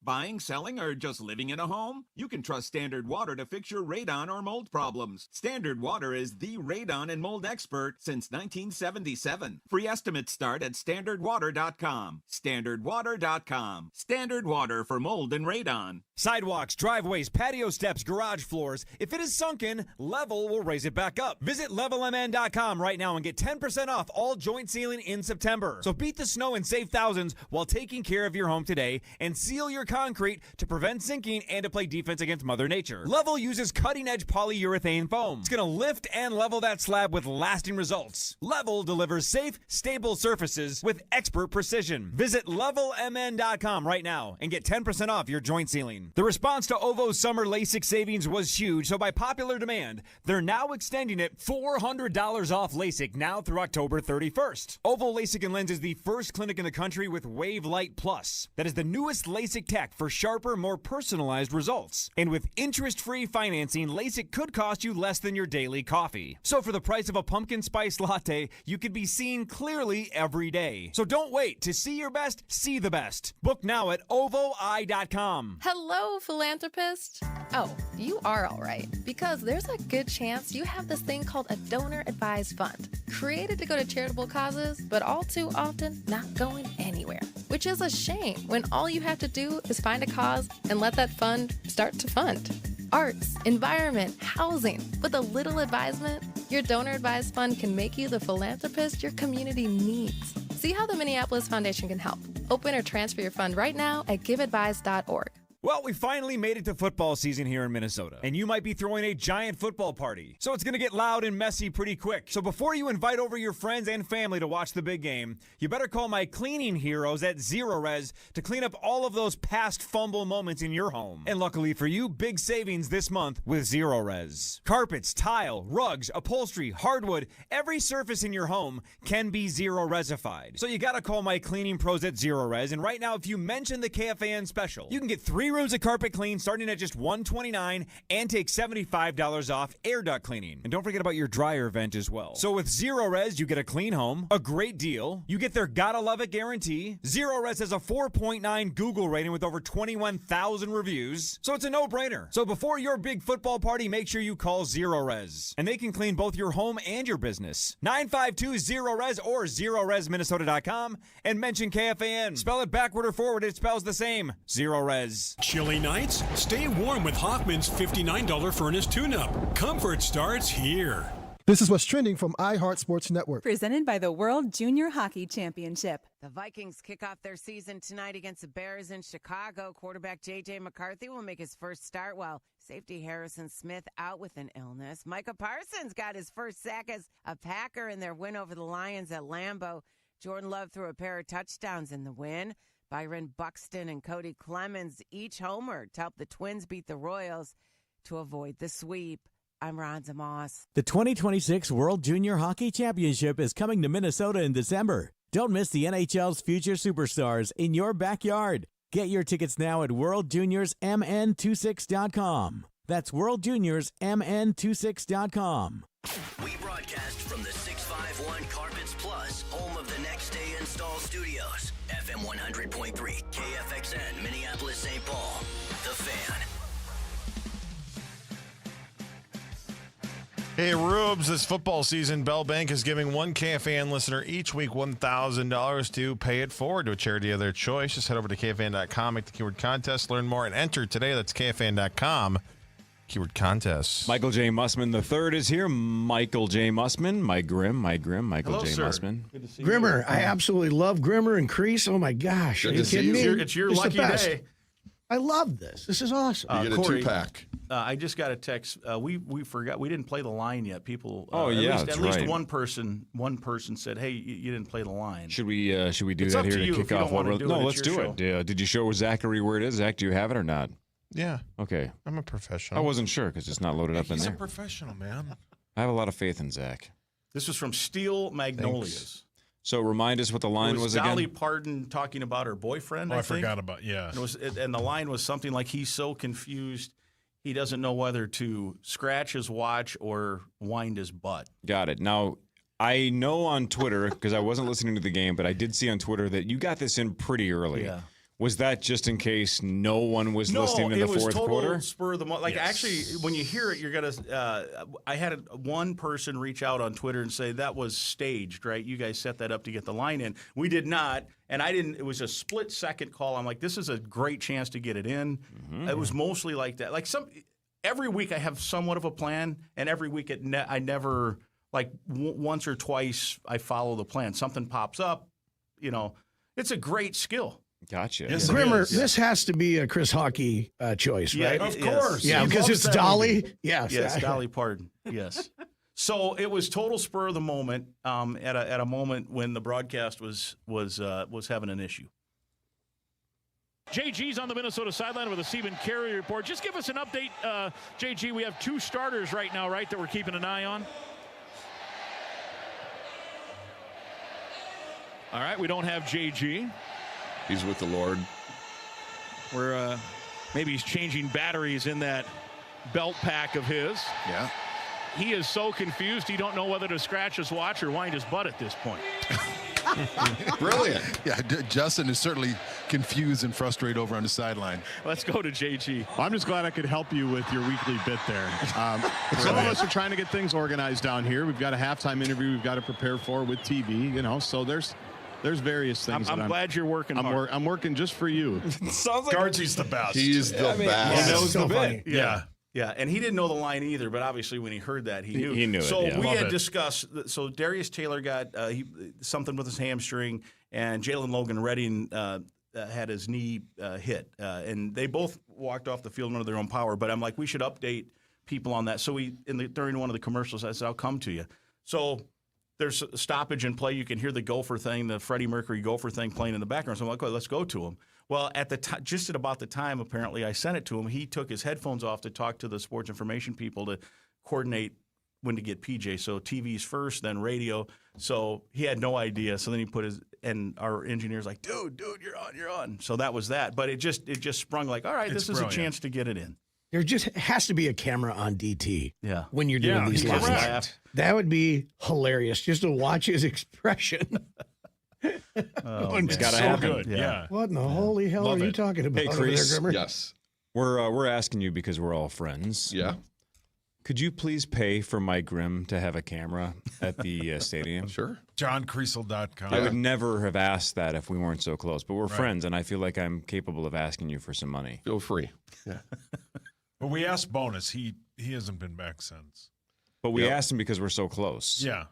Buying, selling, or just living in a home? You can trust Standard Water to fix your radon or mold problems. Standard Water is the radon and mold expert since 1977. Free estimates start at StandardWater.com. StandardWater.com. Standard Water for mold and radon. Sidewalks, driveways, patio steps, garage floors. If it is sunken, Level will raise it back up. Visit LevelMN.com right now and get 10% off all joint sealing in September. So beat the snow and save thousands while taking care of your home today and seal your concrete to prevent sinking and to play defense against Mother Nature. Level uses cutting-edge polyurethane foam. It's going to lift and level that slab with lasting results. Level delivers safe, stable surfaces with expert precision. Visit levelmn.com right now and get 10% off your joint sealing. The response to OVO's summer LASIK savings was huge, so by popular demand, they're now extending it $400 off LASIK now through October 31st. OVO LASIK and Lens is the first clinic in the country with Wave Light Plus. That is the newest LASIK tech for sharper, more personalized results. And with interest-free financing, LASIK could cost you less than your daily coffee. So for the price of a pumpkin spice latte, you could be seen clearly every day. So don't wait. To see your best, see the best. Book now at ovoi.com. Hello, philanthropist. Oh, you are all right, because there's a good chance you have this thing called a donor-advised fund, created to go to charitable causes, but all too often not going anywhere, which is a shame when all you have to do is find a cause and let that fund start to fund. Arts, environment, housing. With a little advisement, your donor-advised fund can make you the philanthropist your community needs. See how the Minneapolis Foundation can help. Open or transfer your fund right now at giveadvise.org. Well, we finally made it to football season here in Minnesota, and you might be throwing a giant football party. So it's going to get loud and messy pretty quick. So before you invite over your friends and family to watch the big game, you better call my cleaning heroes at Zero Res to clean up all of those past fumble moments in your home. And luckily for you, big savings this month with Zero Res. Carpets, tile, rugs, upholstery, hardwood, every surface in your home can be Zero Resified. So you got to call my cleaning pros at Zero Res, and right now if you mention the KFAN special, you can get 3 rooms of carpet clean starting at just $129 and take $75 off air duct cleaning. And don't forget about your dryer vent as well. So with Zero Res, you get a clean home, a great deal, you get their gotta love it guarantee. Zero Res has a 4.9 Google rating with over 21,000 reviews, so it's a no-brainer. So before your big football party, make sure you call Zero Res, and they can clean both your home and your business. 952-ZERO-RES or ZeroResMinnesota.com and mention KFAN. Spell it backward or forward, it spells the same. Zero Res. Chilly nights? Stay warm with Hoffman's $59 furnace tune-up. Comfort starts here. This is what's trending from iHeart Sports Network. Presented by the World Junior Hockey Championship. The Vikings kick off their season tonight against the Bears in Chicago. Quarterback J.J. McCarthy will make his first start, while safety Harrison Smith out with an illness. Micah Parsons got his first sack as a Packer in their win over the Lions at Lambeau. Jordan Love threw a pair of touchdowns in the win. Byron Buxton and Cody Clemens each homered to help the Twins beat the Royals to avoid the sweep. I'm Ronza Moss. The 2026 World Junior Hockey Championship is coming to Minnesota in December. Don't miss the NHL's future superstars in your backyard. Get your tickets now at WorldJuniorsMN26.com. That's WorldJuniorsMN26.com. We broadcast from the 651 Carpets Plus, home of the Next Day Install Studios. FM 100.3, KFXN, Minneapolis, St. Paul. The Fan. Hey, Rubes, this football season, Bell Bank is giving one KFAN listener each week $1,000 to pay it forward to a charity of their choice. Just head over to KFAN.com, make the keyword contest, learn more, and enter today. That's KFAN.com. Keyword contest. Michael J. Mussman III is here. Michael J. Mussman, my Grim, Michael Hello, J. sir. Mussman. Good to see Grimmer, you. I absolutely love Grimmer and Crease. Oh my gosh. Are you kidding me? It's your lucky day. I love this. This is awesome. You get a Corey, 2-pack. I just got a text. We forgot we didn't play the line yet. People. That's at least right. one person said, "Hey, you didn't play the line." Should we do It's that up here to to you kick if you off? don't wanna do it. No, It's let's your do it. Did you show Zachary where it is? Zach, do you have it or not? Yeah. Okay. I'm a professional. I wasn't sure because it's not loaded up in He's there. a professional, man. I have a lot of faith in Zach. This was from Steel Magnolias. Thanks. So remind us what the line was again. Dolly Parton talking about her boyfriend. Oh, I think. forgot about And the line was something like, "He's so confused, he doesn't know whether to scratch his watch or wind his butt." Got it. Now, I know on Twitter, because I wasn't listening to the game, but I did see on Twitter that you got this in pretty early. Yeah. Was that just in case no one was listening to the fourth total quarter? Spur of the moment. Like, Yes. actually, when you hear it, you're gonna. I had one person reach out on Twitter and say that was staged, right? You guys set that up to get the line in. We did not, and I didn't. It was a split-second call. I'm like, this is a great chance to get it in. Mm-hmm. It was mostly like that. Like every week I have somewhat of a plan, and every week I never once or twice I follow the plan. Something pops up, it's a great skill. Gotcha. Yes, Grimmer, this has to be a Chris Hockey choice, right? Of course. Yeah, He because loves it's that Dolly. movie. Yes. Yes, Dolly Parton. Yes. So it was total spur of the moment at a moment when the broadcast was having an issue. JG's on the Minnesota sideline with a Stephen Carey report. Just give us an update, JG. We have 2 starters right now, right, that we're keeping an eye on? All right, we don't have JG. He's with the Lord. We're maybe he's changing batteries in that belt pack of his. Yeah. He is so confused he don't know whether to scratch his watch or wind his butt at this point. Brilliant. Yeah, Justin is certainly confused and frustrated over on the sideline. Let's go to JG. I'm just glad I could help you with your weekly bit there. Some of us are trying to get things organized down here. We've got a halftime interview we've got to prepare for with TV, so there's various things. I'm glad you're working hard. I'm working just for you. Sounds like Guardsy's the best. He's the best. He knows the bit. Yeah. Yeah, and he didn't know the line either, but obviously when he heard that, he knew. He knew so it, yeah. we Love had it. discussed. So Darius Taylor got something with his hamstring, and Jalen Logan Redding had his knee hit, and they both walked off the field under their own power. But I'm like, we should update people on that. So during one of the commercials, I said, I'll come to you. So there's a stoppage in play. You can hear the Gopher thing, the Freddie Mercury Gopher thing playing in the background. So I'm like, well, let's go to him. Well, just at about the time, apparently, I sent it to him. He took his headphones off to talk to the sports information people to coordinate when to get PJ. So TV's first, then radio. So he had no idea. So then he put and our engineer's like, dude, you're on. So that was that. But it just sprung like, all right, this is a chance to get it in. There just has to be a camera on DT when you're doing these lines. lines. That would be hilarious just to watch his expression. It's got to So happen. good. Yeah. What in the holy hell Love are you it. talking about? Hey, over there, Chris. Grimmer? Yes. We're asking you because we're all friends. Yeah. Could you please pay for Mike Grimm to have a camera at the stadium? Sure. JohnCriesel.com. I would never have asked that if we weren't so close, but we're friends, and I feel like I'm capable of asking you for some money. Feel free. Yeah. But we asked Bonus. He hasn't been back since. But we asked him because we're so close. Yeah.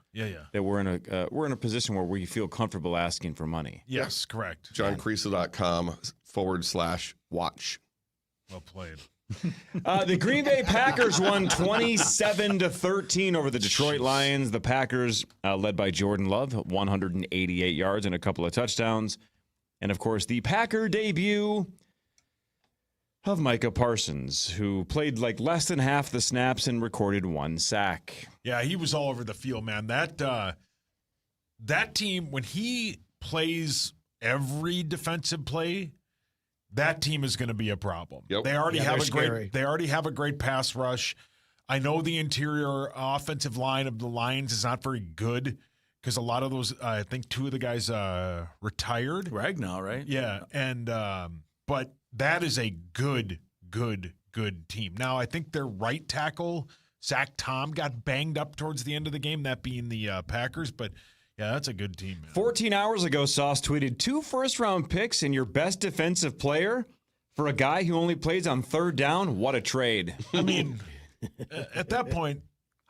That we're in a position where we feel comfortable asking for money. Yes, correct. JohnCriesel.com/watch. Well played. The Green Bay Packers won 27-13 over the Detroit Lions. The Packers, led by Jordan Love, 188 yards and a couple of touchdowns. And, of course, the Packer debut of Micah Parsons, who played like less than half the snaps and recorded 1 sack. Yeah, he was all over the field, man. That team, when he plays every defensive play, that team is going to be a problem. Yep. They already have scary. They already have a great pass rush. I know the interior offensive line of the Lions is not very good because a lot of those, I think 2 of the guys retired. Ragnow, right? Yeah, and but that is a good team. Now, I think their right tackle, Zach Tom, got banged up towards the end of the game, that being the Packers, but yeah, that's a good team, man. 14 hours ago, Sauce tweeted 2 first-round picks and your best defensive player for a guy who only plays on 3rd down. What a trade. I mean, at that point,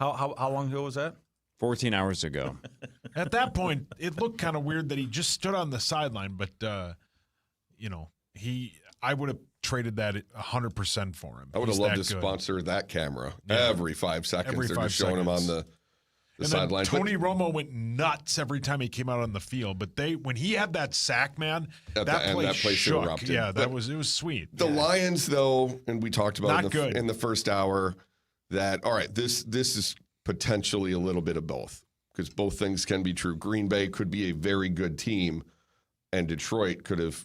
How long ago was that? 14 hours ago. at that point, it looked kind of weird that he just stood on the sideline, but I would have traded that 100% for him. I would have loved to sponsor that camera every 5 seconds. Every They're 5 just showing him on seconds. the sideline. Tony Romo went nuts every time he came out on the field. But when he had that sack, man, that place shook. erupted. Yeah, But it was sweet. The Lions, though, and we talked about Not in the first hour, that all right, this is potentially a little bit of both because both things can be true. Green Bay could be a very good team, and Detroit could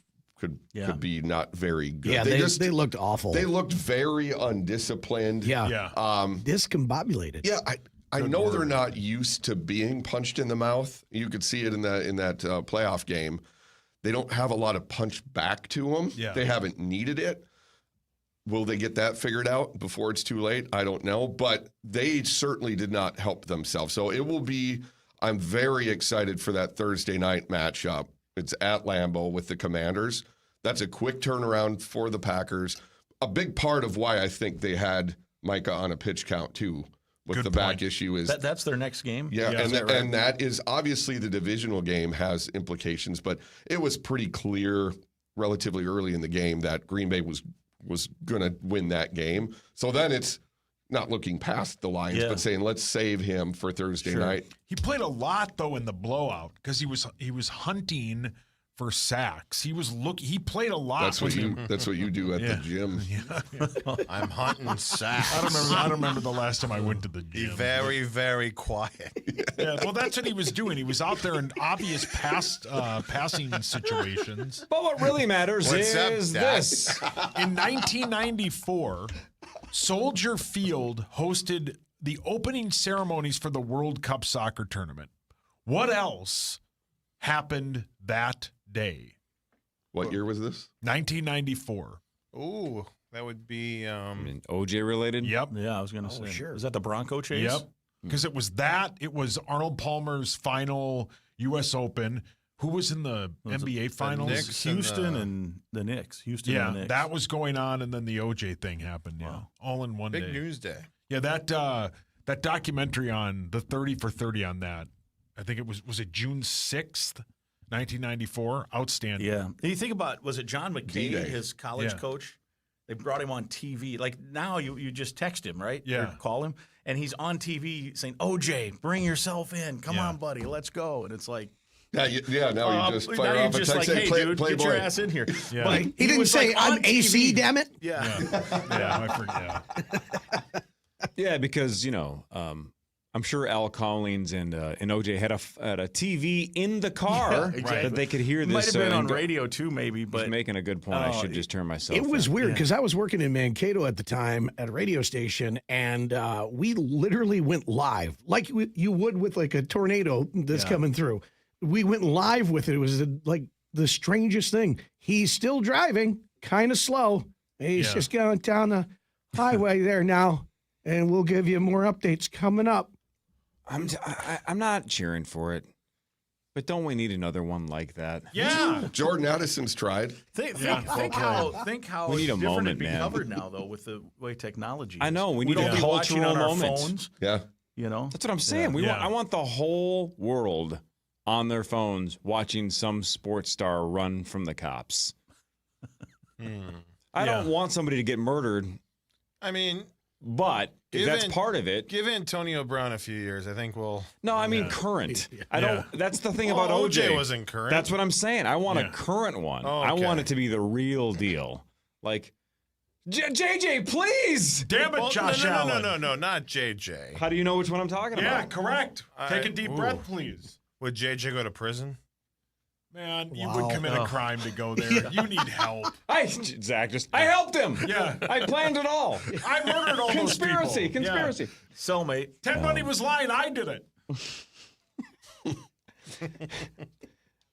be not very good. Yeah, they looked awful. They looked very undisciplined. Yeah. Discombobulated. Yeah, I know they're not used to being punched in the mouth. You could see it in that playoff game. They don't have a lot of punch back to them. Yeah. They haven't needed it. Will they get that figured out before it's too late? I don't know. But they certainly did not help themselves. So it will be – I'm very excited for that Thursday night matchup. It's at Lambeau with the Commanders. That's a quick turnaround for the Packers. A big part of why I think they had Micah on a pitch count too with the back issue is that's their next game. Yeah, right? and that is obviously the divisional game has implications, but it was pretty clear relatively early in the game that Green Bay was going to win that game. So then it's not looking past the Lions, but saying, let's save him for Thursday night. He played a lot, though, in the blowout because he was hunting for sacks. He played a lot. That's what you do at the gym. I'm hunting sacks. I don't remember the last time I went to the gym. Be very, very quiet. Yeah, well, that's what he was doing. He was out there in obvious passing situations. But what really matters is this. In 1994, Soldier Field hosted the opening ceremonies for the World Cup soccer tournament. What else happened that day? What year was this? 1994. Ooh, that would be OJ related? Yep. Yeah, I was going to say. Sure. Is that the Bronco chase? Yep. Because it was Arnold Palmer's final U.S. Open. Who was in the NBA finals? Knicks Houston and the Knicks. Houston and the Knicks. That was going on, and then the OJ thing happened. Yeah, all in one day. big news day. Yeah, that documentary on the 30 for 30 on that. I think it was it June 6th, 1994? Outstanding. Yeah. And you think about, was it John McKay, D-Day. his college coach? They brought him on TV. Like now you just text him, right? Yeah. Or call him. And he's on TV saying, OJ, bring yourself in. Come on, buddy. Let's go. And it's like, Now you just fire off a text like, saying, hey, play, dude, play get boy. your ass in here. Yeah. But He didn't was, say, like, I'm on AC, TV. damn it. Yeah, I forget. Yeah, because, I'm sure Al Collins and OJ had a TV in the car that they could hear this. Might have been on radio too, maybe. But he's making a good point. I should just turn myself. It was in. weird because I was working in Mankato at the time at a radio station, and we literally went live like you would with like a tornado that's coming through. We went live with it. It was like the strangest thing. He's still driving, kind of slow. He's just going down the highway there now, and we'll give you more updates coming up. I'm not cheering for it, but don't we need another one like that? Yeah. Jordan Addison's tried. Think how We need a different moment, it'd be man. covered now, though, with the way technology is. I know. We need don't a be watching cultural on our moment. phones, Yeah. That's what I'm saying. I want the whole world on their phones watching some sports star run from the cops. I don't want somebody to get murdered. I mean, but if that's part of it. Give Antonio Brown a few years. I think we'll. No, I mean current. I don't. That's the thing about OJ wasn't current. That's what I'm saying. I want a current one. Oh, I okay. want it to be the real deal. Like, JJ, please. Damn it, Josh Allen. No, not JJ. How do you know which one I'm talking Yeah, about? correct. Take a deep breath, please. Would JJ go to prison? Man, you would commit a crime to go there. You need help. Zach, I helped him. Yeah. I planned it all. I murdered all those people. Conspiracy. Yeah. Cellmate. Ted Bundy was lying. I did it.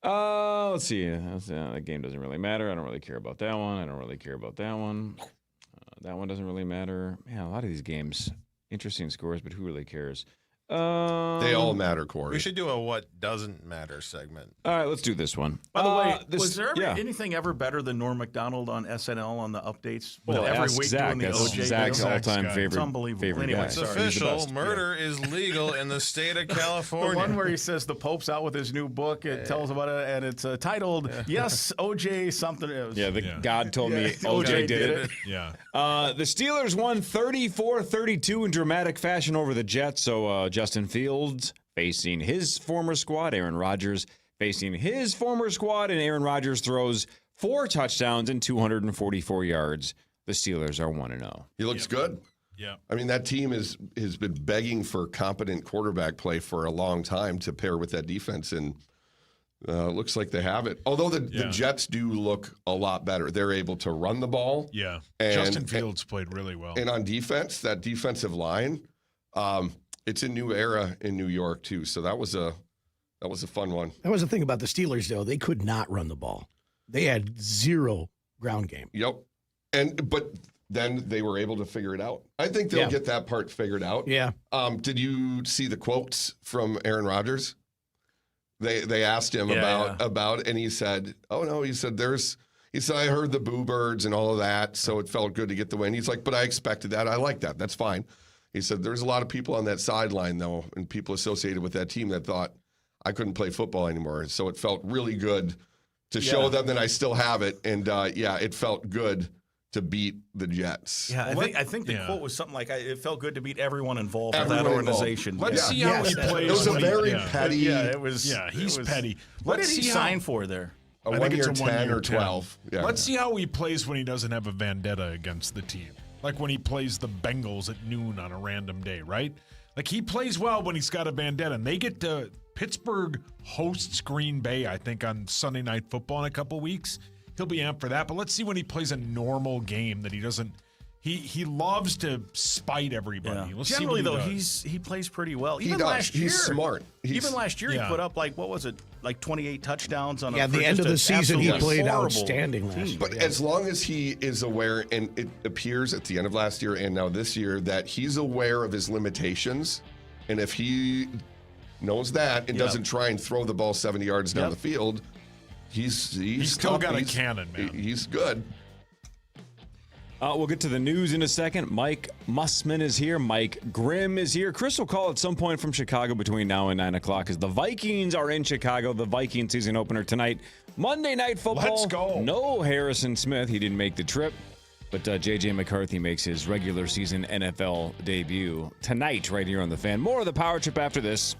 Let's see. That game doesn't really matter. I don't really care about that one. I don't really care about that one. That one doesn't really matter. Man, a lot of these games, interesting scores, but who really cares? They all matter, Corey. We should do a what doesn't matter segment. All right, let's do this one. By the way, was there anything ever better than Norm Macdonald on SNL on the updates? Well, every ask week Zach. doing the That's OJ Zach's deal? all-time It's favorite. unbelievable. Anyway, It's sorry. official. Murder is legal in the state of California. The one where he says the Pope's out with his new book. It tells about it, and it's titled "Yes, OJ something." God told me OJ did it. Yeah. The Steelers won 34-32 in dramatic fashion over the Jets. So Justin Fields facing his former squad, Aaron Rodgers facing his former squad, and Aaron Rodgers throws 4 touchdowns and 244 yards. The Steelers are 1-0. He looks good. Yeah. I mean, that team has been begging for competent quarterback play for a long time to pair with that defense, and looks like they have it. Although the Jets do look a lot better. They're able to run the ball. Yeah. And, Justin Fields played really well. And on defense, that defensive line, it's a new era in New York too. So that was a fun one. That was the thing about the Steelers, though. They could not run the ball. They had 0 ground game. Yep. But then they were able to figure it out. I think they'll get that part figured out. Yeah. Did you see the quotes from Aaron Rodgers? They asked him about, and he said, "Oh no," he said, I heard the boo birds and all of that, so it felt good to get the win. He's like, but I expected that. I like that. That's fine. He said, there's a lot of people on that sideline, though, and people associated with that team that thought I couldn't play football anymore. So it felt really good to show them that I still have it. And it felt good to beat the Jets. Yeah, I think the quote was something like, "It felt good to beat everyone involved with that Everyone organization." Let's see how he plays. It was a very petty. Yeah, it was. Yeah, he's petty. What did he sign for there? A 1 year 10 or 12. Yeah. Let's see how he plays when he doesn't have a vendetta against the team. Like when he plays the Bengals at noon on a random day, right? Like he plays well when he's got a vendetta. And they get to Pittsburgh hosts Green Bay, I think, on Sunday Night Football in a couple weeks. He'll be amped for that. But let's see when he plays a normal game that he doesn't. He loves to spite everybody. Yeah. Let's Generally, see what though, does. he plays pretty well. He does. Last year, He's smart. Even last year, he put up like, what was it, like 28 touchdowns on. Yeah, the end of the season, he played outstanding last year. But as long as he is aware, and it appears at the end of last year and now this year that he's aware of his limitations, and if he knows that and doesn't try and throw the ball 70 yards down the field, he's still got a cannon, man. He's good. We'll get to the news in a second. Mike Mussman is here. Mike Grimm is here. Chris will call at some point from Chicago between now and 9 o'clock as the Vikings are in Chicago. The Viking season opener tonight. Monday Night Football. Let's go. No Harrison Smith. He didn't make the trip. But J.J. McCarthy makes his regular season NFL debut tonight right here on The Fan. More of the Power Trip after this.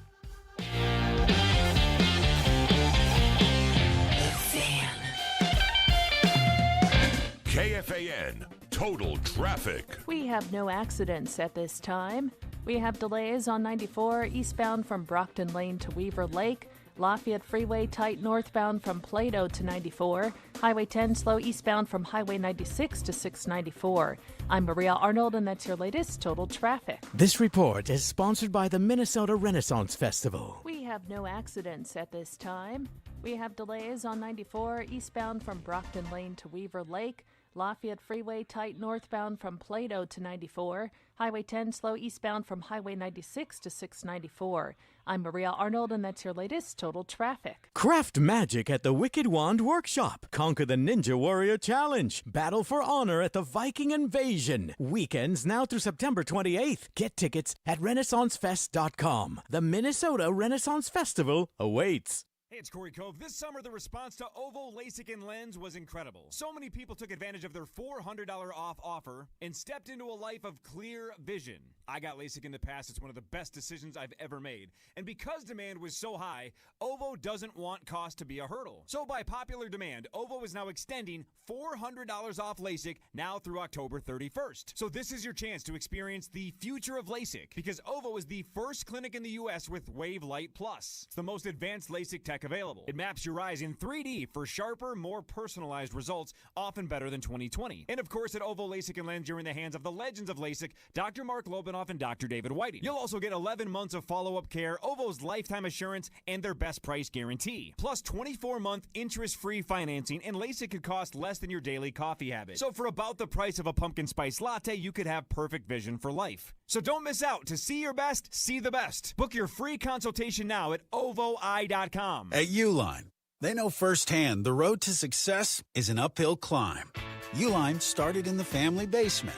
KFAN Total Traffic. We have no accidents at this time. We have delays on 94 eastbound from Brockton Lane to Weaver Lake. Lafayette Freeway tight northbound from Plato to 94. Highway 10 slow eastbound from Highway 96 to 694. I'm Maria Arnold, and that's your latest Total Traffic. This report is sponsored by the Minnesota Renaissance Festival. We have no accidents at this time. We have delays on 94 eastbound from Brockton Lane to Weaver Lake. Lafayette Freeway tight northbound from Plato to 94. Highway 10 slow eastbound from Highway 96 to 694. I'm Maria Arnold, and that's your latest Total Traffic. Craft magic at the Wicked Wand Workshop. Conquer the Ninja Warrior Challenge. Battle for honor at the Viking Invasion. Weekends now through September 28th. Get tickets at RenaissanceFest.com. The Minnesota Renaissance Festival awaits. Hey, it's Corey Cove. This summer, the response to Ovo LASIK and Lens was incredible. So many people took advantage of their $400 off offer and stepped into a life of clear vision. I got LASIK in the past. It's one of the best decisions I've ever made. And because demand was so high, Ovo doesn't want cost to be a hurdle. So by popular demand, Ovo is now extending $400 off LASIK now through October 31st. So this is your chance to experience the future of LASIK, because Ovo is the first clinic in the U.S. with Wave Light Plus. It's the most advanced LASIK tech available. It maps your eyes in 3D for sharper, more personalized results, often better than 20/20. And of course, at Ovo LASIK and Lens, you're in the hands of the legends of LASIK, Dr. Mark Lobanoff and Dr. David Whiting. You'll also get 11 months of follow-up care, Ovo's lifetime assurance, and their best price guarantee. Plus 24-month interest-free financing, and LASIK could cost less than your daily coffee habit. So for about the price of a pumpkin spice latte, you could have perfect vision for life. So don't miss out. To see your best, see the best. Book your free consultation now at ovoi.com. At Uline, they know firsthand the road to success is an uphill climb. Uline started in the family basement,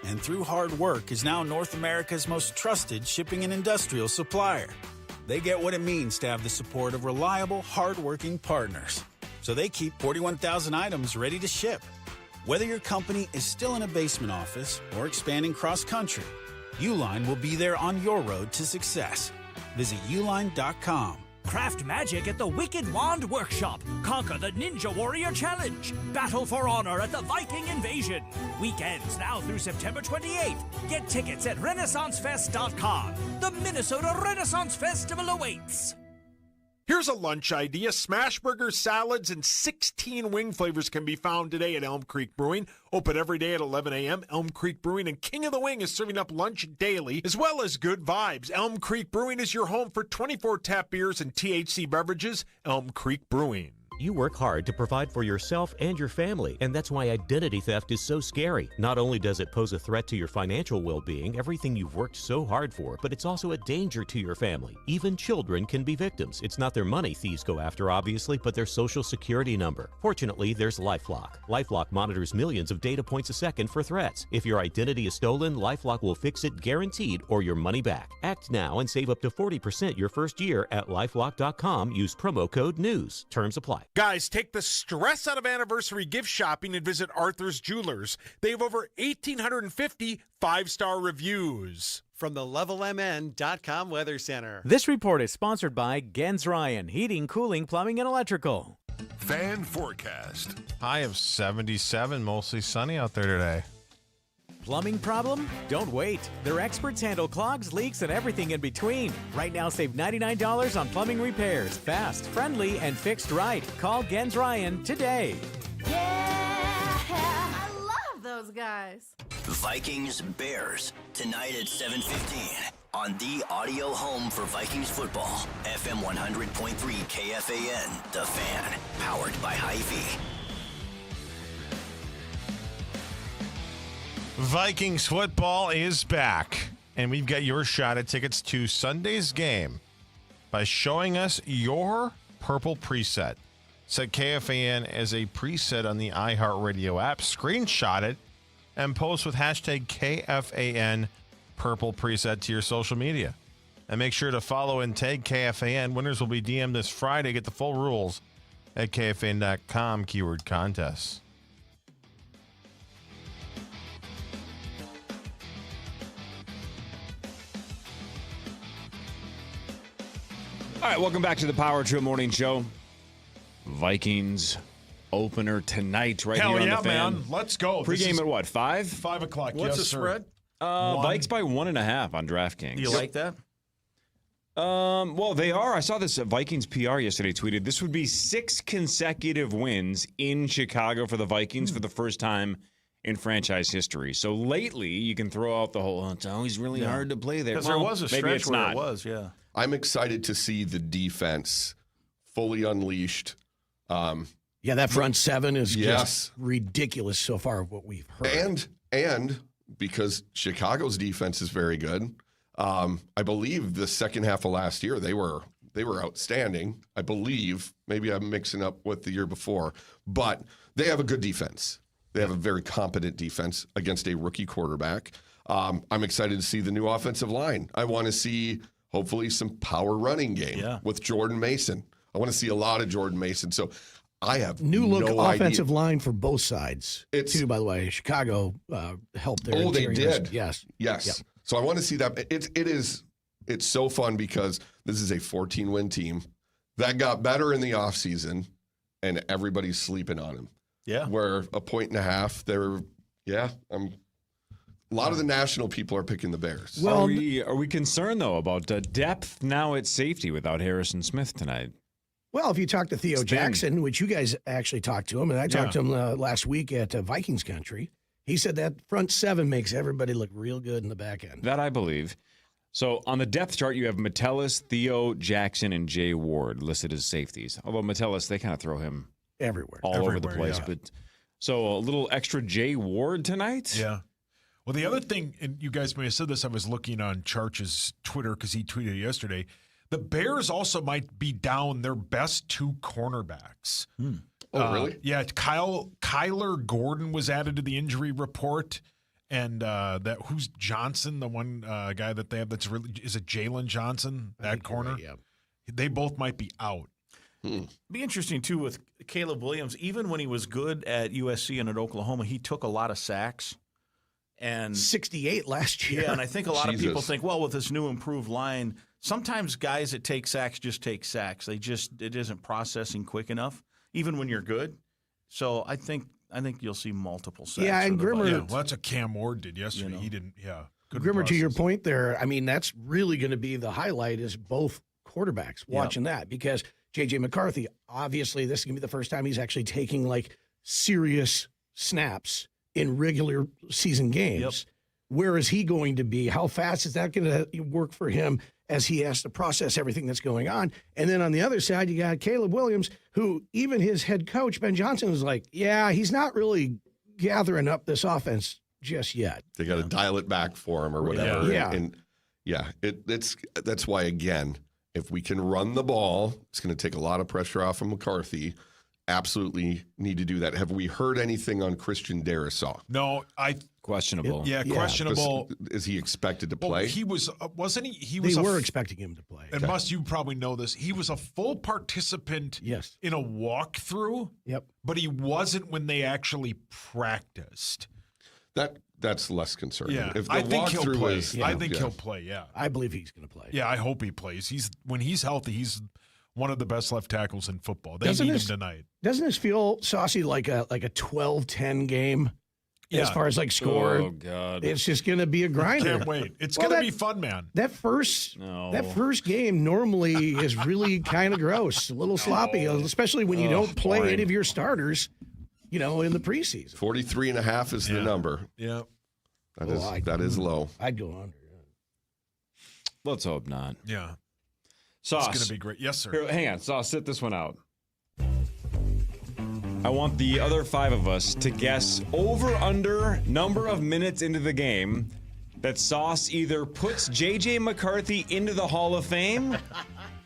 and through hard work is now North America's most trusted shipping and industrial supplier. They get what it means to have the support of reliable, hard-working partners. So they keep 41,000 items ready to ship. Whether your company is still in a basement office or expanding cross-country, Uline will be there on your road to success. Visit uline.com. Craft magic at the Wicked Wand Workshop. Conquer the Ninja Warrior Challenge. Battle for honor at the Viking Invasion. Weekends now through September 28th. Get tickets at RenaissanceFest.com. The Minnesota Renaissance Festival awaits. Here's a lunch idea. Smash burgers, salads, and 16 wing flavors can be found today at Elm Creek Brewing. Open every day at 11 a.m. Elm Creek Brewing and King of the Wing is serving up lunch daily, as well as good vibes. Elm Creek Brewing is your home for 24 tap beers and THC beverages. Elm Creek Brewing. You work hard to provide for yourself and your family, and that's why identity theft is so scary. Not only does it pose a threat to your financial well-being, everything you've worked so hard for, but it's also a danger to your family. Even children can be victims. It's not their money thieves go after, obviously, but their social security number. Fortunately, there's LifeLock. LifeLock monitors millions of data points a second for threats. If your identity is stolen, LifeLock will fix it guaranteed or your money back. Act now and save up to 40% your first year at LifeLock.com. Use promo code NEWS. Terms apply. Guys, take the stress out of anniversary gift shopping and visit Arthur's Jewelers. They have over 1,850 five-star reviews. From the LevelMN.com Weather Center. This report is sponsored by Gens Ryan, Heating, Cooling, Plumbing, and Electrical. Fan forecast. High of 77, mostly sunny out there today. Plumbing problem? Don't wait. Their experts handle clogs, leaks, and everything in between. Right now, save $99 on plumbing repairs. Fast, friendly, and fixed right. Call Gens Ryan today. I love those guys. Vikings Bears tonight at 7:15 on the audio home for Vikings football. FM 100.3 KFAN, The Fan, powered by Hy-Vee. Vikings football is back, and we've got your shot at tickets to Sunday's game by showing us your purple preset. Set KFAN as a preset on the iHeartRadio app, screenshot it, and post with hashtag KFAN purple preset to your social media. And make sure to follow and tag KFAN. Winners will be DM'd this Friday. Get the full rules at KFAN.com, keyword contest. All right, welcome back to the Power Trip Morning Show. Vikings opener tonight, right here on the Fan. Man. Let's go. Pre-game at what, 5? 5 o'clock. What's yes, the sir. spread? Vikes by 1.5 on DraftKings. Do you like that? Well, they are. I saw this Vikings PR yesterday tweeted this would be 6 consecutive wins in Chicago for the Vikings for the first time in franchise history. So lately, you can throw out the whole, it's always really hard to play there. Because there was a stretch where it was, yeah. I'm excited to see the defense fully unleashed. Yeah, that front seven is just ridiculous so far of what we've heard. And because Chicago's defense is very good, I believe the second half of last year they were outstanding. I believe, maybe I'm mixing up with the year before, but they have a good defense. They have a very competent defense against a rookie quarterback. I'm excited to see the new offensive line. I want to see hopefully some power running game with Jordan Mason. I want to see a lot of Jordan Mason. So I have new look offensive idea. line for both sides. Too, by the way, Chicago helped their. Oh, they did. Yes. Yes. Yep. So I want to see that. It's so fun because this is a 14-win team that got better in the offseason, and everybody's sleeping on him. Yeah. Where a 1.5, a lot of the national people are picking the Bears. Well, are we concerned, though, about depth now at safety without Harrison Smith tonight? Well, if you talk to Theo Jackson, which you guys actually talked to him, and I talked to him last week at Vikings Country, he said that front seven makes everybody look real good in the back end. That I believe. So on the depth chart, you have Metellus, Theo Jackson, and Jay Ward listed as safeties. Although Metellus, they kind of throw him everywhere, all over the place. Yeah. But so a little extra Jay Ward tonight. Yeah. Well, the other thing, and you guys may have said this, I was looking on Charch's Twitter because he tweeted yesterday, the Bears also might be down their best 2 cornerbacks. Oh, really? Yeah, Kyler Gordon was added to the injury report. And who's Johnson, the one guy that they have is it Jalen Johnson, that corner? Right, yeah. They both might be out. Be interesting, too, with Caleb Williams. Even when he was good at USC and at Oklahoma, he took a lot of sacks. And 68 last year. Yeah, and I think a lot of people think, well, with this new improved line, sometimes guys that take sacks just take sacks. It isn't processing quick enough, even when you're good. So I think you'll see multiple sacks. Yeah, and Grimmer. Yeah, well, that's what Cam Ward did yesterday. He didn't. Yeah, Grimmer, to your point there, I mean, that's really going to be the highlight is both quarterbacks watching that because J.J. McCarthy, obviously, this is going to be the first time he's actually taking like serious snaps in regular season games. Yep. Where is he going to be? How fast is that going to work for him as he has to process everything that's going on? And then on the other side, you got Caleb Williams, who even his head coach, Ben Johnson, was like, yeah, he's not really gathering up this offense just yet. They got to dial it back for him or whatever. Yeah. That's why, again, if we can run the ball, it's going to take a lot of pressure off of McCarthy. absolutely need to do that. Have we heard anything on Christian Darrisaw? No, questionable. Yeah, questionable. Is he expected to play? Well, he was, wasn't he? They were expecting him to play. And you probably know this. He was a full participant in a walkthrough. Yep. But he wasn't when they actually practiced. That's less concerning. Yeah, If the I think he'll walkthrough play. is, I think he'll play. Yeah, I believe he's going to play. Yeah, I hope he plays. When he's healthy, he's one of the best left tackles in football. They Doesn't need this- him tonight. Doesn't this feel, Saucy, like a 12-10 game as far as like score? Oh, God. It's just going to be a grinder. Can't wait. It's going to be fun, man. That first game normally is really kind of gross, a little sloppy, especially when you don't play boring. any of your starters, in the preseason. 43.5 is the number. Yeah. That is low. I'd go under. Let's hope not. Yeah. Sauce. It's going to be great. Yes, sir. Here, hang on, Sauce, sit this one out. I want the other 5 of us to guess over/under number of minutes into the game that Sauce either puts J.J. McCarthy into the Hall of Fame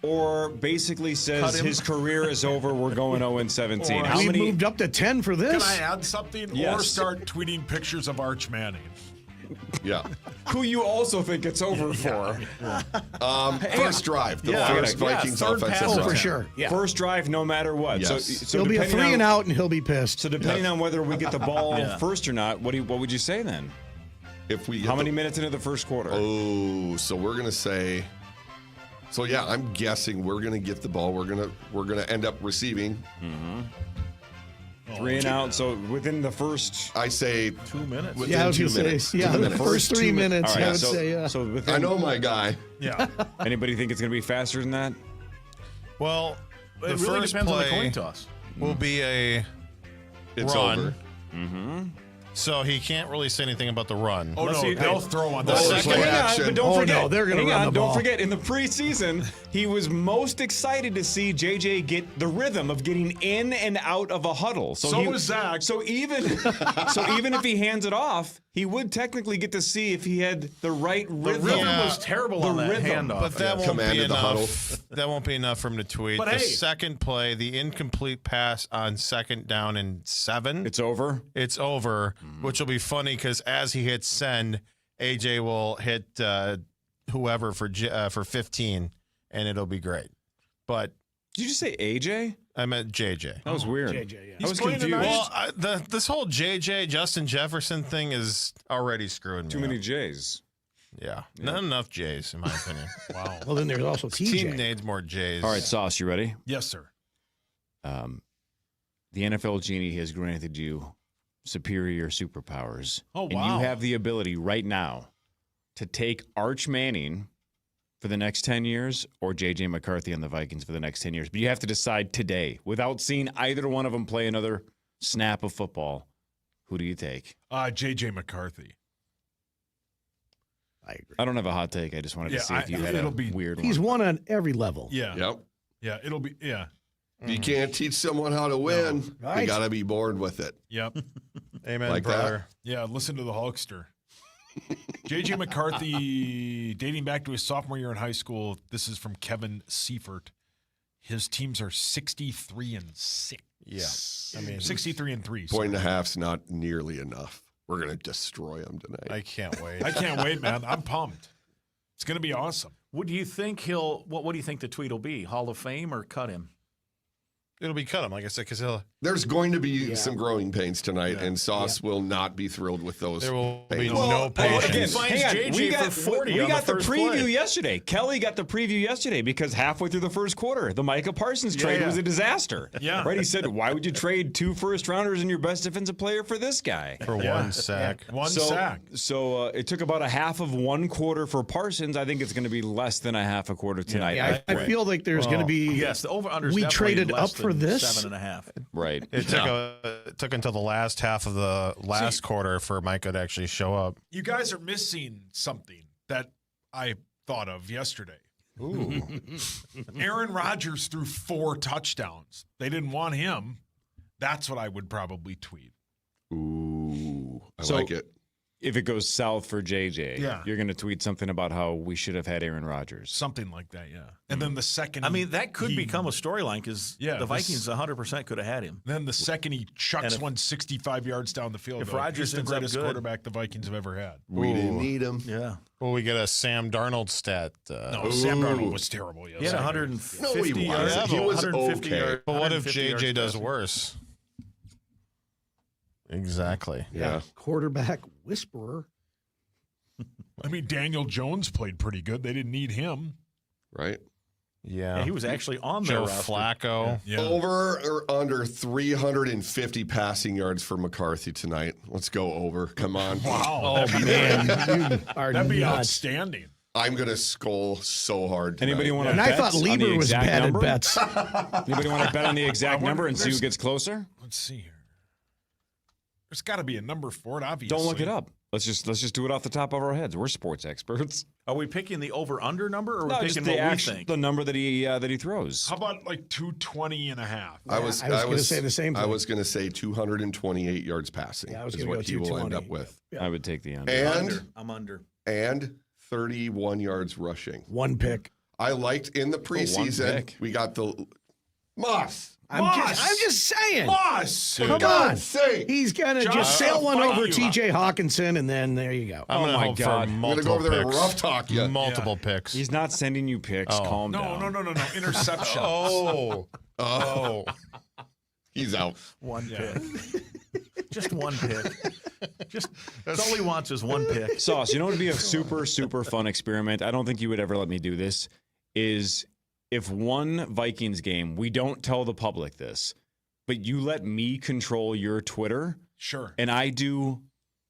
or basically says his career is over, we're going 0-17. How we many? moved up to 10 for this. Can I add something? Or Yes. start tweeting pictures of Arch Manning? Yeah. Who you also think it's over for? First drive. The first Vikings offensive drive. for sure. Yeah. First drive, no matter what. Yes. So He'll be a depending 3 on- and out, and he'll be pissed. So depending on whether we get the ball Yeah. first or not, what would you say then? If we How many minutes into the first quarter? Oh, so we're gonna say. So yeah, I'm guessing we're gonna get the ball. We're gonna end up receiving. 3 and out. So within the first. I say 2 minutes. within Yeah, I was 2 going to minutes. say, yeah, 2 the minutes. first 3 minutes, All right, I would so, say, yeah. So within, I know my guy. Yeah. Anybody think it's going to be faster than that? Well, the It really first depends on the play coin toss. will be a It's run. over. So he can't really say anything about the run. Oh, Let's no, see. they'll throw on the Oh, second. play Hang on, action. but don't Oh, forget. no, they're gonna hang run on, the don't ball. forget. In the preseason, he was most excited to see JJ get the rhythm of getting in and out of a huddle. So was Zach. So even if he hands it off, he would technically get to see if he had the right The rhythm. rhythm Yeah. was terrible The on that rhythm. handoff. But that won't be Commanded the huddle. enough. That won't be enough for him to tweet. But The hey. second play, the incomplete pass on 2nd down and 7. It's over. It's over, which will be funny because as he hits send, AJ will hit whoever for 15, and it'll be great. But Did you just say AJ? I meant JJ. That was weird. JJ, yeah. I was playing confused. tonight? Well, this whole JJ Justin Jefferson thing is already screwing me. Too many up. J's. Yeah, not enough J's in my opinion. Wow. Well, then there's also This team TJ. needs more J's. All right, Sauce, you ready? Yes, sir. The NFL Genie has granted you superior superpowers. Oh, And wow. you have the ability right now to take Arch Manning for the next 10 years or J.J. McCarthy on the Vikings for the next 10 years. But you have to decide today, without seeing either one of them play another snap of football, who do you take? J.J. McCarthy. I agree. I don't have a hot take. I just wanted to see if you had it'll a be- weird He's one. won on every level. Yeah. Yep. Yeah, it'll be, yeah. If you can't teach someone how to win, Right. you got to be born with it. Yep. Amen, Like brother. Yeah, listen to the Hulkster. J.J. McCarthy, dating back to his sophomore year in high school, this is from Kevin Seifert. His teams are 63-6. Yeah. I mean, 63-3. Point and a half's not nearly enough. We're going to destroy them tonight. I can't wait. I can't wait, man. I'm pumped. It's going to be awesome. What do you think what do you think the tweet will be? Hall of Fame or cut him? It'll be cut him, like I said, because There's going to be some growing pains tonight, and Sauce will not be thrilled with those. there will be pains. no patience. Hang on. JJ We got, for 40 we on got the the first preview play. yesterday. Kelly got the preview yesterday because halfway through the first quarter, the Micah Parsons trade was a disaster. Yeah. Right? He said, why would you trade 2 first-rounders and your best defensive player for this guy? For one sack. One sack. So it took about a half of 1 quarter for Parsons. I think it's going to be less than a half a quarter tonight. Yeah, I feel like there's going to be. Yes, the over-under is We definitely traded less up for than this? 7.5. Right. It took until the last half of the last quarter for Micah to actually show up. You guys are missing something that I thought of yesterday. Ooh. Aaron Rodgers threw 4 touchdowns. They didn't want him. That's what I would probably tweet. Ooh, I So- like it. if it goes south for JJ, Yeah. you're going to tweet something about how we should have had Aaron Rodgers. Something like that, yeah. And then the second I mean, that could become a storyline because the Vikings 100% could have had him. Then the second he chucks 165 yards down the field, if Rodgers he's the ends up greatest good. quarterback the Vikings have ever had. We didn't need him. Yeah. Well, we get a Sam Darnold stat. No, Sam Darnold was terrible. He had 150 No, he yards. wasn't. He was 150 okay. yards. But what if 150 JJ yards does passing. worse? Exactly. Yeah. Quarterback whisperer. I mean, Daniel Jones played pretty good. They didn't need him. Right? Yeah. Yeah, he was actually on their Joe roster. Flacco. Yeah. Over or under 350 passing yards for McCarthy tonight. Let's go over. Come on. Wow. Oh, man. You are That'd be nuts. outstanding. I'm going to skull so hard tonight. Anybody want to And bet I thought on the Leber was exact bad number? at bets. Anybody want to bet on the exact wonder- number and see who there's- gets closer? Let's see here. There's got to be a number for it, obviously. Don't look it up. Let's just do it off the top of our heads. We're sports experts. Are we picking the over-under number, or are we No, picking just what we the think? the number that he throws. How about like 220 and a half? I was going to say the same thing. I was going to say 228 yards passing Yeah, I was is gonna what go he will end 220. up with. Yeah. I would take the under. And I'm under. and 31 yards rushing. One pick. I liked in the preseason, pick. we got the Moss. I'm just saying. Moss! Come For on. God's sake. He's going to Josh, just sail one fight over you. T.J. Hawkinson, and then there you go. I'm going to my hope God. for I'm gonna multiple go over there and picks. rough talk you. Multiple picks. He's not sending you picks. Oh. Calm No, down. no. Interception. Oh. He's out. One pick. Just one pick. That's all he wants is one pick. Sauce, you know what would be a super, super fun experiment? I don't think you would ever let me do this. Is if one Vikings game, we don't tell the public this, but you let me control your Twitter, Sure. and I do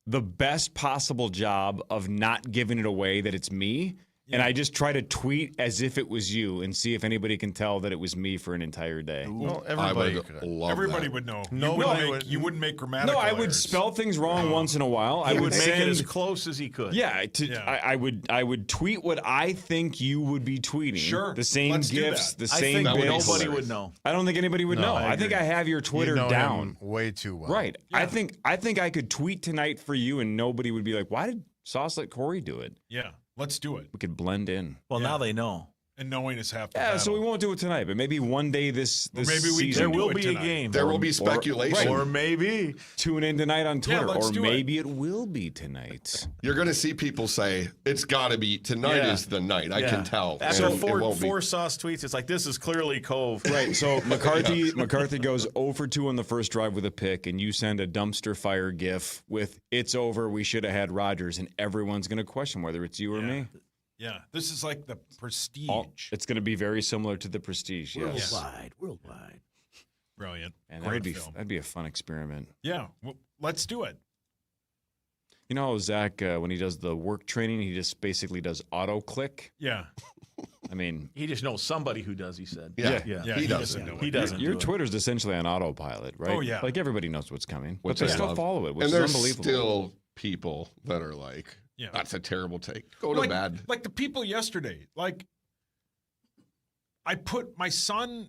the best possible job of not giving it away that it's me. And I just try to tweet as if it was you and see if anybody can tell that it was me for an entire day. Well, I everybody would could. love Everybody that. would know. Nobody You wouldn't make grammatical No, I would errors. spell things wrong once in a while. I He would would make send it as close as he could. Yeah, Yeah. I would tweet what I think you would be tweeting. Sure. The same Let's do gifs, that. the I same think That would be bits. nobody hilarious. would know. I don't think anybody would know. I I think agree. I have your Twitter you know down. him way too well. Right. I think I could tweet tonight for you and nobody would be like, why did Sauce let Corey do it? Yeah, let's do it. We could blend in. Well, now they know. And knowing is half the Yeah, battle. so we won't do it tonight, but maybe one day this maybe we season. There do will it be tonight. a game. There will be speculation. Or maybe. Tune in tonight on Twitter, let's or do it. maybe it will be tonight. You're going to see people say, it's got to be, tonight Yeah. is the night. I can tell. After And it won't be. four Sauce tweets, it's like, this is clearly Cove. Right. So McCarthy goes 0 for 2 on the first drive with a pick, and you send a dumpster fire gif with "It's over. We should have had Rodgers," and everyone's going to question whether it's you or me. Yeah, this is like the Prestige. It's going to be very similar to the Prestige. Yes. Worldwide. Brilliant. And Great that'd film. be a fun experiment. Yeah, well, let's do it. You know how Zach, when he does the work training, he just basically does auto click. Yeah. I mean, He just knows somebody who does, he said. Yeah. He doesn't know it. He doesn't. your do it. Twitter's essentially on autopilot, right? Oh, yeah. Like everybody knows what's coming, Which but they I still love. follow it, which And is there's unbelievable. still people that are like, Yeah. that's a terrible take. Go to like, bed. Like the people yesterday. Like, I put my son,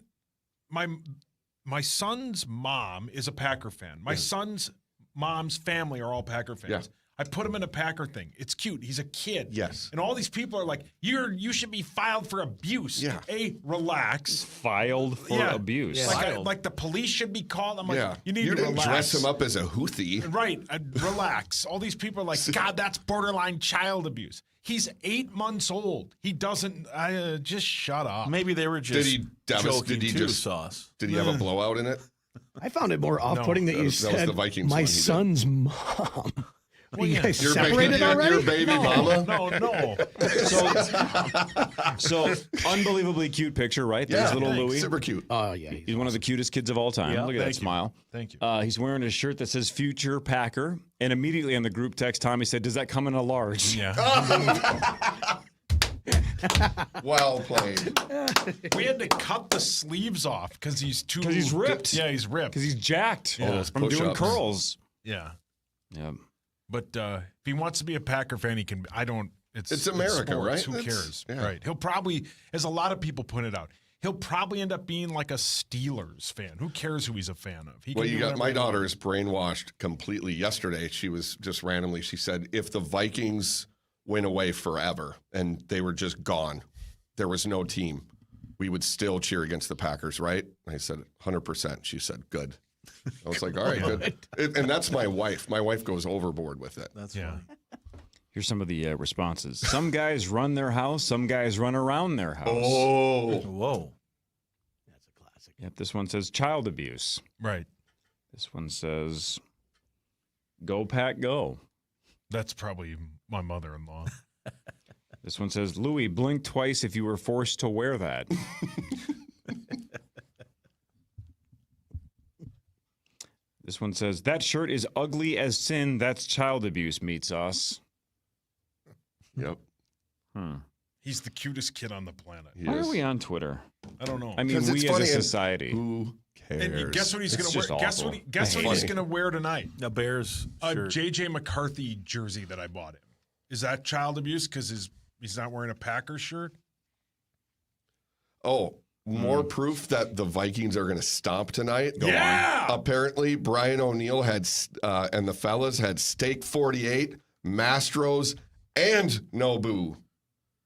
my son's mom is a Packer fan. My son's mom's family are all Packer fans. Yeah. I put him in a Packer thing. It's cute. He's a kid. Yes. And all these people are like, you should be filed for abuse. Yeah. Relax. Filed for abuse. Like the police should be called. I'm like, Yeah. you need You to didn't relax. dress him up as a Houthi. Right. Relax. All these people are like, God, that's borderline child abuse. He's 8 months old. He doesn't. Just shut up. Maybe they were just joking too, just Sauce. Did he have a blowout in it? I found it more off-putting that you that was said the Vikings my one he did. son's mom. What, you guys Your separated already? Your baby mama? No. So unbelievably cute picture, right? There's little Louis. Super cute. Oh, yeah. He's one of the cutest kids of all time. Yeah, Look at that thank you. smile. Thank you. He's wearing a shirt that says "Future Packer," and immediately on the group text, Tommy said, "Does that come in a large?" Yeah. Well played. We had to cut the sleeves off because he's too. Because he's ripped. Yeah, he's ripped. Because he's jacked those from doing push-ups. curls. Yeah. Yeah. But if he wants to be a Packer fan, he can. I don't. It's America, sports. right? Who That's- cares? yeah. Right. He'll probably, as a lot of people pointed out, he'll probably end up being like a Steelers fan. Who cares who he's a fan of? Well, you got my daughter is brainwashed completely. Yesterday, she was just randomly, she said, if the Vikings went away forever and they were just gone, there was no team, we would still cheer against the Packers, right? I said, 100%. She said, good. I was like, all right, good. And that's my wife. My wife goes overboard with it. That's funny. Here's some of the responses. Some guys run their house. Some guys run around their house. Oh. Whoa. That's a classic. Yep, this one says child abuse. Right. This one says, go, Pack, go. That's probably my mother-in-law. This one says, Louis, blink twice if you were forced to wear that. This one says, that shirt is ugly as sin. That's child abuse meets us. Yep. He's the cutest kid on the planet. Why are we on Twitter? I don't know. I mean, we as a society. Who cares? And guess what he's going to wear? Guess what he's going to wear tonight? A Bears shirt. J.J. McCarthy jersey that I bought him. Is that child abuse because he's not wearing a Packers shirt? Oh, more proof that the Vikings are going to stomp tonight. Yeah! Apparently, Brian O'Neill had and the fellas had Steak 48, Mastros, and Nobu.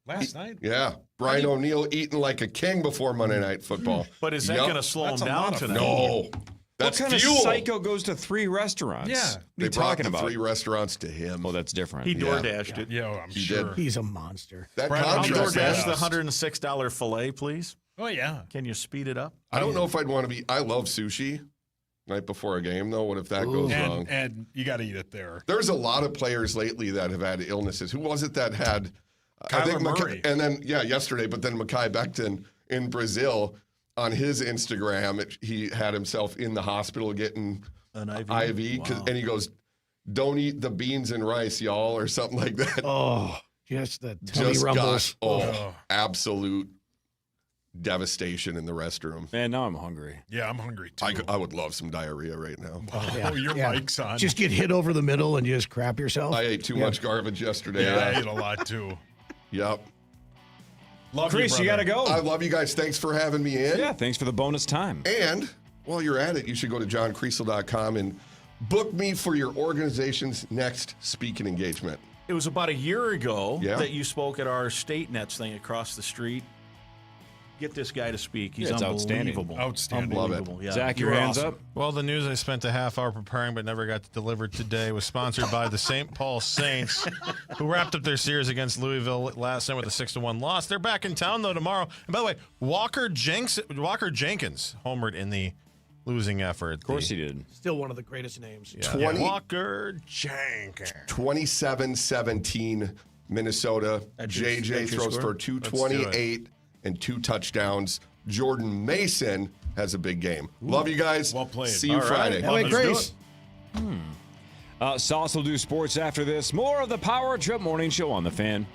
Last night? Yeah. Brian O'Neill eating like a king before Monday Night Football. But is that going to slow him down tonight? No. That's what kind fuel. of psycho goes to 3 restaurants? Yeah. What are They you brought talking the about? 3 restaurants to him. Oh, that's different. He DoorDashed it. Yeah, I'm He sure. did. He's a monster. That I'll contract DoorDash the lasts. $106 filet, please. Oh, yeah. Can you speed it up? I don't know if I'd want to be. I love sushi. Night before a game, though. What if that goes wrong? And you got to eat it there. There's a lot of players lately that have had illnesses. Who was it that had? Kyler Murray. And then, yesterday, but then Mekhi Becton in Brazil on his Instagram, he had himself in the hospital getting an IV. Wow. And he goes, don't eat the beans and rice, y'all, or something like that. Oh, just the tummy rumbles. Absolute devastation in the restroom. Man, now I'm hungry. Yeah, I'm hungry, too. I would love some diarrhea right now. Oh, your mic's on. Just get hit over the middle and just crap yourself. I ate too much garbage yesterday. Yeah, I ate a lot, too. Yep. Love Chris, you got to go. I love you guys. Thanks for having me in. Yeah, thanks for the bonus time. And while you're at it, you should go to johncreasel.com and book me for your organization's next speaking engagement. It was about a year ago Yeah. that you spoke at our State Nets thing across the street. Get this guy to speak. He's Yeah, it's unbelievable. Outstanding. Unbelievable. Yeah. Zach, You your were hands awesome. up. Well, the news I spent a half hour preparing but never got delivered today was sponsored by the St. Paul Saints, who wrapped up their series against Louisville last night with a 6-1 loss. They're back in town, though, tomorrow. And by the way, Walker Jenkins homered in the losing effort. Of course he did. Still one of the greatest names. Yeah. Walker Jenkins. 27-17 Minnesota. JJ throws for 228 and 2 touchdowns. Jordan Mason has a big game. Love you guys. Well played. See you All right. Friday. Well, Hey, Grace. Sauce will do sports after this. More of the Power Trip Morning Show on The Fan.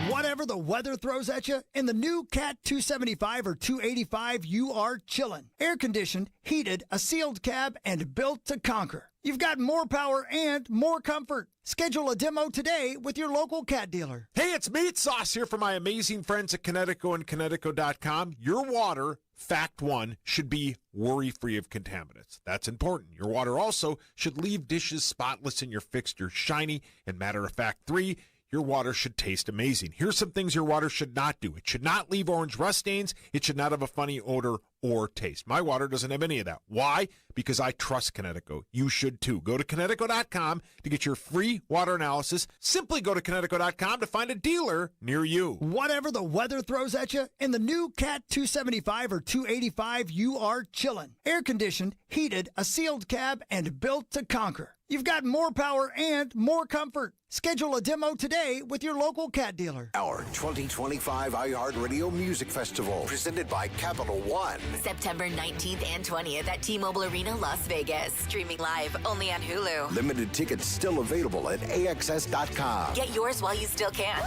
Whatever the weather throws at you, in the new Cat 275 or 285, you are chillin'. Air-conditioned, heated, a sealed cab, and built to conquer. You've got more power and more comfort. Schedule a demo today with your local Cat dealer. Hey, it's Meat Sauce here for my amazing friends at Connecticut and Connecticut.com. Your water, fact one, should be worry-free of contaminants. That's important. Your water also should leave dishes spotless and your fixtures shiny. And matter of fact, 3, your water should taste amazing. Here's some things your water should not do. It should not leave orange rust stains. It should not have a funny odor or taste. My water doesn't have any of that. Why? Because I trust Connecticut. You should too. Go to Connecticut.com to get your free water analysis. Simply go to Connecticut.com to find a dealer near you. Whatever the weather throws at you, in the new Cat 275 or 285, you are chillin'. Air-conditioned, heated, a sealed cab, and built to conquer. You've got more power and more comfort. Schedule a demo today with your local Cat dealer. Our 2025 iHeartRadio Music Festival, presented by Capital One. September 19th and 20th at T-Mobile Arena, Las Vegas. Streaming live only on Hulu. Limited tickets still available at AXS.com. Get yours while you still can.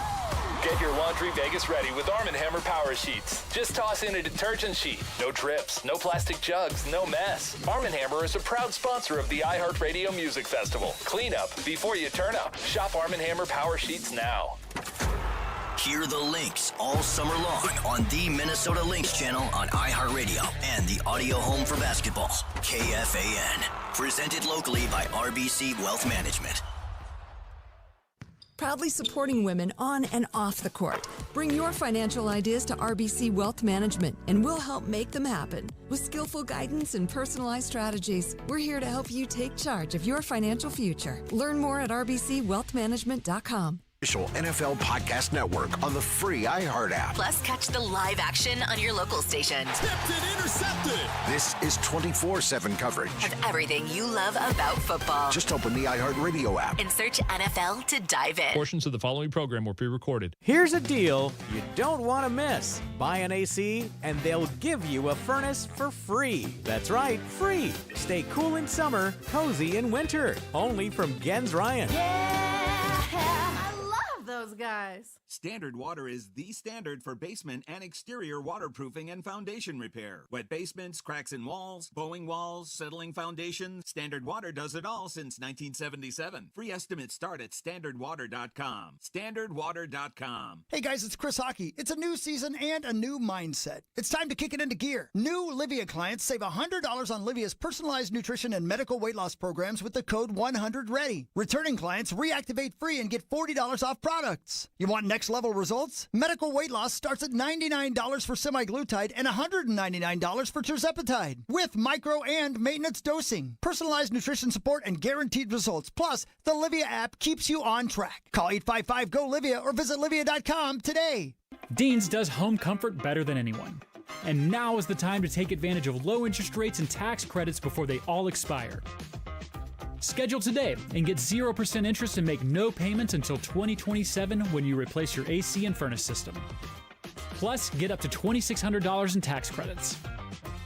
Get your laundry Vegas ready with Arm & Hammer Power Sheets. Just toss in a detergent sheet. No drips, no plastic jugs, no mess. Arm & Hammer is a proud sponsor of the iHeartRadio Music Festival. Clean up before you turn up. Shop Arm & Hammer Power Sheets now. Hear the Lynx all summer long on the Minnesota Lynx channel on iHeartRadio and the audio home for basketball, KFAN. Presented locally by RBC Wealth Management. Proudly supporting women on and off the court. Bring your financial ideas to RBC Wealth Management, and we'll help make them happen. With skillful guidance and personalized strategies, we're here to help you take charge of your financial future. Learn more at rbcwealthmanagement.com. Official NFL Podcast Network on the free iHeart app. Plus, catch the live action on your local station. Tipped and intercepted. This is 24/7 coverage of everything you love about football. Just open the iHeartRadio app and search NFL to dive in. Portions of the following program were pre-recorded. Here's a deal you don't want to miss. Buy an AC, and they'll give you a furnace for free. That's right, free. Stay cool in summer, cozy in winter. Only from Gens Ryan. Those guys. Standard Water is the standard for basement and exterior waterproofing and foundation repair. Wet basements, cracks in walls, bowing walls, settling foundations. Standard Water does it all since 1977. Free estimates start at standardwater.com. Standardwater.com. Hey guys, it's Chris Hockey. It's a new season and a new mindset. It's time to kick it into gear. New Livea clients save $100 on Livea's personalized nutrition and medical weight loss programs with the code 100READY. Returning clients reactivate free and get $40 off products. You want next level results? Medical weight loss starts at $99 for semaglutide and $199 for tirzepatide with micro and maintenance dosing. Personalized nutrition support and guaranteed results. Plus, the Livea app keeps you on track. Call 855-GO-LIVEA or visit Livea.com today. Dean's does home comfort better than anyone. And now is the time to take advantage of low interest rates and tax credits before they all expire. Schedule today and get 0% interest and make no payments until 2027 when you replace your AC and furnace system. Plus, get up to $2,600 in tax credits.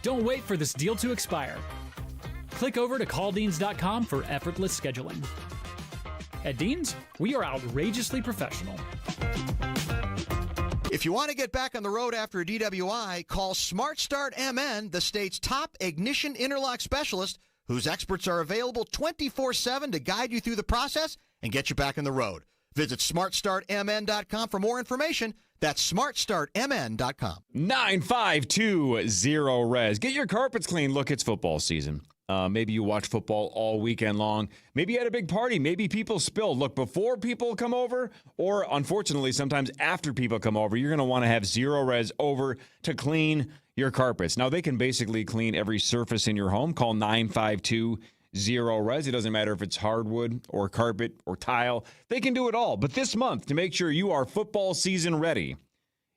Don't wait for this deal to expire. Click over to calldeans.com for effortless scheduling. At Dean's, we are outrageously professional. If you want to get back on the road after a DWI, call Smart Start MN, the state's top ignition interlock specialist, whose experts are available 24/7 to guide you through the process and get you back on the road. Visit smartstartmn.com for more information. That's smartstartmn.com. 9520-RES. Get your carpets clean. Look, it's football season. Maybe you watch football all weekend long. Maybe you had a big party. Maybe people spilled. Look, before people come over, or unfortunately, sometimes after people come over, you're going to want to have Zero-Res over to clean your carpets. Now, they can basically clean every surface in your home. Call 952-0-RES. It doesn't matter if it's hardwood or carpet or tile. They can do it all. But this month, to make sure you are football season ready,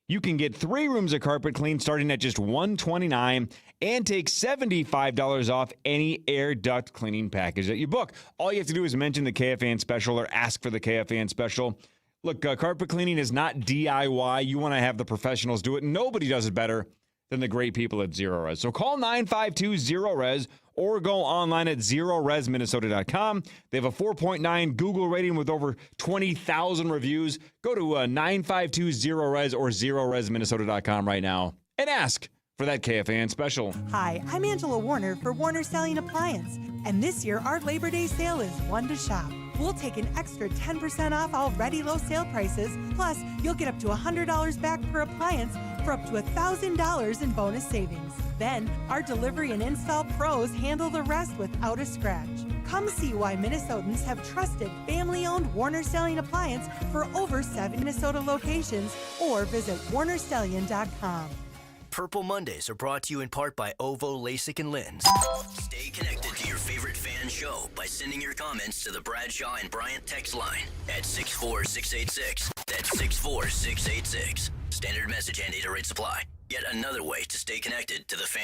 you can get 3 rooms of carpet clean starting at just $129 and take $75 off any air duct cleaning package that you book. All you have to do is mention the KFAN special or ask for the KFAN special. Look, carpet cleaning is not DIY. You want to have the professionals do it. Nobody does it better than the great people at Zero-Res. So call 952-0-RES or go online at zeroresminnesota.com. They have a 4.9 Google rating with over 20,000 reviews. Go to 952-0-RES or zeroresminnesota.com right now and ask for that KFAN special. Hi, I'm Angela Warner for Warner Selling Appliance, and this year our Labor Day sale is one to shop. We'll take an extra 10% off already low sale prices, plus you'll get up to $100 back per appliance for up to $1,000 in bonus savings. Then, our delivery and install pros handle the rest without a scratch. Come see why Minnesotans have trusted family-owned Warner Selling Appliance for over 7 Minnesota locations, or visit warnerstellian.com. Purple Mondays are brought to you in part by Ovo LASIK and Lens. Stay connected to your favorite fan show by sending your comments to the Bradshaw and Bryant text line at 64686. That's 64686. Standard message and data rate supply. Yet another way to stay connected to the Fan.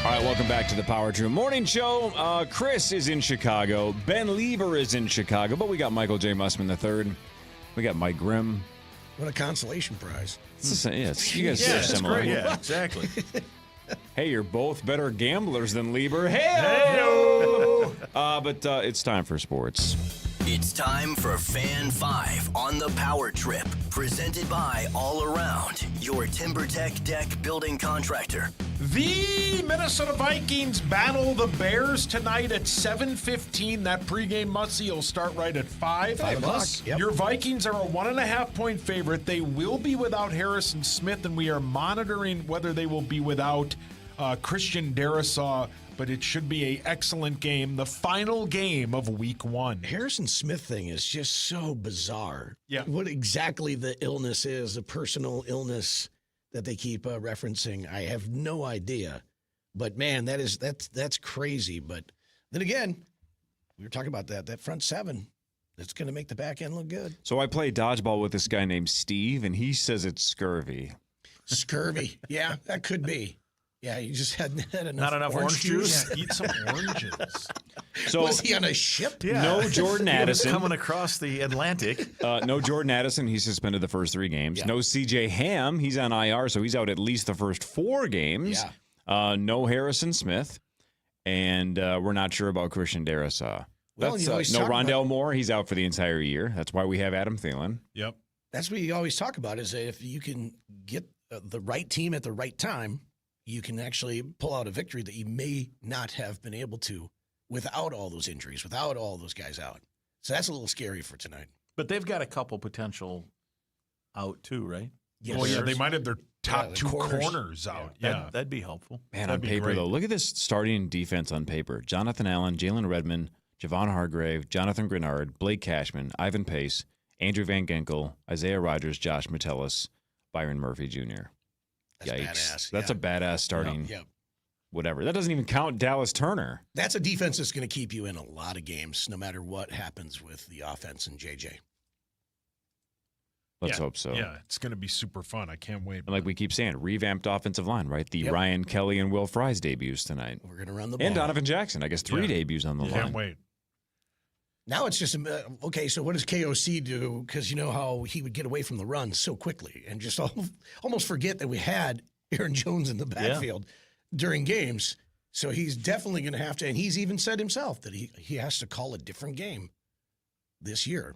All right, welcome back to the Power True Morning Show. Chris is in Chicago. Ben Leber is in Chicago, but we got Michael J. Mussman III. We got Mike Grimm. What a consolation prize. It's the same, you guys are similar. Great. Yeah, exactly. Hey, you're both better gamblers than Leber. Hey-o! But it's time for sports. It's time for Fan 5 on the Power Trip, presented by All Around, your TimberTech deck building contractor. The Minnesota Vikings battle the Bears tonight at 7:15. That pregame must-see will start right at 5. 5 o'clock. Yep. Your Vikings are a 1.5-point favorite. They will be without Harrison Smith, and we are monitoring whether they will be without Christian Darrisaw, but it should be an excellent game, the final game of Week 1. Harrison Smith thing is just so bizarre. Yeah. What exactly the illness is, the personal illness that they keep referencing, I have no idea. But man, that's crazy. But then again, we were talking about that front seven. That's going to make the back end look good. So I play dodgeball with this guy named Steve, and he says it's scurvy. Scurvy. Yeah, that could be. Yeah, you just hadn't had enough. Not enough orange juice? Yeah, eat some oranges. So was he on a ship? Yeah. No Jordan Addison. Coming across the Atlantic. No Jordan Addison. He's suspended the first 3 games. Yeah. No CJ Ham. He's on IR, so he's out at least the first 4 games. Yeah. No Harrison Smith. And we're not sure about Christian Darrisaw. Well, That's, you always no talk Rondell about- Moore. He's out for the entire year. That's why we have Adam Thielen. Yep. That's what you always talk about, is that if you can get the right team at the right time, you can actually pull out a victory that you may not have been able to without all those injuries, without all those guys out. So that's a little scary for tonight. But they've got a couple potential out too, right? Yes. Well, yeah, they might have their top the 2 corners. corners out. Yeah. That'd be helpful. Man, That'd on be paper, great. though, look at this starting defense on paper. Jonathan Allen, Jalen Redmond, Javon Hargrave, Jonathan Grenard, Blake Cashman, Ivan Pace, Andrew Van Ginkel, Isaiah Rogers, Josh Metellus, Byron Murphy Jr. That's Yikes. badass. That's Yeah. a badass starting Yep. whatever. That doesn't even count Dallas Turner. That's a defense that's going to keep you in a lot of games, no matter what happens with the offense and JJ. Let's hope so. Yeah, it's going to be super fun. I can't wait. And like we keep saying, revamped offensive line, right? The Yep. Ryan Kelly and Will Fry's debuts tonight. We're going to run the ball. And Donovan Jackson. I guess 3 Yeah. debuts on the line. Can't wait. Now it's just, okay, so what does KOC do? Because you know how he would get away from the run so quickly and just almost forget that we had Aaron Jones in the backfield during games. So he's definitely going to have to, and he's even said himself that he has to call a different game this year.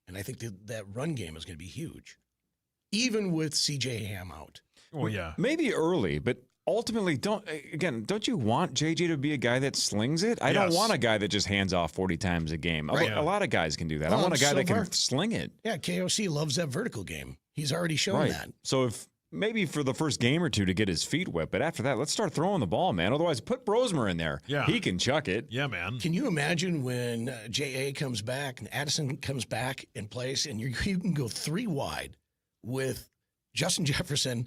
And I think that run game is going to be huge, even with CJ Ham out. Oh, yeah. Maybe early, but ultimately, don't you want JJ to be a guy that slings it? I don't Yes. want a guy that just hands off 40 times a game. Right. A lot of guys can do that. I Well, want a guy that so can far- sling it. Yeah, KOC loves that vertical game. He's already shown Right. that. So if maybe for the first game or 2 to get his feet wet, but after that, let's start throwing the ball, man. Otherwise, put Brosmer in there. Yeah. He can chuck it. Yeah, man. Can you imagine when J.A. comes back and Addison comes back in place and you can go 3 wide with Justin Jefferson,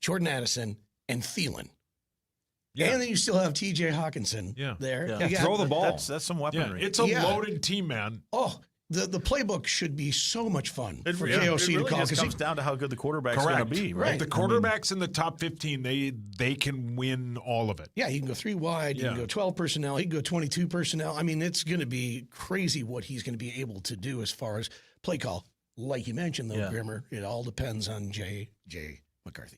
Jordan Addison, and Thielen? Yeah. And then you still have T.J. Hawkinson there. Yeah. You got- Throw the ball. That's some weaponry. It's a Yeah. loaded team, man. Oh, the playbook should be so much fun It, for yeah, KOC it really to call. just 'cause comes he- down to how good the quarterback's going to be, right? If the quarterback's in the top 15, they can win all of it. Yeah, he can go 3 wide. You can Yeah. go 12 personnel. He can go 22 personnel. I mean, it's going to be crazy what he's going to be able to do as far as play call. Like you mentioned, though, Yeah. Grimmer, it all depends on J.J. McCarthy.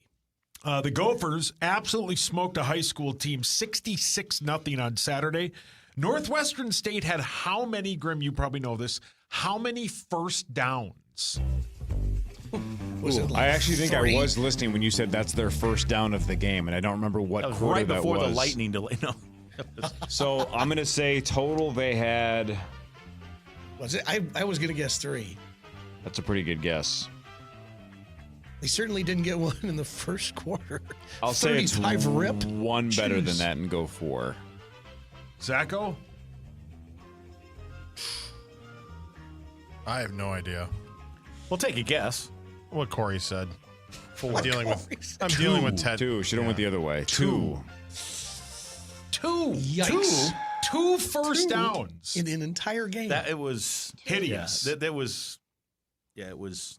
The Gophers absolutely smoked a high school team 66-0 on Saturday. Northwestern State had how many, Grim, you probably know this, how many first downs? I actually think 3? I was listening when you said that's their first down of the game, and I don't remember what That was quarter right before that was. the lightning delay. No. So I'm going to say total they had. Was it? I was going to guess 3. That's a pretty good guess. They certainly didn't get one in the first quarter. I'll say it's 35 rip. one better than Jeez. that and go 4. Zacho? I have no idea. We'll take a guess. What Corey said. I'm dealing with Ted. 2. Should have went the other way. 2. Yikes. Two first downs. In an entire game. That it was Hideous. Yeah, that was. Yeah, it was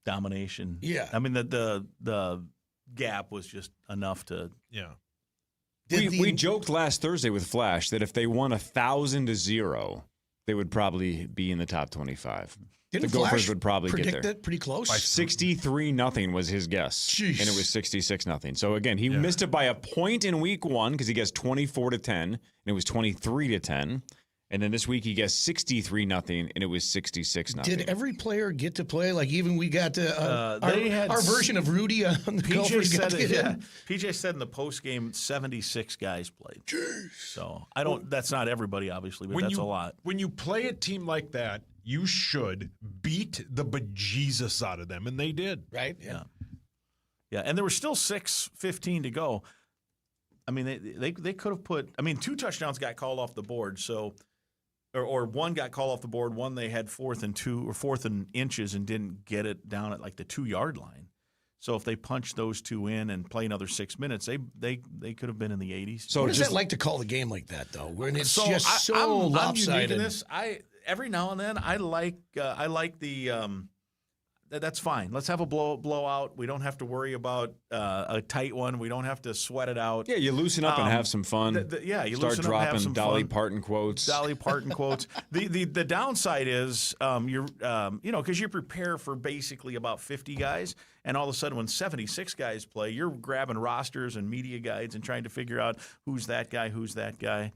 domination. Yeah. I mean the gap was just enough to. Yeah. We joked last Thursday with Flash that if they won 1,000-0, they would probably be in the top 25. Didn't the Gophers Flash would probably get predict there. it pretty close? 63-0 was his guess. Jeez. And it was 66-0. So again, he missed it by a point in week 1 because he guessed 24-10, and it was 23-10. And then this week he guessed 63-0, and it was 66-0. Did every player get to play? Like even we got to our version of Rudy on the PJ Gophers got said to get it, in. PJ said in the post game 76 guys played. Jeez. So I don't. That's not everybody, obviously, but that's a lot. When you play a team like that, you should beat the bejesus out of them, and they did. Right? Yeah. Yeah, and there were still 6:15 to go. I mean, they could have put. I mean, 2 touchdowns got called off the board. So. Or one got called off the board. One they had 4th and 2 or 4th and inches and didn't get it down at like the 2-yard line. So if they punch those 2 in and play another 6 minutes, they could have been in the 80s. So what is that like to call the game like that though? When it's just so I'm lopsided. unique in this. Every now and then I like the. That's fine. Let's have a blowout. We don't have to worry about a tight one. We don't have to sweat it out. Yeah, you loosen up and have some fun. You start loosen dropping up, have some Dolly fun. Parton quotes. Dolly Parton quotes. The downside is because you prepare for basically about 50 guys, and all of a sudden when 76 guys play, you're grabbing rosters and media guides and trying to figure out who's that guy.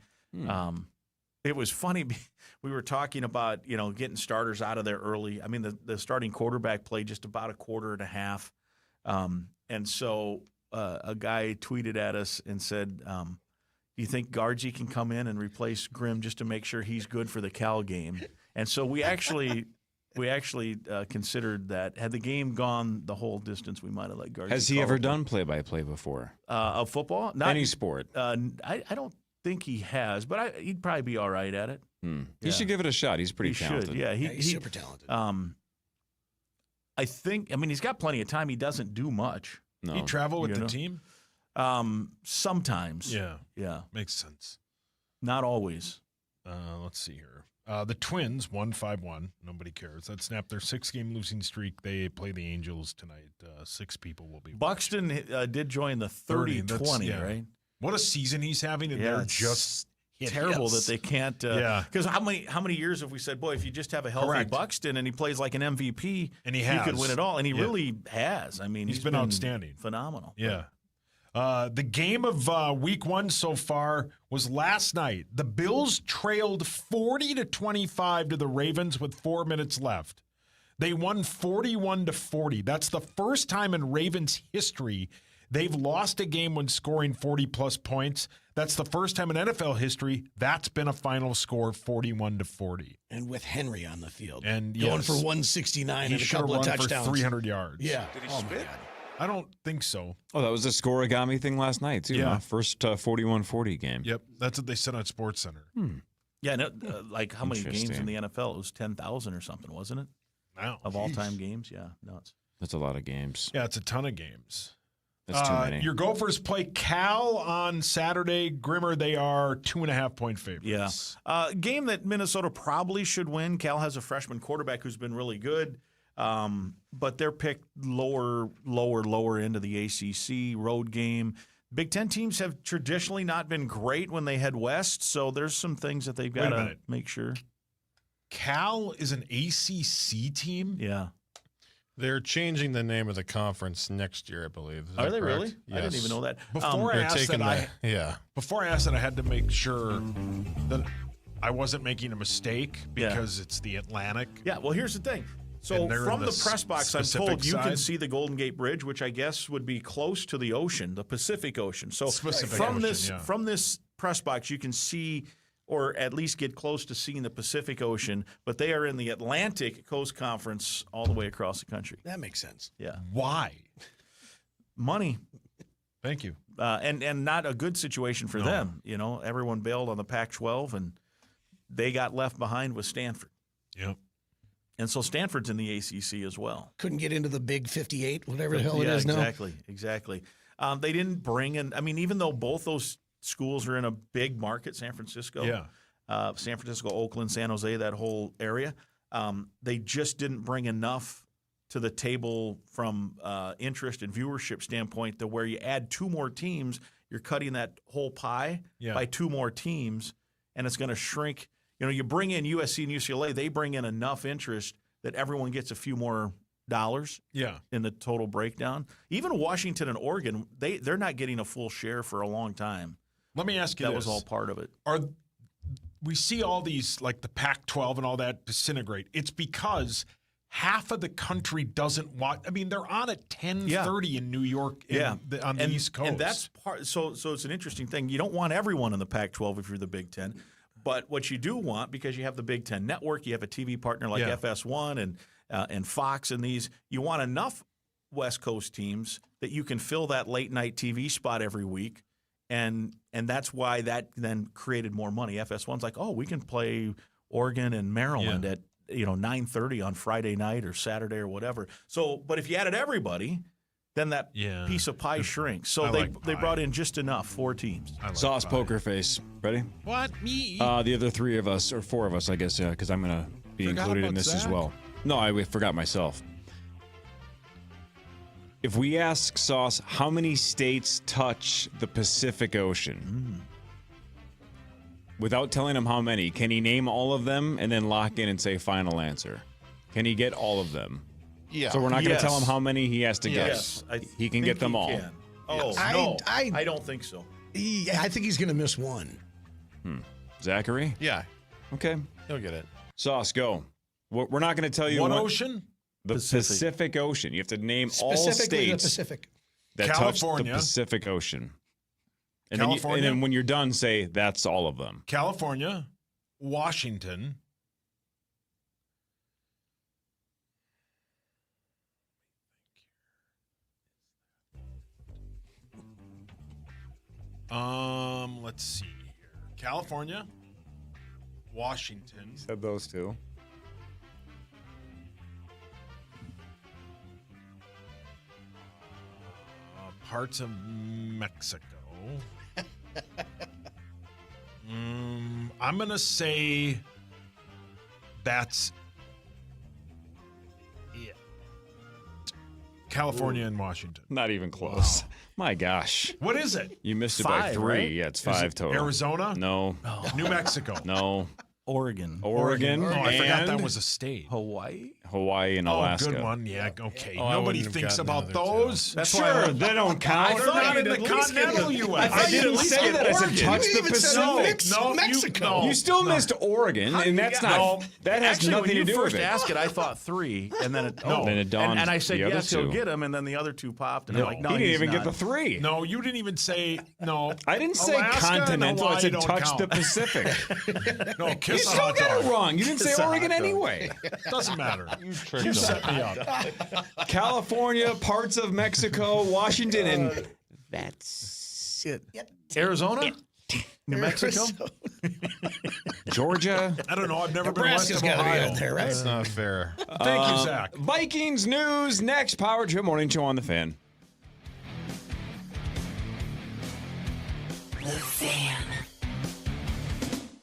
It was funny. We were talking about, getting starters out of there early. I mean, the starting quarterback played just about a quarter and a half. And so a guy tweeted at us and said, do you think Gargi can come in and replace Grimm just to make sure he's good for the Cal game? And so we actually considered that. Had the game gone the whole distance, we might have let Gargi. Has he ever done play-by-play before? Of football? Not any sport. I don't think he has, but he'd probably be all right at it. He should give it a shot. He's pretty talented. Should. Yeah, he's super talented. I think. I mean, he's got plenty of time. He doesn't do much. No. He travel with the team? Sometimes. Yeah. Makes sense. Not always. Let's see here. The Twins won 5-1. Nobody cares. That snapped their 6-game losing streak. They play the Angels tonight. 6 people will be. Buxton did join the 30-20, right? What a season he's having, and they're just terrible that they can't. Because how many years have we said, boy, if you just have a healthy Buxton and he plays like an MVP, and he could win it all, and he really has. I mean, he's been outstanding, phenomenal. Yeah. The game of week 1 so far was last night. The Bills trailed 40-25 to the Ravens with 4 minutes left. They won 41-40. That's the first time in Ravens history they've lost a game when scoring 40-plus points. That's the first time in NFL history that's been a final score 41-40. And with Henry on the field. And going for 169 and a couple of touchdowns. For 300 yards. Yeah. Did he spit? I don't think so. Oh, that was a scoregami thing last night, too. Yeah. Huh? First 41-40 game. Yep. That's what they said on SportsCenter. Yeah, no, like how many games in the NFL? It was 10,000 or something, wasn't it? Wow. Of all-time games? Yeah, nuts. That's a lot of games. Yeah, it's a ton of games. That's too many. Your Gophers play Cal on Saturday. Grimmer, they are 2.5-point favorites. Yeah. Game that Minnesota probably should win. Cal has a freshman quarterback who's been really good, but they're picked lower into the ACC road game. Big Ten teams have traditionally not been great when they head west, so there's some things that they've got to make sure. Cal is an ACC team? Yeah. They're changing the name of the conference next year, I believe. Are they correct? really? Yes. I didn't even know that. Before I asked that, I had to make sure that I wasn't making a mistake because it's the Atlantic. Yeah, well, here's the thing. So from the press box, I'm told you can see the Golden Gate Bridge, which I guess would be close to the ocean, the Pacific Ocean. So from this press box, you can see or at least get close to seeing the Pacific Ocean, but they are in the Atlantic Coast Conference all the way across the country. That makes sense. Yeah. Why? Money. Thank you. And not a good situation for them. You know, everyone bailed on the Pac-12, and they got left behind with Stanford. Yep. And so Stanford's in the ACC as well. Couldn't get into the Big 58, whatever the hell it is now. Exactly. They didn't bring in – I mean, even though both those schools are in a big market, San Francisco, San Francisco, Oakland, San Jose, that whole area, they just didn't bring enough to the table from interest and viewership standpoint to where you add 2 more teams, you're cutting that whole pie by 2 more teams, and it's going to shrink. You know, you bring in USC and UCLA, they bring in enough interest that everyone gets a few more dollars in the total breakdown. Even Washington and Oregon, they're not getting a full share for a long time. Let me ask you this. That was all part of it. we see all these, like the Pac-12 and all that, disintegrate. It's because half of the country doesn't watch. I mean, they're on at 10:30 in New York on the East Coast. And that's part. So it's an interesting thing. You don't want everyone in the Pac-12 if you're the Big Ten. But what you do want, because you have the Big Ten Network, you have a TV partner like FS1 and Fox and these, you want enough West Coast teams that you can fill that late-night TV spot every week. And that's why that then created more money. FS1's like, we can play Oregon and Maryland at 9:30 on Friday night or Saturday or whatever. So, but if you added everybody, then that piece of pie shrinks. So they brought in just enough, 4 teams. Sauce poker face. Ready? What? Me? The other 3 of us, or 4 of us, I guess, because I'm going to be included in this as well. No, I forgot myself. If we ask Sauce, how many states touch the Pacific Ocean? Without telling him how many, can he name all of them and then lock in and say final answer? Can he get all of them? Yeah. So we're not going to tell him how many he has to guess. Yes. He can get them all. Can. Oh, no. I don't think so. I think he's going to miss one. Zachary? Yeah. Okay. He'll get it. Sauce, go. We're not going to tell you what ocean? The Pacific Ocean. You have to name all Specifically states the Pacific. that touch the California. Pacific Ocean. And California. then when you're done, say that's all of them. California, Washington, let's see here. California, Washington. Said those 2. Parts of Mexico. I'm going to say that's it. California and Washington. Not even close. Wow. My gosh. What is it? You missed it 5, by 3. right? Yeah, it's 5 total. Arizona? No. New Mexico? No. Oregon. Oh, I forgot that was a state. Hawaii and Alaska. Oh, good one. Yeah, okay. Oh, Nobody thinks about those. That's sure, they don't count. They're not in the continental U.S. I didn't say that. I said touch the Pacific. No, Mexico. You still missed Oregon, and that's not. That has Actually, nothing when to you do first with it. asked it, I thought 3, and then it Then it dawned. and I said the other yes, he'll 2. get them, and then the other 2 popped, and I'm like, no, he didn't he's even not. get the 3. No, you didn't even say no. I didn't say Alaska continental. I and said Hawaii touch don't the count. Pacific. No, You kiss a still hot got it dog. wrong. You didn't say Oregon anyway. Doesn't matter. You set me up. California, parts of Mexico, Washington, and that's it. Arizona? New Mexico? Georgia. I don't know. I've never Nebraska's been west of got to be Ohio. out there, right? That's not fair. Thank you, Zach. Vikings news next. Power Trip Morning Show on the Fan. The Fan.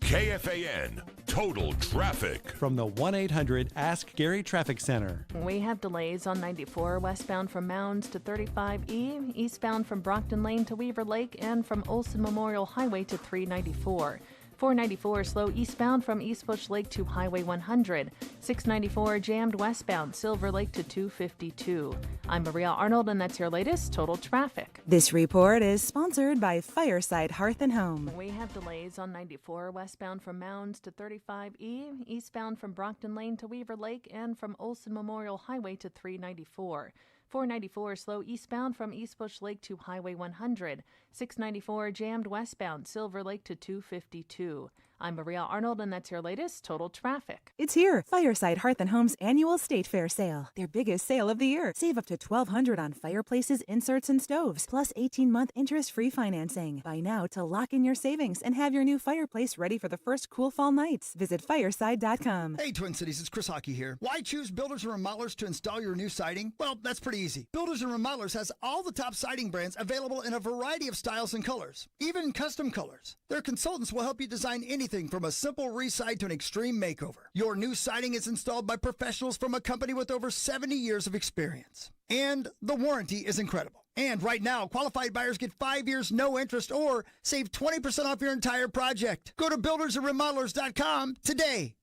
KFAN Total Traffic. From the 1-800-ASK-GARY Traffic Center. We have delays on 94 westbound from Mounds to 35E, eastbound from Brockton Lane to Weaver Lake, and from Olson Memorial Highway to 394. 494 slow eastbound from East Bush Lake to Highway 100. 694 jammed westbound Silver Lake to 252. I'm Maria Arnold, and that's your latest Total Traffic. This report is sponsored by Fireside Hearth and Home. We have delays on 94 westbound from Mounds to 35E, eastbound from Brockton Lane to Weaver Lake, and from Olson Memorial Highway to 394. 494 slow eastbound from East Bush Lake to Highway 100. 694 jammed westbound Silver Lake to 252. I'm Maria Arnold, and that's your latest Total Traffic. It's here, Fireside Hearth and Home's annual State Fair sale. Their biggest sale of the year. Save up to $1,200 on fireplaces, inserts, and stoves, plus 18-month interest-free financing. Buy now to lock in your savings and have your new fireplace ready for the first cool fall nights. Visit fireside.com. Hey, Twin Cities, it's Chris Hockey here. Why choose Builders and Remodelers to install your new siding? Well, that's pretty easy. Builders and Remodelers has all the top siding brands available in a variety of styles and colors, even custom colors. Their consultants will help you design anything from a simple re-side to an extreme makeover. Your new siding is installed by professionals from a company with over 70 years of experience. And the warranty is incredible. And right now, qualified buyers get 5 years, no interest, or save 20% off your entire project. Go to buildersandremodelers.com today.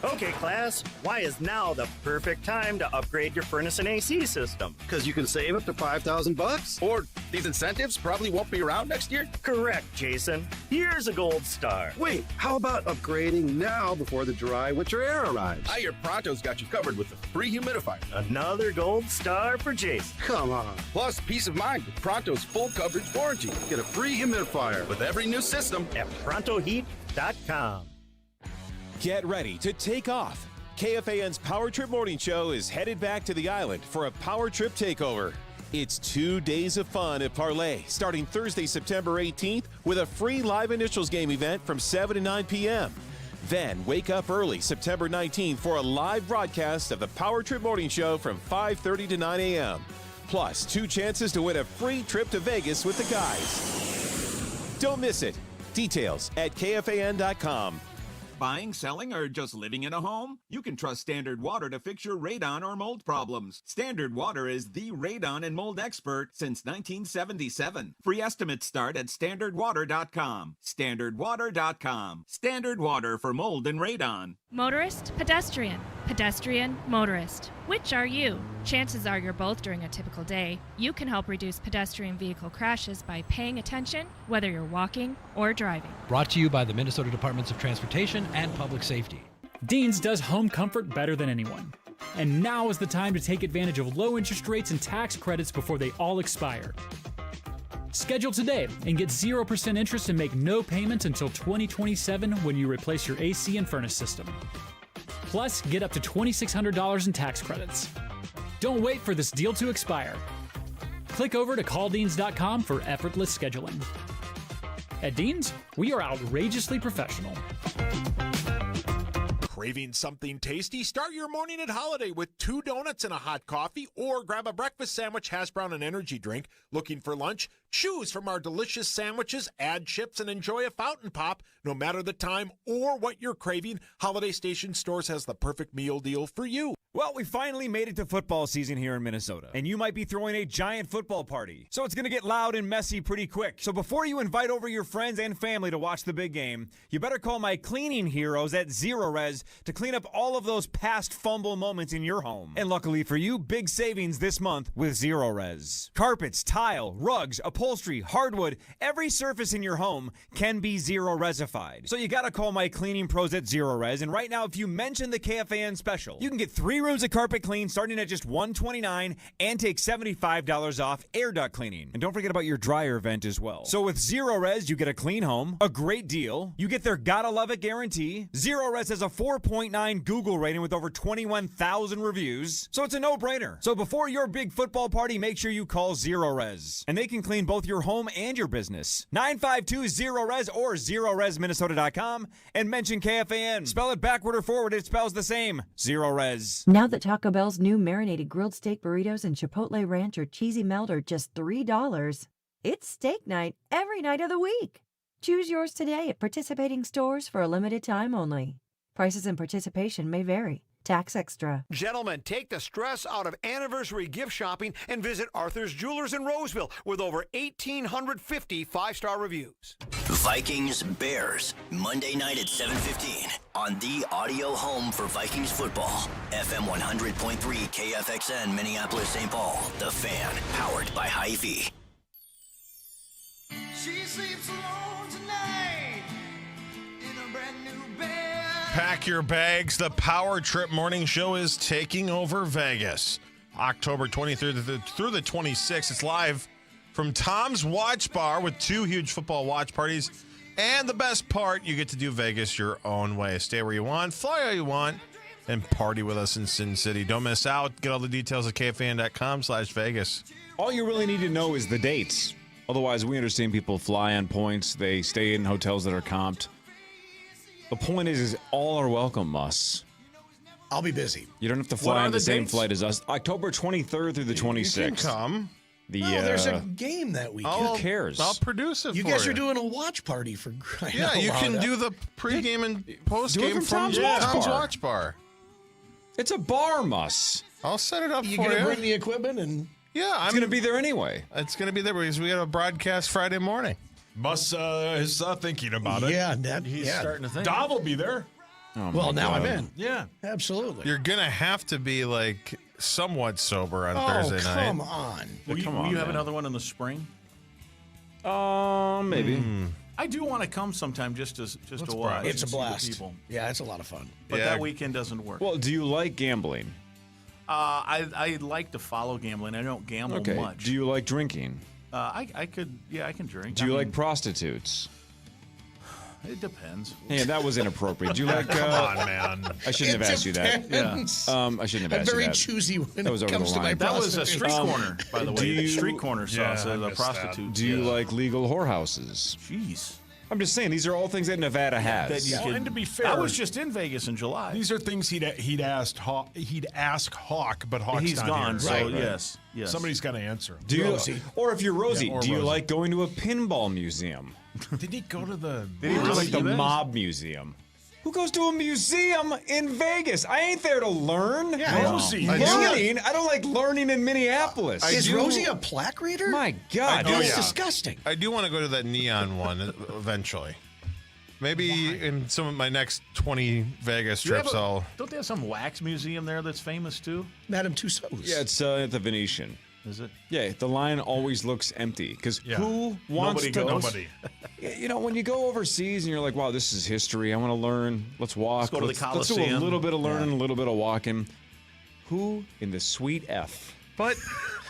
Okay, class, why is now the perfect time to upgrade your furnace and AC system? Because you can save up to $5,000. Or these incentives probably won't be around next year? Correct, Jason. Here's a gold star. Wait, how about upgrading now before the dry winter air arrives? I hear Pronto's got you covered with a free humidifier. Another gold star for Jason. Come on. Plus, peace of mind with Pronto's full coverage warranty. Get a free humidifier with every new system at ProntoHeat.com. Get ready to take off. KFAN's Power Trip Morning Show is headed back to the island for a Power Trip takeover. It's 2 days of fun at Parlay, starting Thursday, September 18th, with a free live initials game event from 7 to 9 p.m. Then wake up early September 19th for a live broadcast of the Power Trip Morning Show from 5:30 to 9 a.m. Plus 2 chances to win a free trip to Vegas with the guys. Don't miss it. Details at KFAN.com. Buying, selling, or just living in a home? You can trust Standard Water to fix your radon or mold problems. Standard Water is the radon and mold expert since 1977. Free estimates start at standardwater.com. Standardwater.com. Standard Water for mold and radon. Motorist, pedestrian. Pedestrian, motorist. Which are you? Chances are you're both during a typical day. You can help reduce pedestrian vehicle crashes by paying attention, whether you're walking or driving. Brought to you by the Minnesota Departments of Transportation and Public Safety. Dean's does home comfort better than anyone. And now is the time to take advantage of low interest rates and tax credits before they all expire. Schedule today and get 0% interest and make no payments until 2027 when you replace your AC and furnace system. Plus, get up to $2,600 in tax credits. Don't wait for this deal to expire. Click over to calldeans.com for effortless scheduling. At Dean's, we are outrageously professional. Craving something tasty? Start your morning at Holiday with 2 donuts and a hot coffee, or grab a breakfast sandwich, hash brown, and energy drink. Looking for lunch? Choose from our delicious sandwiches, add chips, and enjoy a fountain pop. No matter the time or what you're craving, Holiday Station Stores has the perfect meal deal for you. Well, we finally made it to football season here in Minnesota, and you might be throwing a giant football party. So it's going to get loud and messy pretty quick. So before you invite over your friends and family to watch the big game, you better call my cleaning heroes at Zero Res to clean up all of those past fumble moments in your home. And luckily for you, big savings this month with Zero Res. Carpets, tile, rugs, upholstery, hardwood, every surface in your home can be Zero Resified. So you got to call my cleaning pros at Zero Res, and right now if you mention the KFAN special, you can get 3 rooms of carpet clean starting at just $129 and take $75 off air duct cleaning. And don't forget about your dryer vent as well. So with Zero Res, you get a clean home, a great deal, you get their gotta love it guarantee. Zero Res has a 4.9 Google rating with over 21,000 reviews, so it's a no-brainer. So before your big football party, make sure you call Zero Res, and they can clean both your home and your business. 952-ZERO-RES or ZeroResMinnesota.com and mention KFAN. Spell it backward or forward, it spells the same. Zero Res. Now that Taco Bell's new marinated grilled steak burritos and Chipotle Ranch or Cheesy Melt are just $3, it's steak night every night of the week. Choose yours today at participating stores for a limited time only. Prices and participation may vary. Tax extra. Gentlemen, take the stress out of anniversary gift shopping and visit Arthur's Jewelers in Roseville with over 1,850 5-star reviews. Vikings Bears, Monday night at 7:15 on the audio home for Vikings football. FM 100.3 KFXN Minneapolis St. Paul. The Fan, powered by Hy-Vee. She sleeps alone tonight in a brand new bed. Pack your bags. The Power Trip Morning Show is taking over Vegas. October 23rd through the 26th. It's live from Tom's Watch Bar with 2 huge football watch parties. And the best part, you get to do Vegas your own way. Stay where you want, fly how you want, and party with us in Sin City. Don't miss out. Get all the details at KFAN.com/Vegas. All you really need to know is the dates. Otherwise, we understand people fly on points. They stay in hotels that are comped. The point is all are welcome, Muss. I'll be busy. You don't have to fly on the same flight as us. October 23rd through the 26th. You can come. There's a game that weekend. Who cares? I'll produce it for you. You guys are doing a watch party for crying out you loud. can do the pregame and postgame from Tom's Watch Bar. It's a bar, Muss. I'll set it up for you. You gonna bring the equipment and... Yeah, it's going to be there anyway. It's going to be there because we have a broadcast Friday morning. Muss is thinking about it. Yeah, He's starting to think. Dom will be there. Oh, well, now God. I'm in. Yeah. Absolutely. You're going to have to be like somewhat sober on Thursday night. Come on. Will you have man. another one in the spring? Maybe. I do want to come sometime just to watch. It's a and see the blast. people. Yeah, it's a lot of fun. But that weekend doesn't work. Well, do you like gambling? I like to follow gambling. I don't gamble Okay. much. Do you like drinking? I can drink. Do you like prostitutes? It depends. Hey, that was inappropriate. Do you like? Come on, man. I shouldn't have asked you that. Depends. I shouldn't have I'm asked you very that. choosy when That was it over comes the to my line. That was a street prostitutes. corner, by the way. Street corner sauce, I the missed prostitute. Do you like legal whorehouses? Jeez. I'm just saying, these are all things that Nevada has. That you And to be fair, I was just in Vegas in July. These are things he'd ask Hawk, but Hawk's He's not gone, here. so Right. yes. Somebody's got to answer him. Do you, Rosie. or if you're Rosie, Yeah, or do you Rosie. like going to a pinball musium? Did he go to the? Did he like the mob museum? Who goes to a museum in Vegas? I ain't there to learn. Yeah, Rosie. Learning? I don't like learning in Minneapolis. Is Rosie a plaque reader? My God. That's disgusting. I do want to go to that neon one eventually. Maybe in some of my next 20 Vegas trips, I'll. Don't they have some wax museum there that's famous too? Madame Tussauds. Yeah, it's at the Venetian. Is it? Yeah, the line always looks empty because who wants Nobody to? goes. Nobody. You know, when you go overseas and you're like, "Wow, this is history. I want to learn. Let's walk. Let's go to the Let's do a Coliseum." little bit of learning, a little bit of walking." Who in the sweet F? But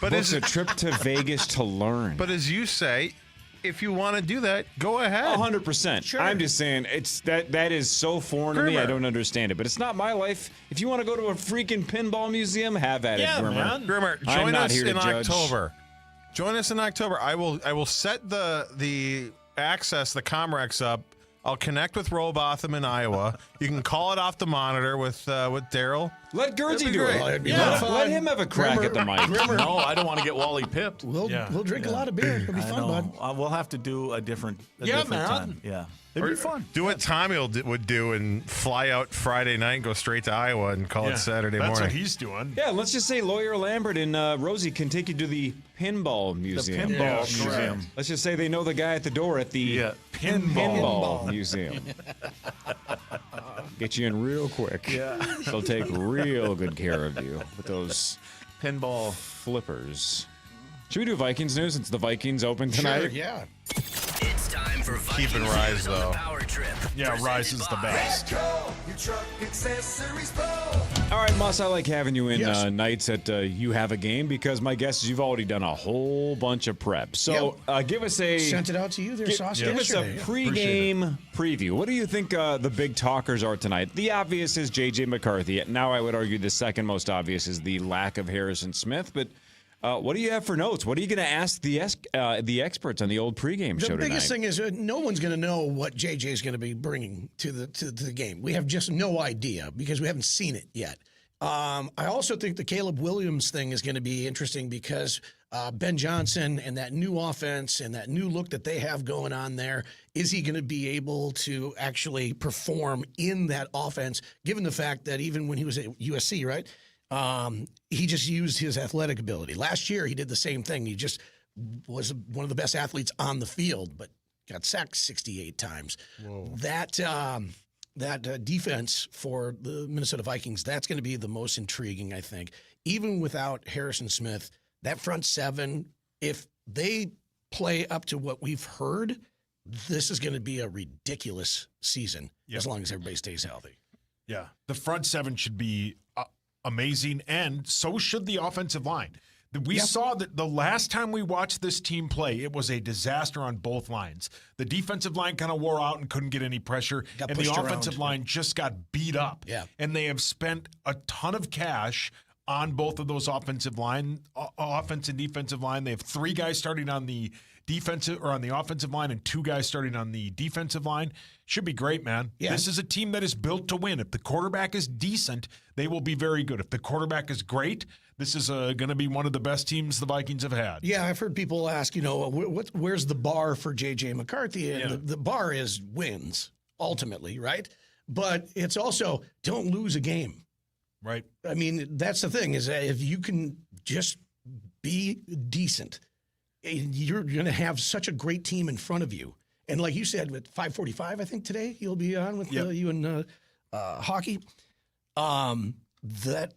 Books a trip to Vegas to learn. But as you say, if you want to do that, go ahead. 100%. Sure. I'm just saying it's that is so foreign to me. I don't understand it. But it's not my life. If you want to go to a freaking pinball museum, have at it, Grimmer. Grimmer, I'm join not us here to in judge. October. Join us in October. I will set the access, the Comrex up. I'll connect with Robotham in Iowa. You can call it off the monitor with Daryl. Let Guernsey do great. it. Oh, it'd be Let him have a crack at the mic. No, I don't want to get Wally pipped. We'll drink a lot of beer. It'll be I fun, know. bud. We'll have to do a different Yeah, man. time. Yeah. It'd be fun. Do what Tommy would do and fly out Friday night and go straight to Iowa and call it Saturday morning. That's what he's doing. Yeah, let's just say Lawyer Lambert and Rosie can take you to the Pinball Museum. Pinball Museum. Let's just say they know the guy at the door at the Pinball Museum. Get you in real quick. Yeah. They'll take real good care of you with those pinball flippers. Should we do Vikings news since the Vikings open tonight? Sure, yeah. It's time for Vikings Keeping Rise, news on though. the Power Trip. Yeah, Rise is the best. All right, Moss, I like having you in Yes. nights that you have a game because my guess is you've already done a whole bunch of prep. So give us a Sent it out to you there, Sauce. Give us a yesterday. pregame preview. What do you think the big talkers are tonight? The obvious is J.J. McCarthy. Now I would argue the second most obvious is the lack of Harrison Smith. But what do you have for notes? What are you going to ask the experts on the old pregame show The tonight? biggest thing is no one's going to know what JJ is going to be bringing to the game. We have just no idea because we haven't seen it yet. I also think the Caleb Williams thing is going to be interesting because Ben Johnson and that new offense and that new look that they have going on there, is he going to be able to actually perform in that offense, given the fact that even when he was at USC, right, he just used his athletic ability. Last year, he did the same thing. He just was one of the best athletes on the field, but got sacked 68 times. Whoa. That defense for the Minnesota Vikings, that's going to be the most intriguing, I think. Even without Harrison Smith, that front seven, if they play up to what we've heard, this is going to be a ridiculous season as long as everybody stays healthy. Yeah, the front seven should be amazing, and so should the offensive line. We saw that the last time we watched this team play, it was a disaster on both lines. The defensive line kind of wore out and couldn't get any pressure, and the offensive line just got beat up. Yeah. And they have spent a ton of cash on both of those offense and defensive line. They have 3 guys starting on the defensive or on the offensive line and 2 guys starting on the defensive line. Should be great, man. Yeah. This is a team that is built to win. If the quarterback is decent, they will be very good. If the quarterback is great, this is going to be one of the best teams the Vikings have had. Yeah, I've heard people ask, where's the bar for J.J. McCarthy? And the bar is wins, ultimately, right? But it's also don't lose a game. Right. I mean, that's the thing, is that if you can just be decent, you're going to have such a great team in front of you. And like you said, at 5:45, I think today, you'll be on with you and hockey. That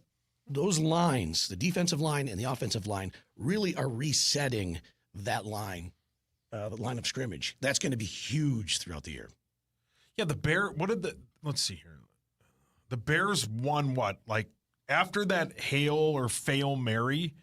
those lines, the defensive line and the offensive line, really are resetting that line, the line of scrimmage. That's going to be huge throughout the year. Yeah, let's see here. The Bears won what? Like after that Hail or Fail Mary,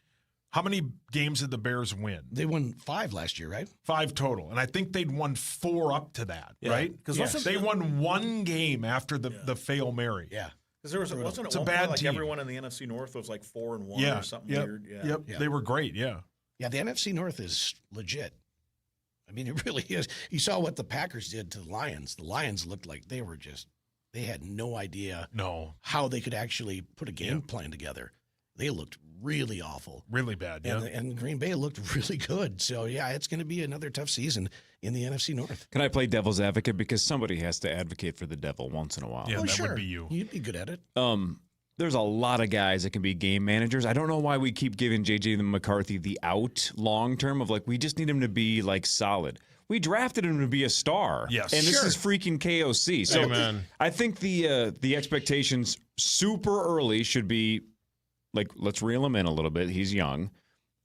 how many games did the Bears win? They won 5 last year, right? 5 total. And I think they'd won 4 up to that, right? Because they won 1 game after the Fail Mary. Yeah. Because wasn't it one bad like team. Everyone in the NFC North was like 4-1 or something weird. Yep. They were great, yeah. Yeah, the NFC North is legit. I mean, it really is. You saw what the Packers did to the Lions. The Lions looked like they had no idea how they could actually put a game plan together. They looked really awful. Really bad, yeah. And Green Bay looked really good. So, yeah, it's going to be another tough season in the NFC North. Can I play devil's advocate? Because somebody has to advocate for the devil once in a while. Yeah, sure. Would be you. You'd be good at it. There's a lot of guys that can be game managers. I don't know why we keep giving J.J. McCarthy the out long term of we just need him to be solid. We drafted him to be a star. Yes. And this is freaking KOC. So Amen. I think the expectations super early should be let's reel him in a little bit. He's young.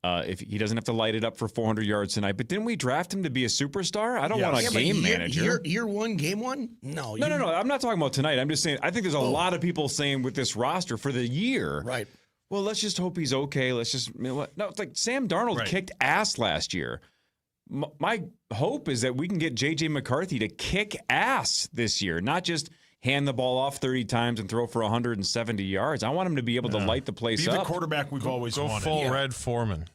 If he doesn't have to light it up for 400 yards tonight, but didn't we draft him to be a superstar? I don't want a game manager. Year one, game one? No. No. I'm not talking about tonight. I'm just saying, I think there's a lot of people saying with this roster for the year. Right. Well, let's just hope he's okay. Let's just, no, it's like Sam Darnold kicked ass last year. My hope is that we can get J.J. McCarthy to kick ass this year, not just hand the ball off 30 times and throw for 170 yards. I want him to be able to light the place up. Be the quarterback we've always wanted. Go full Red Foreman.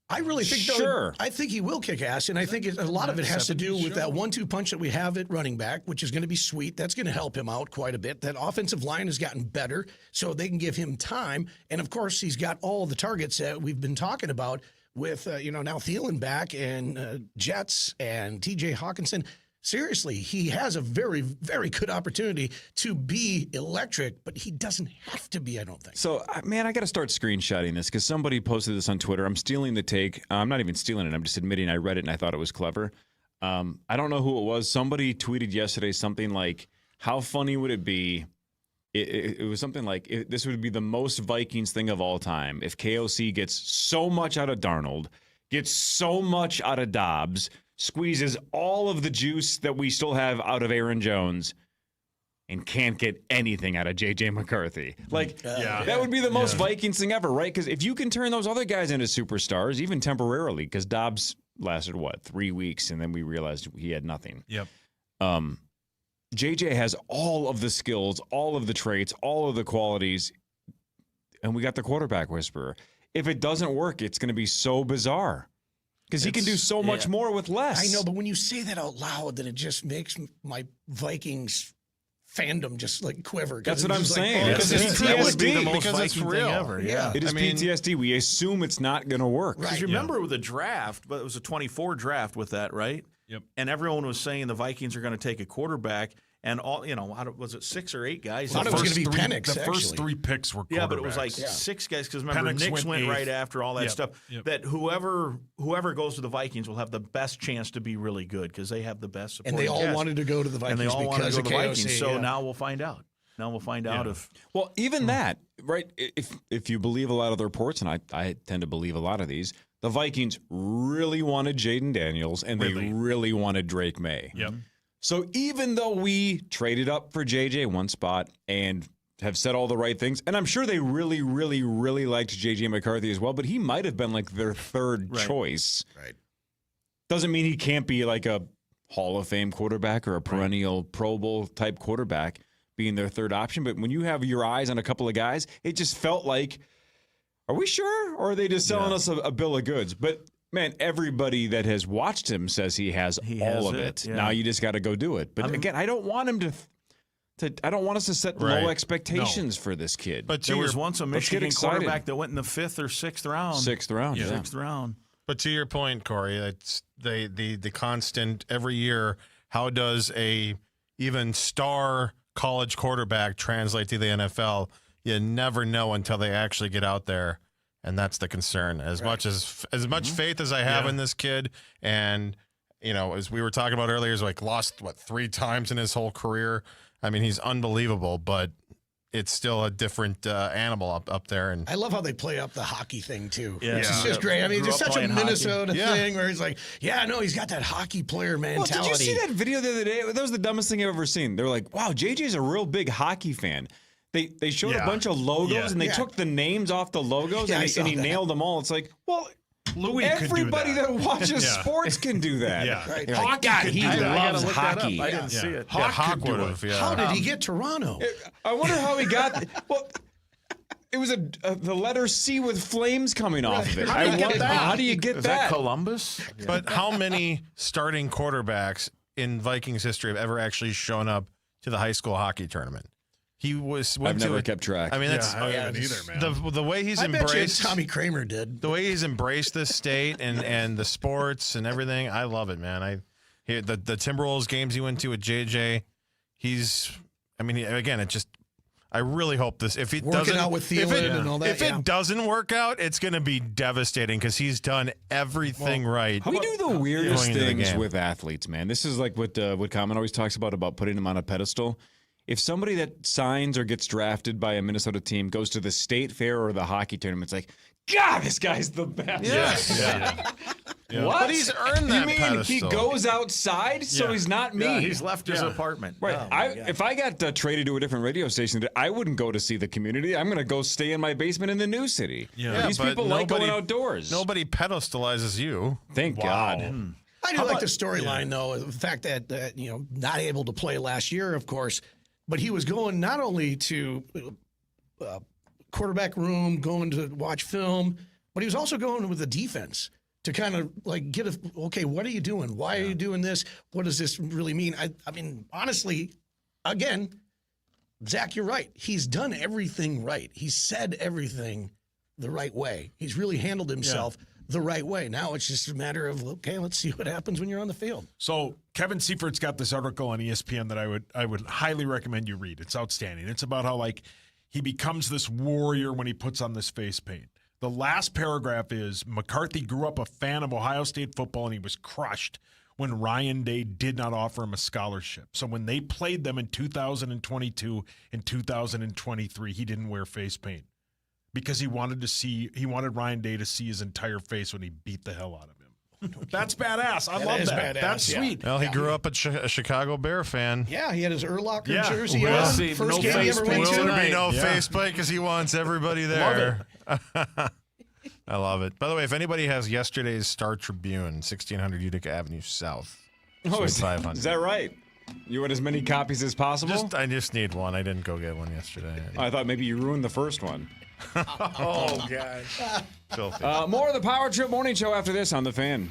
I really think, I think he will kick ass, and I think a lot of it has to do with that 1-2 punch that we have at running back, which is going to be sweet. That's going to help him out quite a bit. That offensive line has gotten better, so they can give him time. And, of course, he's got all the targets that we've been talking about with, now Thielen back and Jets and T.J. Hawkinson. Seriously, he has a very, very good opportunity to be electric, but he doesn't have to be, I don't think. So, man, I got to start screenshotting this because somebody posted this on Twitter. I'm stealing the take. I'm not even stealing it. I'm just admitting I read it and I thought it was clever. I don't know who it was. Somebody tweeted yesterday something like, how funny would it be? It was something like, this would be the most Vikings thing of all time if KOC gets so much out of Darnold, gets so much out of Dobbs, squeezes all of the juice that we still have out of Aaron Jones, and can't get anything out of J.J. McCarthy. That would be the most Vikings thing ever, right? Because if you can turn those other guys into superstars, even temporarily, because Dobbs lasted, 3 weeks, and then we realized he had nothing. Yep. J.J. has all of the skills, all of the traits, all of the qualities, and we got the quarterback whisperer. If it doesn't work, it's going to be so bizarre. Because he can do so much more with less. I know, but when you say that out loud, then it just makes my Vikings fandom just quiver. That's what I'm saying. Because it's PTSD. Because it's real. Ever. Yeah. It is PTSD. We assume it's not going to work. Because you remember with the draft, but it was a 24 draft with that, right? Yep. And everyone was saying the Vikings are going to take a quarterback. And all was it 6 or 8 guys? I thought it was going to be Penix. The first 3 picks were quarterbacks. Yeah, but it was 6 guys because remember Nix went right after all that stuff. Yep. That whoever goes to the Vikings will have the best chance to be really good because they have the best supporting And they all cast. wanted to go to the Vikings and they all wanted to go to the KOC, Vikings. So now we'll find out. Now we'll find out if. Well, even that, right? If you believe a lot of the reports, and I tend to believe a lot of these, the Vikings really wanted Jaden Daniels and they really wanted Drake May. Yep. So even though we traded up for JJ one spot and have said all the right things, and I'm sure they really, really, really liked JJ McCarthy as well, but he might have been their third choice. Right. Doesn't mean he can't be a Hall of Fame quarterback or a perennial Pro Bowl type quarterback being their third option. But when you have your eyes on a couple of guys, it just felt like, are we sure? Or are they just selling us a bill of goods? But man, everybody that has watched him says he has all of it. Yeah. Now you just got to go do it. But again, I don't want him to I don't want us to set low expectations for this kid. But there was once a Michigan quarterback that went in the 5th or 6th round. 6th round, yeah. 6th round. But to your point, Corey, it's the constant every year. How does a even star college quarterback translate to the NFL? You never know until they actually get out there. And that's the concern. As much faith as I have in this kid, and as we were talking about earlier, he's lost 3 times in his whole career. I mean, he's unbelievable, but it's still a different animal up there. And I love how they play up the hockey thing too. Yeah. It's just great. I mean, Grew it's up such a playing hockey. Minnesota Yeah. thing where he's like, he's got that hockey player mentality. Well, did you see that video the other day? That was the dumbest thing I've ever seen. They were like, wow, JJ's a real big hockey fan. They showed a bunch of logos and they took the names off the logos and he nailed them all. It's like, well, Louis everybody could do that watches sports can do that. Yeah. Right. Hockey Like, God, could he do that. I loves gotta look that hockey. up. I didn't see it. Hawk Hawk could could do do it. it. Yeah. How did he get Toronto? I wonder how he got. Well, it was the letter C with flames coming off of it. How do you get that? How do you get Is that? Columbus? But how many starting quarterbacks in Vikings history have ever actually shown up to the high school hockey tournament? He went I've to never kept track. I mean, that's I haven't either, man. the way he's I bet you embraced. Tommy Kramer did. The way he's embraced this state and the sports and everything, I love it, man. The Timberwolves games he went to with JJ, I really hope this. If it Working doesn't, out with Thielen and all that, if it doesn't work out, it's going to be devastating because he's done everything right. We do the weirdest going into the things game. with athletes, man. This is like what Common always talks about putting them on a pedestal. If somebody that signs or gets drafted by a Minnesota team goes to the state fair or the hockey tournament, it's like, God, this guy's the best. Yes. Yeah. What? But he's earned that You mean pedestal. he goes outside, so he's not me? Yeah, he's left his apartment. Right. Oh, my God. If I got traded to a different radio station, I wouldn't go to see the community. I'm going to go stay in my basement in the new city. Yeah, These but people like going outdoors. Nobody pedestalizes you. Thank God. I do like the storyline, though. The fact that, not able to play last year, of course, but he was going not only to quarterback room, going to watch film, but he was also going with the defense to kind of like get okay, what are you doing? Why are you doing this? What does this really mean? I mean, honestly, again, Zach, you're right. He's done everything right. He's said everything the right way. He's really handled himself the right way. Now it's just a matter of, okay, let's see what happens when you're on the field. So Kevin Seifert's got this article on ESPN that I would highly recommend you read. It's outstanding. It's about how he becomes this warrior when he puts on this face paint. The last paragraph is McCarthy grew up a fan of Ohio State football and he was crushed when Ryan Day did not offer him a scholarship. So when they played them in 2022 and 2023, he didn't wear face paint because he wanted Ryan Day to see his entire face when he beat the hell out of him. That's badass. I love that. Badass, That's sweet. Well, he grew up a Chicago Bear fan. Yeah, he had his Urlacher jersey We'll on. see. First No game he face ever paint went to. Will there be no face paint because he wants everybody there. I love it. By the way, if anybody has yesterday's Star Tribune, 1600 Utica Avenue South. Oh, is 500. that right? You want as many copies as possible? I just need one. I didn't go get one yesterday. I thought maybe you ruined the first one. Oh, God. Filthy. More of the Power Trip Morning Show after this on The Fan.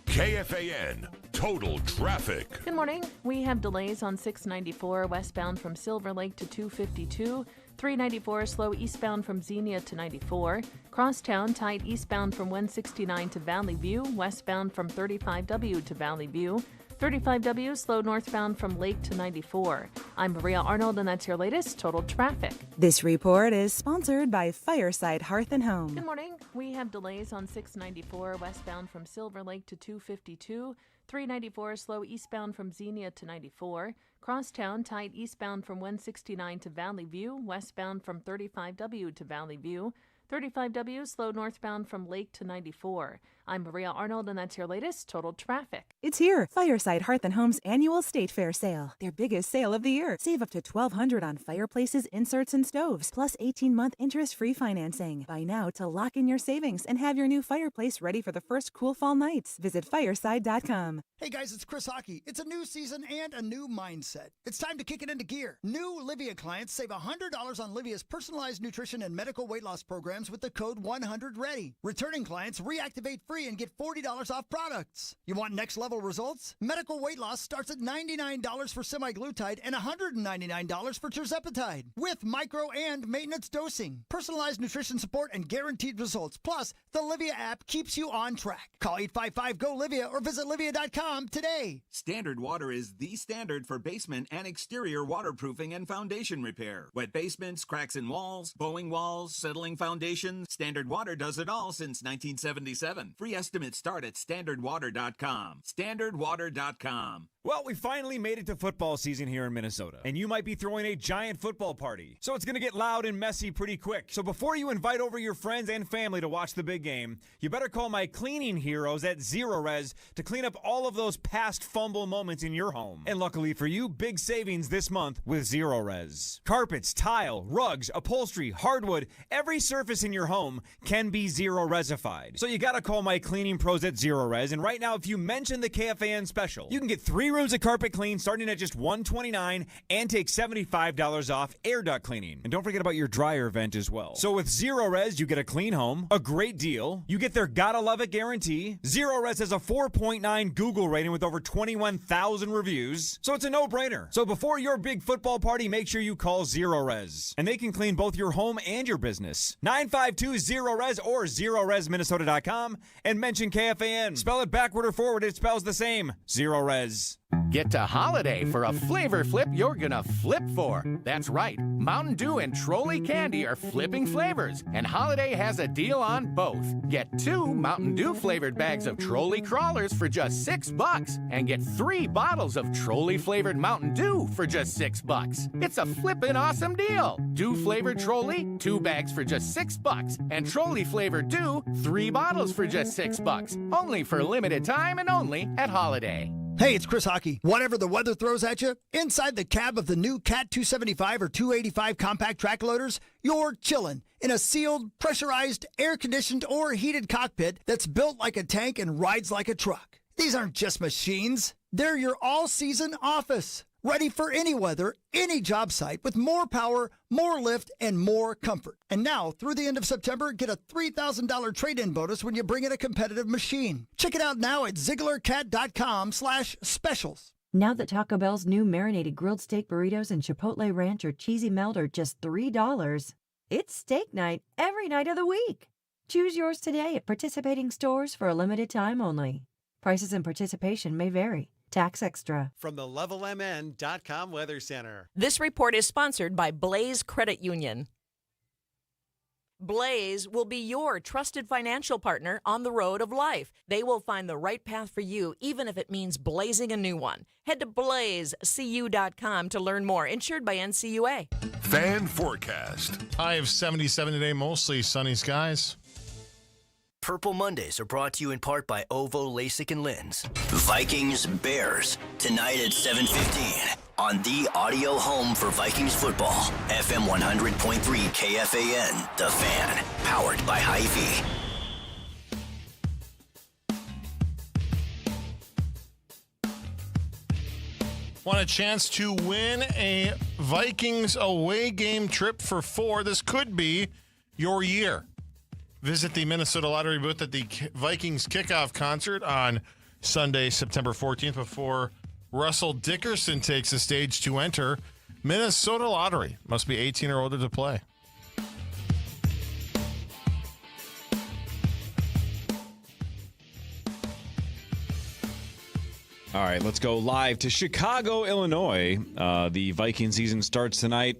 KFAN Total Traffic. Good morning. We have delays on 694 westbound from Silver Lake to 252. 394 slow eastbound from Xenia to 94. Crosstown tight eastbound from 169 to Valley View. Westbound from 35W to Valley View. 35W slow northbound from Lake to 94. I'm Maria Arnold, and that's your latest Total Traffic. This report is sponsored by Fireside Hearth and Home. Good morning. We have delays on 694 westbound from Silver Lake to 252. 394 slow eastbound from Xenia to 94. Crosstown tight eastbound from 169 to Valley View. Westbound from 35W to Valley View. 35W slow northbound from Lake to 94. I'm Maria Arnold, and that's your latest Total Traffic. It's here, Fireside Hearth and Home's annual State Fair sale. Their biggest sale of the year. Save up to $1,200 on fireplaces, inserts, and stoves, plus 18-month interest-free financing. Buy now to lock in your savings and have your new fireplace ready for the first cool fall nights. Visit fireside.com. Hey guys, it's Chris Hockey. It's a new season and a new mindset. It's time to kick it into gear. New Livia clients save $100 on Livia's personalized nutrition and medical weight loss programs programs with the code 100READY. Returning clients reactivate free and get $40 off products. You want next level results? Medical weight loss starts at $99 for semaglutide and $199 for tirzepatide with micro and maintenance dosing. Personalized nutrition support and guaranteed results. Plus, the Livia app keeps you on track. Call 855-GO-LIVIA or visit livia.com today. Standard Water is the standard for basement and exterior waterproofing and foundation repair. Wet basements, cracks in walls, bowing walls, settling foundations. Standard Water does it all since 1977. Free estimates start at standardwater.com. Standardwater.com. Well, we finally made it to football season here in Minnesota, and you might be throwing a giant football party. So it's going to get loud and messy pretty quick. So before you invite over your friends and family to watch the big game, you better call my cleaning heroes at Zero Res to clean up all of those past fumble moments in your home. And luckily for you, big savings this month with Zero Res. Carpets, tile, rugs, upholstery, hardwood, every surface in your home can be Zero Resified. So you got to call my cleaning pros at Zero Res, and right now if you mention the KFAN special, you can get 3 rooms of carpet clean starting at just $129 and take $75 off air duct cleaning. And don't forget about your dryer vent as well. So with Zero Res, you get a clean home, a great deal, you get their gotta love it guarantee. Zero Res has a 4.9 Google rating with over 21,000 reviews, so it's a no-brainer. So before your big football party, make sure you call Zero Res, and they can clean both your home and your business. 952-ZERO-RES or ZeroResMinnesota.com and mention KFAN. Spell it backward or forward, it spells the same. Zero Res. Get to Holiday for a flavor flip you're gonna flip for. That's right, Mountain Dew and Trolley Candy are flipping flavors, and Holiday has a deal on both. Get 2 Mountain Dew flavored bags of Trolley Crawlers for just $6, and get 3 bottles of Trolley flavored Mountain Dew for just $6. It's a flippin' awesome deal. Dew flavored Trolley, 2 bags for just $6, and Trolley flavored Dew, 3 bottles for just $6. Only for a limited time and only at Holiday. Hey, it's Chris Hockey. Whatever the weather throws at you, inside the cab of the new Cat 275 or 285 compact track loaders, you're chillin' in a sealed, pressurized, air-conditioned, or heated cockpit that's built like a tank and rides like a truck. These aren't just machines. They're your all-season office. Ready for any weather, any job site with more power, more lift, and more comfort. And now, through the end of September, get a $3,000 trade-in bonus when you bring in a competitive machine. Check it out now at ZigglerCat.com/specials. Now that Taco Bell's new marinated grilled steak burritos and Chipotle Ranch or Cheesy Melt are just $3, it's steak night every night of the week. Choose yours today at participating stores for a limited time only. Prices and participation may vary. Tax extra. From the LevelMN.com Weather Center. This report is sponsored by Blaze Credit Union. Blaze will be your trusted financial partner on the road of life. They will find the right path for you, even if it means blazing a new one. Head to blazecu.com to learn more. Insured by NCUA. Fan forecast. High of 77 today, mostly sunny skies. Purple Mondays are brought to you in part by Ovo LASIK and Lens. Vikings Bears tonight at 7:15 on the audio home for Vikings football. FM 100.3 KFAN, The Fan, powered by Hy-Vee. Want a chance to win a Vikings away game trip for 4? This could be your year. Visit the Minnesota Lottery booth at the Vikings kickoff concert on Sunday, September 14th, before Russell Dickerson takes the stage to enter. Minnesota Lottery. Must be 18 or older to play. All right, let's go live to Chicago, Illinois. The Viking season starts tonight.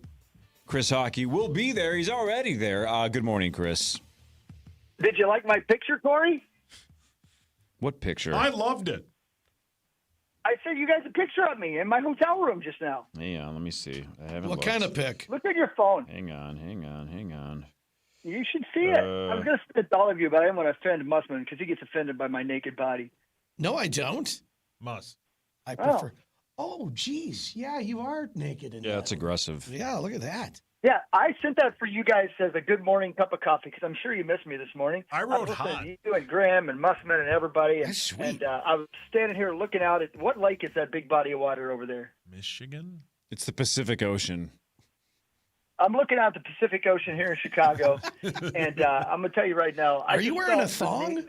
Chris Hockey will be there. He's already there. Good morning, Chris. Did you like my picture, Corey? What picture? I loved it. I sent you guys a picture of me in my hotel room just now. Hang on, let me see. I haven't What looked. kind of pic? Look at your phone. Hang on. You should see it. I was going to send it to all of you, but I didn't want to offend Mussman because he gets offended by my naked body. No, I don't. Muss. I prefer. Oh, geez. Yeah, you are naked. Yeah, it's aggressive. Yeah, look at that. Yeah, I sent that for you guys as a good morning cup of coffee because I'm sure you missed me this morning. I wrote was hot. You and Graham and Mussman and everybody. That's sweet. And I was standing here looking out at what lake is that big body of water over there? Michigan? It's the Pacific Ocean. I'm looking out the Pacific Ocean here in Chicago, and I'm going to tell you right now. Are you wearing a thong?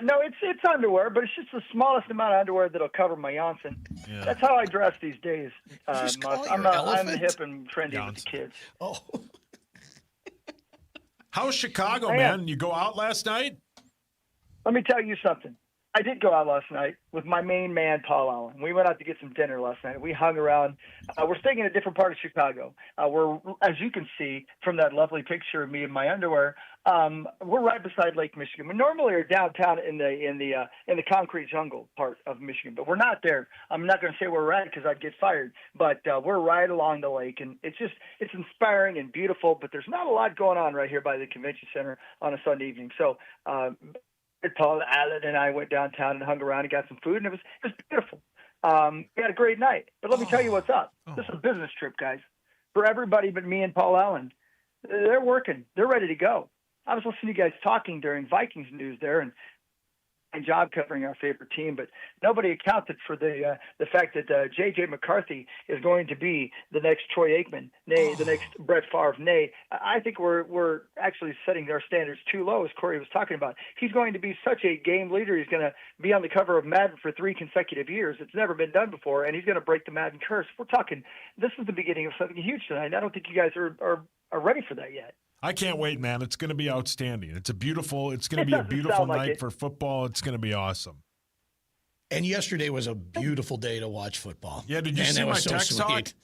No, it's underwear, but it's just the smallest amount of underwear that'll cover my Yonson. Yeah. That's how I dress these days. I'm hip and trendy with the kids. Oh. How's Chicago, man? You go out last night? Let me tell you something. I did go out last night with my main man, Paul Allen. We went out to get some dinner last night. We hung around. We're staying in a different part of Chicago. We're, as you can see from that lovely picture of me in my underwear, we're right beside Lake Michigan. We normally are downtown in the concrete jungle part of Michigan, but we're not there. I'm not going to say where we're at because I'd get fired, but we're right along the lake, and it's inspiring and beautiful, but there's not a lot going on right here by the convention center on a Sunday evening. So, Paul Allen and I went downtown and hung around and got some food, and it was beautiful. We had a great night. But let me tell you what's up. This is a business trip, guys, for everybody but me and Paul Allen. They're working. They're ready to go. I was listening to you guys talking during Vikings news there, and job covering our favorite team, but nobody accounted for the fact that J.J. McCarthy is going to be the next Troy Aikman, nay, the next Brett Favre, nay. I think we're actually setting our standards too low, as Corey was talking about. He's going to be such a game leader. He's going to be on the cover of Madden for 3 consecutive years. It's never been done before, and he's going to break the Madden curse. We're talking, this is the beginning of something huge tonight. I don't think you guys are ready for that yet. I can't wait, man. It's going to be outstanding. It's going to be a beautiful night for football. It's going to be awesome. And yesterday was a beautiful day to watch football. Yeah, did you see my text talk? Did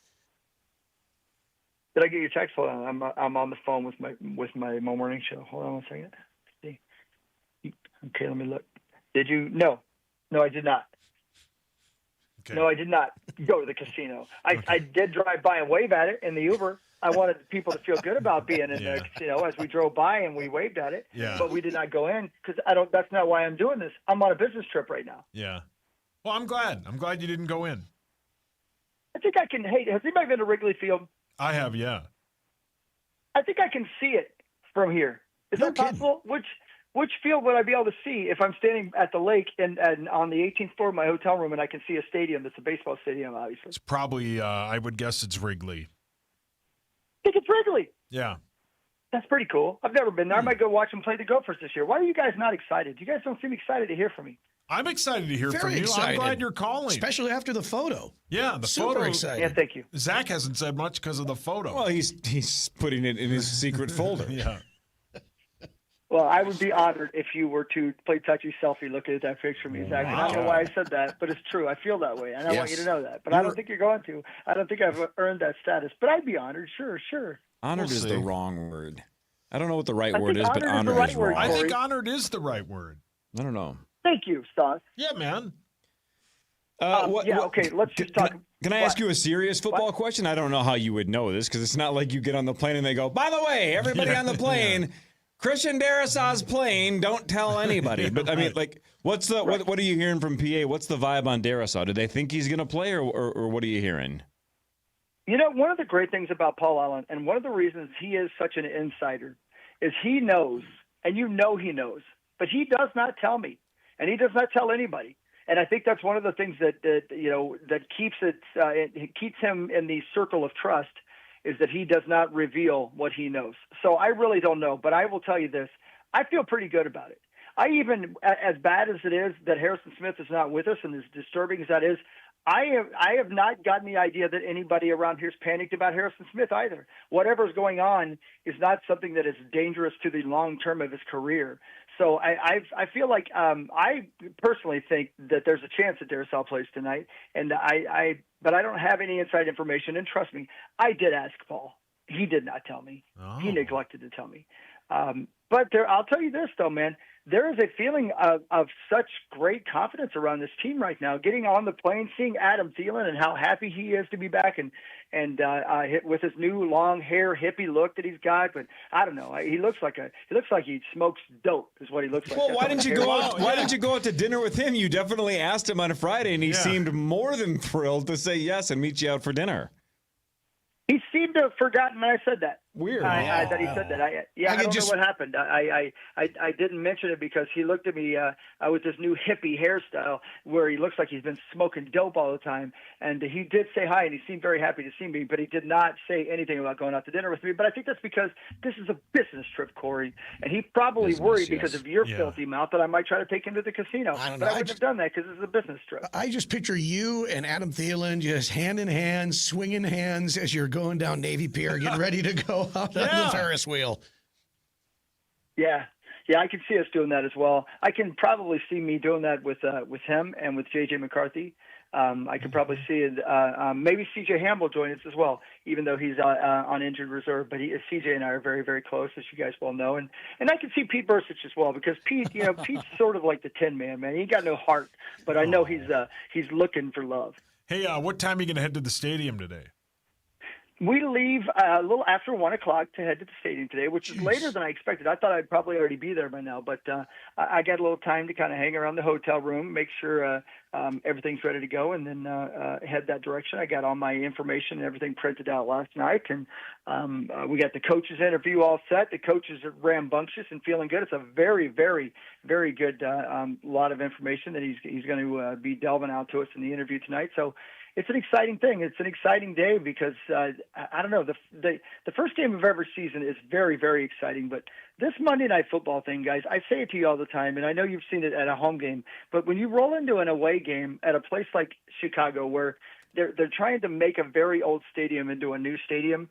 I get your text? Hold on. I'm on the phone with my morning show. Hold on one second. Let's see. Okay, let me look. Did you? No, I did not. Okay. No, I did not go to the casino. I did drive by and wave at it in the Uber. I wanted people to feel good about being in the casino as we drove by and we waved at it. Yeah. But we did not go in because that's not why I'm doing this. I'm on a business trip right now. Yeah. Well, I'm glad. I'm glad you didn't go in. I think I can. Hey, has anybody been to Wrigley Field? I have, yeah. I think I can see it from here. Is that possible? Which field would I be able to see if I'm standing at the lake and on the 18th floor of my hotel room and I can see a stadium that's a baseball stadium, obviously? It's probably, I would guess it's Wrigley. I think it's Wrigley. Yeah. That's pretty cool. I've never been there. I might go watch them play the Gophers this year. Why are you guys not excited? You guys don't seem excited to hear from me. I'm excited to hear from you. Excited. I'm glad you're calling. Especially after the photo. Yeah, the Super photo. excited. Yeah, thank you. Zach hasn't said much because of the photo. Well, he's putting it in his secret folder. Yeah. Well, I would be honored if you were to play touchy selfie looking at that picture of me, Zach. Wow. I don't know why I said that, but it's true. I feel that way, and I want you to know that. But I don't think you're going to. I don't think I've earned that status. But I'd be honored, sure. Honored is the wrong word. I don't know what the right word is, but honored is wrong. I think honored is the right word. I don't know. Thank you, Stas. Yeah, man. Okay, let's just talk. Can I ask you a serious football question? I don't know how you would know this because it's not like you get on the plane and they go, by the way, everybody on the plane, Christian Darrisaw's plane, don't tell anybody. But I mean, like, what are you hearing from PA? What's the vibe on Darrisaw? Do they think he's going to play or what are you hearing? You know, one of the great things about Paul Allen, and one of the reasons he is such an insider, is he knows, and you know he knows, but he does not tell me, and he does not tell anybody. And I think that's one of the things that keeps it keeps him in the circle of trust, is that he does not reveal what he knows. So I really don't know, but I will tell you this: I feel pretty good about it. I even, as bad as it is that Harrison Smith is not with us, and as disturbing as that is, I have not gotten the idea that anybody around here is panicked about Harrison Smith either. Whatever's going on is not something that is dangerous to the long term of his career. So I feel like I personally think that there's a chance that Darrisaw plays tonight, and but I don't have any inside information. And trust me, I did ask Paul. He did not tell me. Oh. He neglected to tell me. But I'll tell you this though, man. There is a feeling of such great confidence around this team right now. Getting on the plane, seeing Adam Thielen and how happy he is to be back, and with his new long hair hippie look that he's got. But I don't know. He looks like he smokes dope. Is what he looks like. Well, why didn't you go out? Why didn't you go out to dinner with him? You definitely asked him on Friday, and he seemed more than thrilled to say yes and meet you out for dinner. He seemed to have forgotten that I said that. Weird. That he said that. I don't know what happened. I didn't mention it because he looked at me with this new hippie hairstyle where he looks like he's been smoking dope all the time. And he did say hi, and he seemed very happy to see me, but he did not say anything about going out to dinner with me. But I think that's because this is a business trip, Corey, and he probably worried because of your filthy mouth that I might try to take him to the casino. I don't but know. I wouldn't have done that because this is a business trip. I just picture you and Adam Thielen just hand in hand, swinging hands as you're going down Navy Pier, getting ready to go out on the Ferris wheel. Yeah, I can see us doing that as well. I can probably see me doing that with him and with J.J. McCarthy. I could probably see it. Maybe C.J. Ham will join us as well, even though he's on injured reserve. But C.J. and I are very, very close, as you guys well know. And I can see Pete Bursich as well, because Pete, Pete's sort of like the Tin Man, man. He got no heart, but I know he's looking for love. Hey, what time are you going to head to the stadium today? We leave a little after 1 o'clock to head to the stadium today, which is later than I expected. I thought I'd probably already be there by now, but I got a little time to kind of hang around the hotel room, make sure everything's ready to go, and then head that direction. I got all my information and everything printed out last night, and we got the coaches interview all set. The coaches are rambunctious and feeling good. It's a very, very, very good lot of information that he's going to be delving out to us in the interview tonight. So it's an exciting thing. It's an exciting day because I don't know, the first game of every season is very, very exciting. But this Monday Night Football thing, guys, I say it to you all the time, and I know you've seen it at a home game. But when you roll into an away game at a place like Chicago, where they're trying to make a very old stadium into a new stadium,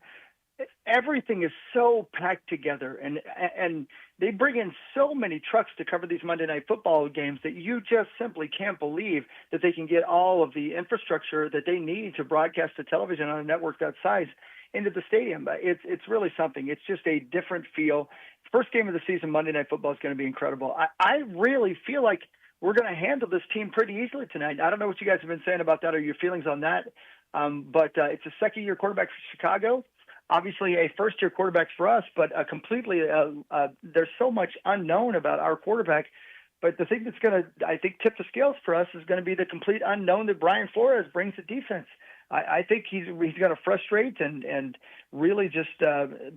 everything is so packed together, and they bring in so many trucks to cover these Monday Night Football games that you just simply can't believe that they can get all of the infrastructure that they need to broadcast to television on a network that size into the stadium. It's really something. It's just a different feel. First game of the season, Monday Night Football, is going to be incredible. I really feel like we're going to handle this team pretty easily tonight. I don't know what you guys have been saying about that or your feelings on that, but it's a second-year quarterback for Chicago. Obviously a first-year quarterback for us, but completely there's so much unknown about our quarterback. But the thing that's going to, I think, tip the scales for us is going to be the complete unknown that Brian Flores brings to defense. I think he's going to frustrate and really just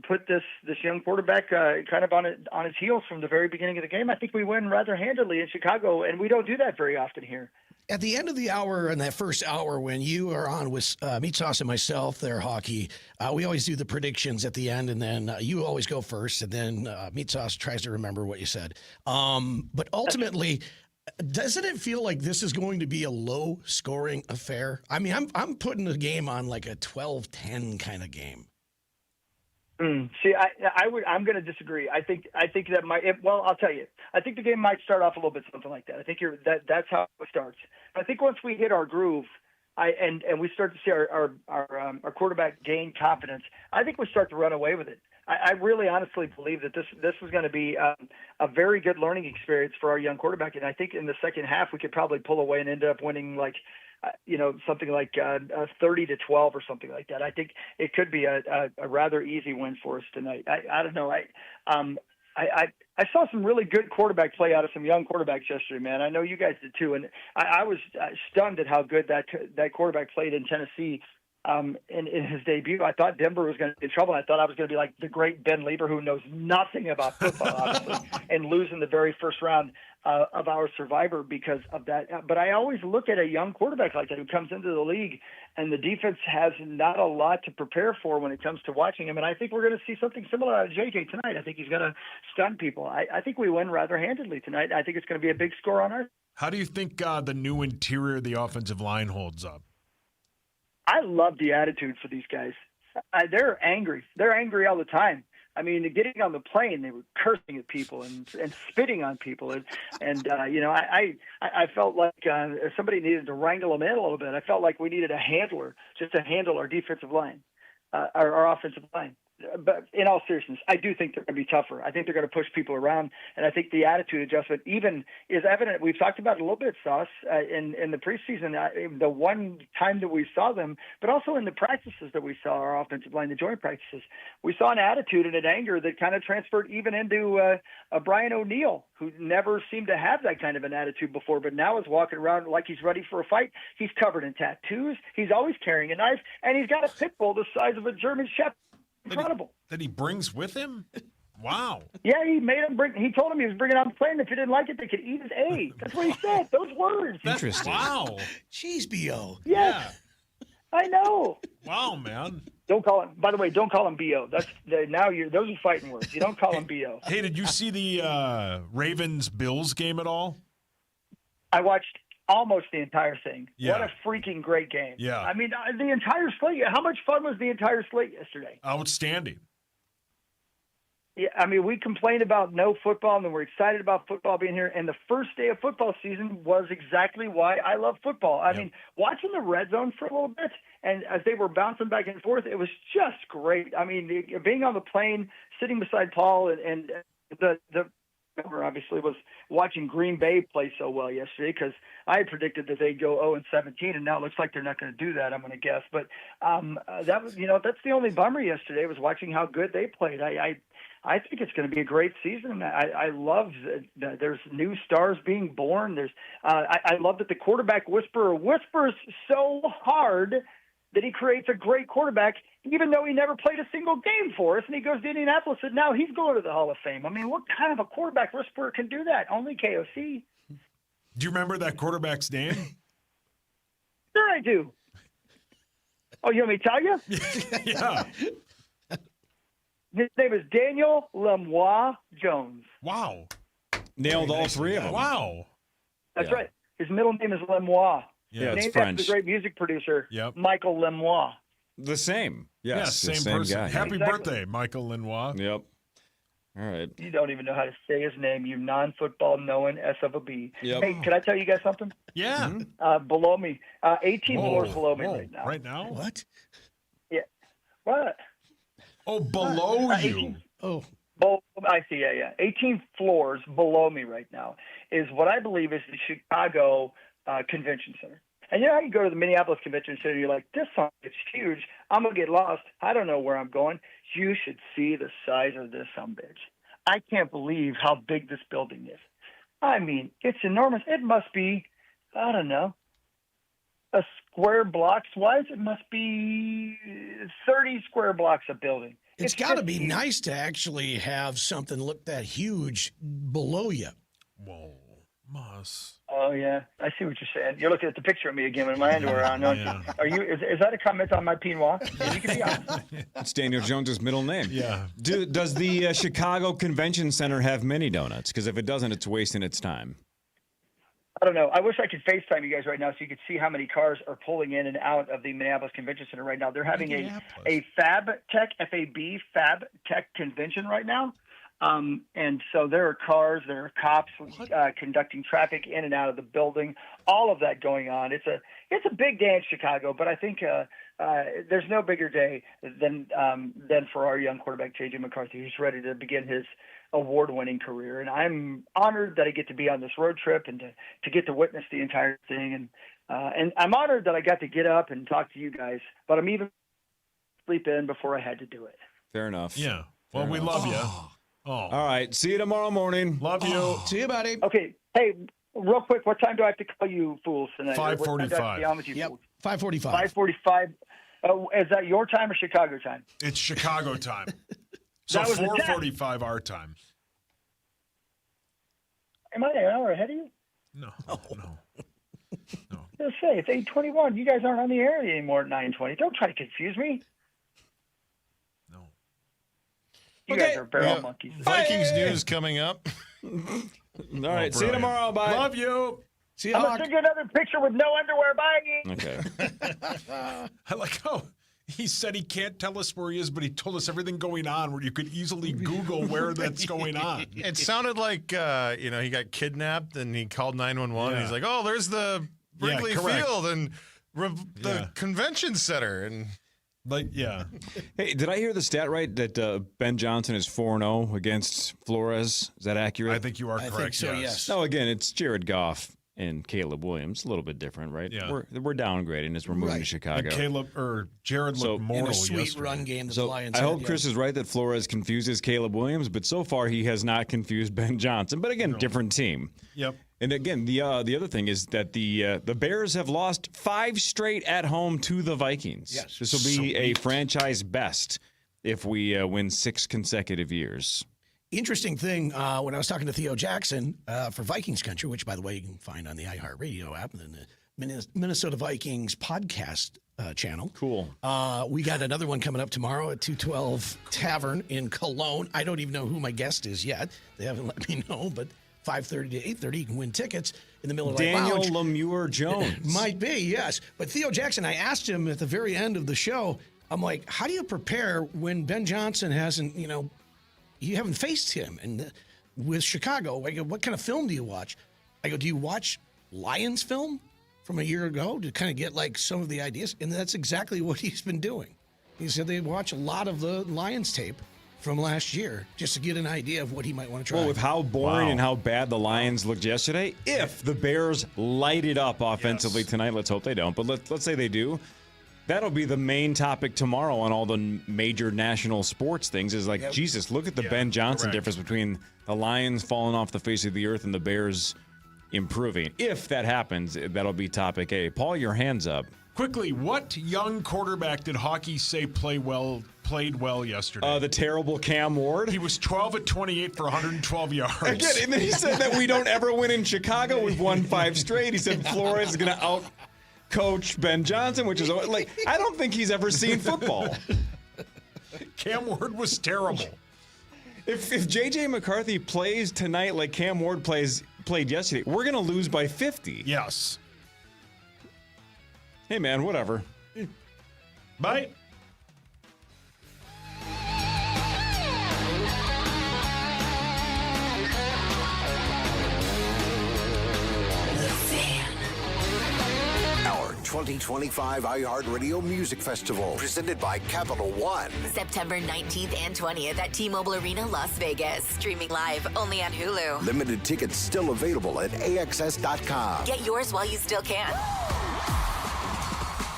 put this young quarterback kind of on his heels from the very beginning of the game. I think we win rather handily in Chicago, and we don't do that very often here. At the end of the hour, in that first hour, when you are on with Meat Sauce and myself, there, Hockey, we always do the predictions at the end, and then you always go first, and then Meat Sauce tries to remember what you said. But ultimately, doesn't it feel like this is going to be a low-scoring affair? I mean, I'm putting the game on like a 12-10 kind of game. See, I'm going to disagree. I think that I'll tell you. I think the game might start off a little bit something like that. I think that's how it starts. I think once we hit our groove, and we start to see our quarterback gain confidence, I think we start to run away with it. I really honestly believe that this was going to be a very good learning experience for our young quarterback, and I think in the second half we could probably pull away and end up winning something like 30-12 or something like that. I think it could be a rather easy win for us tonight. I don't know. I saw some really good quarterback play out of some young quarterbacks yesterday, man. I know you guys did too, and I was stunned at how good that quarterback played in Tennessee. In his debut, I thought Denver was going to be in trouble. I thought I was going to be like the great Ben Leber, who knows nothing about football, obviously, and losing the very first round of our Survivor because of that. But I always look at a young quarterback like that who comes into the league, and the defense has not a lot to prepare for when it comes to watching him. And I think we're going to see something similar out of JJ tonight. I think he's going to stun people. I think we win rather handedly tonight. I think it's going to be a big score on our. How do you think the new interior of the offensive line holds up? I love the attitude for these guys. They're angry. They're angry all the time. I mean, getting on the plane, they were cursing at people and spitting on people. I felt like somebody needed to wrangle them in a little bit. I felt like we needed a handler just to handle our defensive line, our offensive line. But in all seriousness, I do think they're going to be tougher. I think they're going to push people around, and I think the attitude adjustment even is evident. We've talked about it a little bit, Sauce, in the preseason, the one time that we saw them, but also in the practices that we saw our offensive line, the joint practices. We saw an attitude and an anger that kind of transferred even into Brian O'Neill, who never seemed to have that kind of an attitude before, but now is walking around like he's ready for a fight. He's covered in tattoos. He's always carrying a knife, and he's got a pit bull the size of a German Shepherd incredible. That he brings with him? Wow. Yeah, he made him bring. He told him he was bringing on the plane. If he didn't like it, they could eat his egg. That's what he said. Those words. Interesting. Wow. Jeez, B.O. Yes. Yeah. I know. Wow, man. Don't call him. By the way, don't call him B.O. Those are fighting words. You don't call him B.O. Hey, did you see the Ravens-Bills game at all? I watched almost the entire thing. Yeah. What a freaking great game. Yeah. I mean, the entire slate. How much fun was the entire slate yesterday? Outstanding. Yeah, I mean, we complained about no football, and then we're excited about football being here. And the first day of football season was exactly why I love football. I mean, watching the red zone for a little bit, and as they were bouncing back and forth, it was just great. I mean, being on the plane, sitting beside Paul, and the obviously was watching Green Bay play so well yesterday, because I had predicted that they'd go 0-17, and now it looks like they're not going to do that, I'm going to guess. But that was, that's the only bummer yesterday, was watching how good they played. I think it's going to be a great season. I love that there's new stars being born. I love that the quarterback whisperer whispers so hard that he creates a great quarterback, even though he never played a single game for us. And he goes to Indianapolis, and now he's going to the Hall of Fame. I mean, what kind of a quarterback whisperer can do that? Only KOC. Do you remember that quarterback's name? Sure I do. Oh, you want me to tell you? Yeah. His name is Daniel Lemois Jones. Wow. Nailed all three of them. Wow. That's right. His middle name is Lemois. Yeah, it's named French. after the great music producer, Michael Lemois. The same. Yes, yeah, the same person. guy. Happy birthday, Michael Lenoir. Yep. All right. You don't even know how to say his name, you non-football knowing S of a B. Yep. Hey, can I tell you guys something? Yeah. Below me, 18 floors below me right now. Right now? What? Yeah. What? Oh, below you. 18, oh. I see, yeah. 18 floors below me right now is what I believe is the Chicago Convention Center. And you know how you go to the Minneapolis Convention Center, you're like, this song is huge. I'm going to get lost. I don't know where I'm going. You should see the size of this sumbitch. I can't believe how big this building is. I mean, it's enormous. It must be, I don't know, a square blocks wise. It must be 30 square blocks of building. It's got to be nice to actually have something look that huge below you. Whoa, Moss. Oh yeah, I see what you're saying. You're looking at the picture of me again with my underwear on. Yeah. Are you? Is that a comment on my peignoir? You can be honest. It's Daniel Jones's middle name. Yeah. Does the Chicago Convention Center have mini donuts? Because if it doesn't, it's wasting its time. I don't know. I wish I could FaceTime you guys right now so you could see how many cars are pulling in and out of the Minneapolis Convention Center right now. They're having a Fab Tech convention right now. And so there are cars, there are cops conducting traffic in and out of the building, all of that going on. It's a big day in Chicago, but I think there's no bigger day than for our young quarterback, J.J. McCarthy, who's ready to begin his award-winning career. And I'm honored that I get to be on this road trip and to get to witness the entire thing. And I'm honored that I got to get up and talk to you guys, but I'm even sleep in before I had to do it. Fair enough. Yeah. Well, we love you. Oh. All right. See you tomorrow morning. Love you. See you, buddy. Okay. Hey, real quick, what time do I have to call you fools tonight? 5:45. Yep. 5:45. 5:45. Is that your time or Chicago time? It's Chicago time. So 4:45 our time. Am I an hour ahead of you? No. I was going to say, it's 8:21. You guys aren't on the air anymore at 9:20. Don't try to confuse me. No. You guys are barrel monkeys. Vikings news coming up. All right. See you tomorrow. Bye. Love you. See you, I'm going to send you another picture with no underwear. Bye. Okay. I like how he said he can't tell us where he is, but he told us everything going on where you could easily Google where that's going on. It sounded like, he got kidnapped and he called 911 and he's like, oh, there's the Wrigley Field and the convention center. And Hey, did I hear the stat right that Ben Johnson is 4-0 against Flores? Is that accurate? I think you are correct. I think so, yes. No, again, it's Jared Goff and Caleb Williams. A little bit different, right? Yeah. We're downgrading as we're moving to Chicago. And Jared looked mortal in a sweet yesterday. run game that the Lions I had, hope Chris is right that Flores confuses Caleb Williams, but so far he has not confused Ben Johnson. But again, different team. Yep. And again, the other thing is that the Bears have lost 5 straight at home to the Vikings. Yes. This will be a franchise best if we win 6 consecutive years. Interesting thing, when I was talking to Theo Jackson for Vikings Country, which, by the way, you can find on the iHeartRadio app and the Minnesota Vikings podcast channel. Cool. We got another one coming up tomorrow at 212 Tavern in Cologne. I don't even know who my guest is yet. They haven't let me know, but 5:30 to 8:30, you can win tickets in the Miller Lite Lounge. Daniel Lemure Jones. Might be, yes. But Theo Jackson, I asked him at the very end of the show, I'm like, how do you prepare when Ben Johnson hasn't, you haven't faced him? And with Chicago, I go, what kind of film do you watch? I go, do you watch Lions film from a year ago to kind of get like some of the ideas? And that's exactly what he's been doing. He said they watch a lot of the Lions tape from last year just to get an idea of what he might want to try. Well, with how boring and how bad the Lions looked yesterday, if the Bears light it up offensively tonight, let's hope they don't, but let's say they do, that'll be the main topic tomorrow on all the major national sports things is like, Jesus, look at the Ben Johnson difference between the Lions falling off the face of the earth and the Bears improving. If that happens, that'll be topic A. Paul, your hand's up. Quickly, what young quarterback did hockey say played well yesterday? The terrible Cam Ward. He was 12 at 28 for 112 yards. Again, and then he said that we don't ever win in Chicago. We've won 5 straight. He said Flores is going to out-coach Ben Johnson, which is like, I don't think he's ever seen football. Cam Ward was terrible. If J.J. McCarthy plays tonight like Cam Ward played yesterday, we're going to lose by 50. Yes. Hey, man, whatever. Bye. Our 2025 iHeartRadio Music Festival, presented by Capital One. September 19th and 20th at T-Mobile Arena, Las Vegas. Streaming live only on Hulu. Limited tickets still available at AXS.com. Get yours while you still can.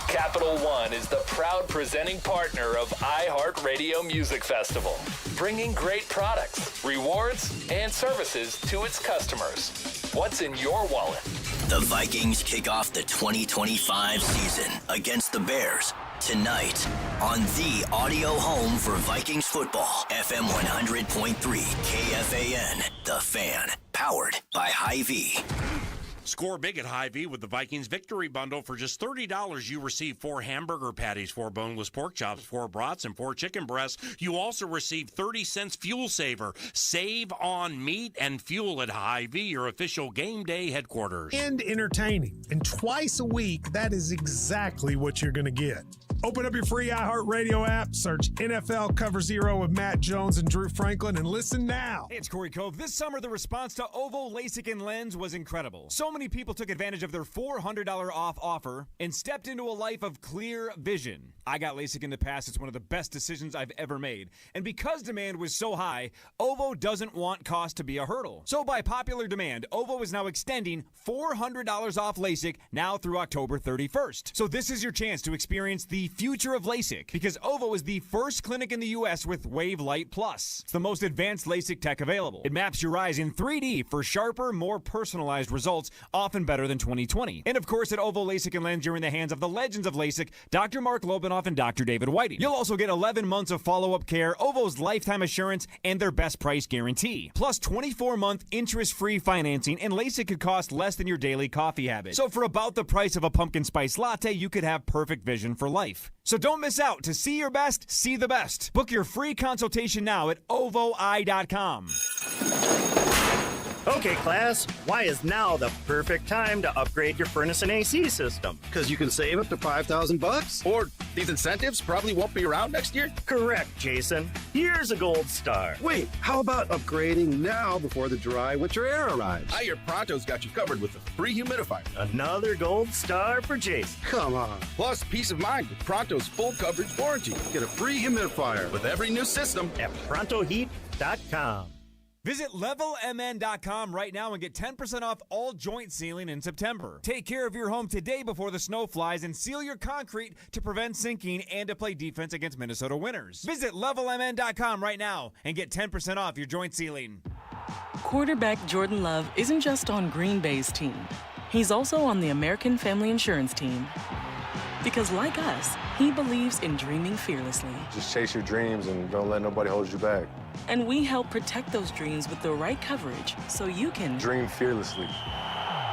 Capital One is the proud presenting partner of iHeartRadio Music Festival, bringing great products, rewards, and services to its customers. What's in your wallet? The Vikings kick off the 2025 season against the Bears tonight on the audio home for Vikings football, FM 100.3 KFAN, The Fan, powered by Hy-Vee. Score big at Hy-Vee with the Vikings Victory Bundle. For just $30, you receive 4 hamburger patties, 4 boneless pork chops, 4 brats, and 4 chicken breasts. You also receive 30 cents fuel saver. Save on meat and fuel at Hy-Vee, your official game day headquarters. And entertaining. And twice a week, that is exactly what you're going to get. Open up your free iHeartRadio app, search NFL Cover Zero with Matt Jones and Drew Franklin, and listen now. Hey, it's Corey Cove. This summer, the response to Ovo LASIK and Lens was incredible. So many people took advantage of their $400 off offer and stepped into a life of clear vision. I got LASIK in the past. It's one of the best decisions I've ever made. And because demand was so high, Ovo doesn't want cost to be a hurdle. So by popular demand, Ovo is now extending $400 off LASIK now through October 31st. So this is your chance to experience the future of LASIK, because Ovo is the first clinic in the U.S. with Wave Light Plus. It's the most advanced LASIK tech available. It maps your eyes in 3D for sharper, more personalized results, often better than 20/20. And of course, at Ovo LASIK and Lens, you're in the hands of the legends of LASIK, Dr. Mark Lobanoff and Dr. David Whiting. You'll also get 11 months of follow-up care, Ovo's lifetime assurance, and their best price guarantee. Plus 24-month interest-free financing, and LASIK could cost less than your daily coffee habit. So for about the price of a pumpkin spice latte, you could have perfect vision for life. So don't miss out. To see your best, see the best. Book your free consultation now at ovoi.com. Okay, class, why is now the perfect time to upgrade your furnace and AC system? Because you can save up to $5,000. Or these incentives probably won't be around next year. Correct, Jason. Here's a gold star. Wait, how about upgrading now before the dry winter air arrives? I hear Pronto's got you covered with a free humidifier. Another gold star for Jason. Come on. Plus, peace of mind with Pronto's full coverage warranty. Get a free humidifier with every new system at ProntoHeat.com. Visit levelmn.com right now and get 10% off all joint sealing in September. Take care of your home today before the snow flies and seal your concrete to prevent sinking and to play defense against Minnesota winners. Visit levelmn.com right now and get 10% off your joint sealing. Quarterback Jordan Love isn't just on Green Bay's team. He's also on the American Family Insurance team. Because like us, he He believes in dreaming fearlessly. Just chase your dreams and don't let nobody hold you back. And we help protect those dreams with the right coverage so you can Dream fearlessly.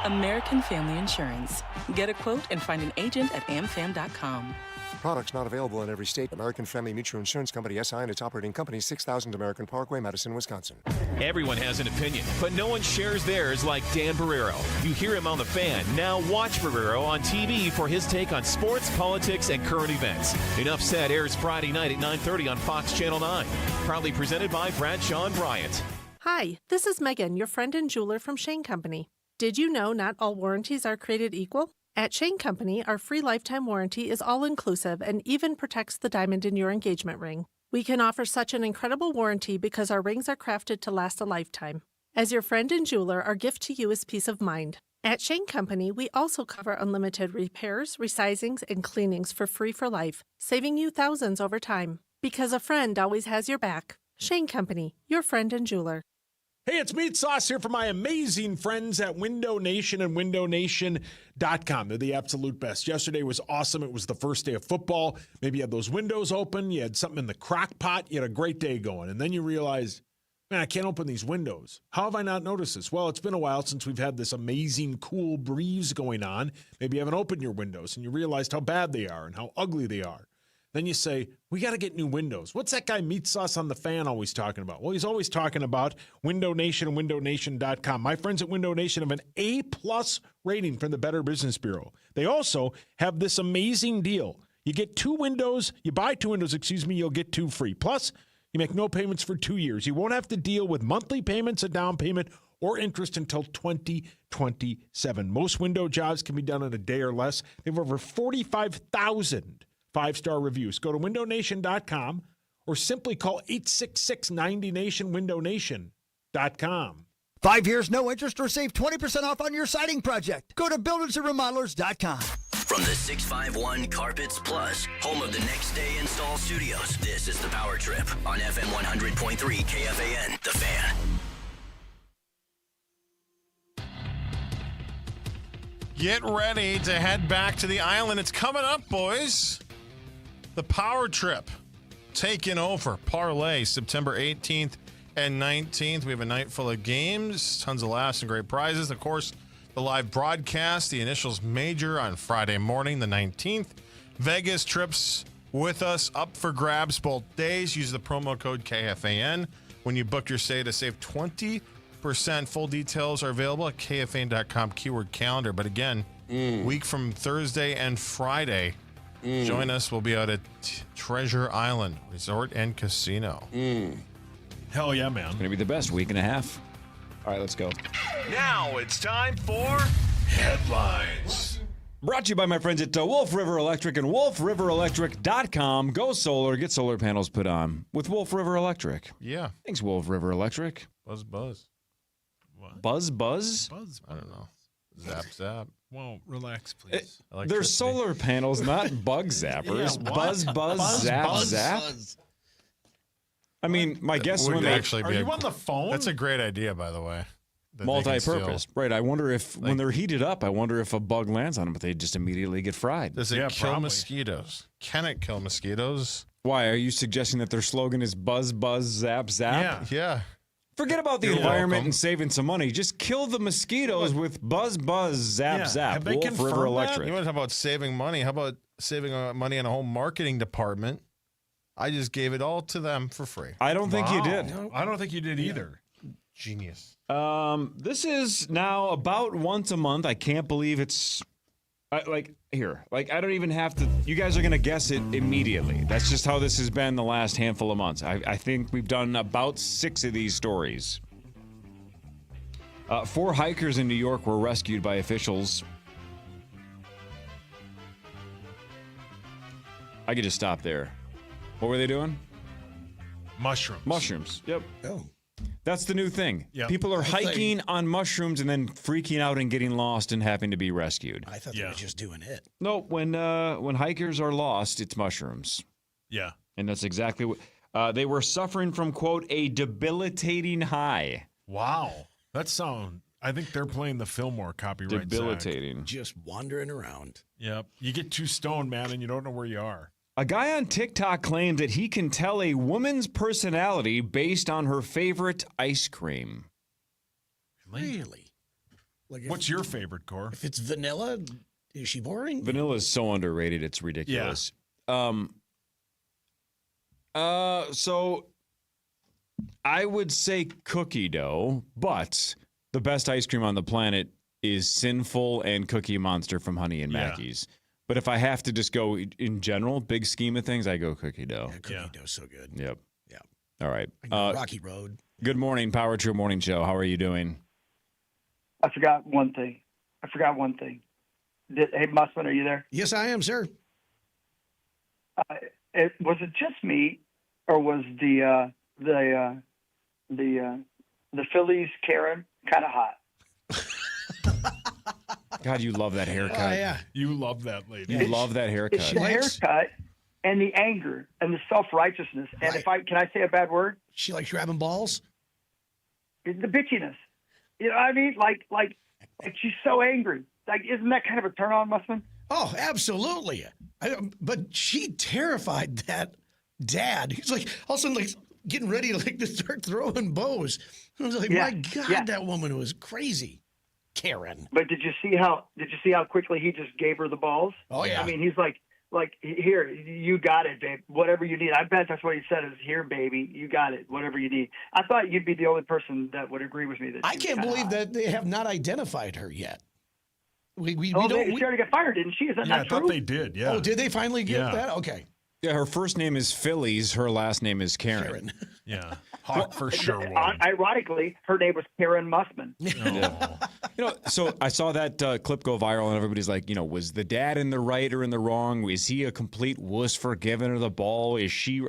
American Family Insurance. Get a quote and find an agent at amfam.com. Products not available in every state. American Family Mutual Insurance Company, SI, and its operating company, 6000 American Parkway, Madison, Wisconsin. Everyone has an opinion, but no one shares theirs like Dan Barrero. You hear him on The Fan. Now watch Barrero on TV for his take on sports, politics, and current events. Enough Said airs Friday night at 9:30 on Fox Channel 9. Proudly presented by Bradshaw and Bryant. Hi, this is Megan, your friend and jeweler from Shane Company. Did you know not all warranties are created equal? At Shane Company, our free lifetime warranty is all-inclusive and even protects the diamond in your engagement ring. We can offer such an incredible warranty because our rings are crafted to last a lifetime. As your friend and jeweler, our gift to you is peace of mind. At Shane Company, we also cover unlimited repairs, resizings, and cleanings for free for life, saving you thousands over time. Because a friend always has your back. Shane Company, your friend and jeweler. Hey, it's Meat Sauce here for my amazing friends at Window Nation and windownation.com. They're the absolute best. Yesterday was awesome. It was the first day of football. Maybe you had those windows open. You had something in the crock pot. You had a great day going. And then you realize, man, I can't open these windows. How have I not noticed this? Well, it's been a while since we've had this amazing cool breeze going on. Maybe you haven't opened your windows and you realized how bad they are and how ugly they are. Then you say, we got to get new windows. What's that guy Meat Sauce on The Fan always talking about? Well, he's always talking about Window Nation and windownation.com. My friends at Window Nation have an A+ rating from the Better Business Bureau. They also have this amazing deal. You get you buy two windows, you'll get two free. Plus, you make no payments for 2 years. You won't have to deal with monthly payments, a down payment, or interest until 2027. Most window jobs can be done in a day or less. They have over 45,000 5-star reviews. Go to windownation.com or simply call 866-90-NATION, windownation.com. 5 years, no interest, or save 20% off on your siding project. Go to buildersandremodelers.com. From the 651 Carpets Plus, home of the Next Day Install Studios, this is The Power Trip on FM 100.3 KFAN, The Fan. Get ready to head back to the island. It's coming up, boys. The Power Trip taking over. Parlay, September 18th and 19th. We have a night full of games, tons of laughs and great prizes. Of course, the live broadcast, the initials major on Friday morning, the 19th. Vegas trips with us up for grabs both days. Use the promo code KFAN when you book your stay to save 20%. Full details are available at KFAN.com keyword calendar. But again, week from Thursday and Friday, join us. We'll be out at Treasure Island Resort and Casino. Hell yeah, man. It's going to be the best week and a half. All right, let's go. Now it's time for Headlines. Brought to you by my friends at Wolf River Electric and wolfriverelectric.com. Go solar. Get solar panels put on with Wolf River Electric. Yeah. Thanks, Wolf River Electric. Buzz, buzz. What? Buzz, buzz? Buzz, I don't know. Zap, zap. Well, relax, please. They're solar panels, not bug zappers. Yeah, buzz, zap, zap. I mean, my guess would when they actually Are be you on the phone? That's a great idea, by the way. that they can multi-purpose, still- right? I wonder if when they're heated up, I wonder if a bug lands on them, but they just immediately get fried. Does it kill mosquitoes? Can it kill mosquitoes? Why are you suggesting that their slogan is "Buzz, buzz, zap, zap"? Yeah. Forget about the You're environment welcome. and saving some money. Just kill the mosquitoes with buzz, buzz, zap, zap. Wolf River Electric. You want to talk about saving money? How about saving money in a whole marketing department? I just gave it all to them for free. I don't think you did. I don't think you did either. Genius. This is now about once a month. I can't believe it's I don't even have to. You guys are going to guess it immediately. That's just how this has been the last handful of months. I think we've done about 6 of these stories. 4 hikers in New York were rescued by officials. I could just stop there. What were they doing? Mushrooms. Mushrooms. Yep. Oh. That's the new thing. Yep. People are I thought hiking on mushrooms and then freaking out and getting lost and having to be rescued. I thought they were just doing it. No, when hikers are lost, it's mushrooms. Yeah. And that's exactly what they were suffering from, quote, a debilitating high. Wow. I think they're playing the Fillmore copyright. Debilitating. Just wandering around. Yep. You get too stoned, man, and you don't know where you are. A guy on TikTok claims that he can tell a woman's personality based on her favorite ice cream. Really? Like What's your favorite, Core? If it's vanilla, is she boring? Vanilla is so underrated, it's ridiculous. So I would say cookie dough, but the best ice cream on the planet is Sinful and Cookie Monster from Honey and Mackey's. But if I have to just go in general, big scheme of things, I go cookie dough. Yeah, cookie dough's so good. Yep. Yeah. All right. Rocky Road. Good morning, Power True Morning Show. How are you doing? I forgot one thing. Hey, Mussman, are you there? Yes, I am, sir. Was it just me, or was the Phillies Karen kind of hot? God, you love that haircut. Oh, yeah. You love that lady. You love that haircut. It's the haircut and the anger and the self-righteousness. And can I say a bad word? She likes grabbing balls? The bitchiness. You know what I mean? Like she's so angry. Like, isn't that kind of a turn on, Mussman? Oh, absolutely. But she terrified that dad. He's like, all of a sudden, like, getting ready to start throwing bows. I was like, my God, that woman was crazy. Karen. But did you see how quickly he just gave her the balls? Oh, yeah. I mean, he's like, here, you got it, babe. Whatever you need. I bet that's what he said is, here, baby, you got it. Whatever you need. I thought you'd be the only person that would agree with me. That I can't believe that they have not identified her yet. We she already got fired, didn't she? Is that not true? I thought they did, yeah. Oh, did they finally get that? Okay. Yeah, her first name is Phillies. Her last name is Karen. Yeah. Hawk for sure. Ironically, her name was Karen Mussman. So I saw that clip go viral, and everybody's like, was the dad in the right or in the wrong? Is he a complete wuss for giving her the ball? Is she?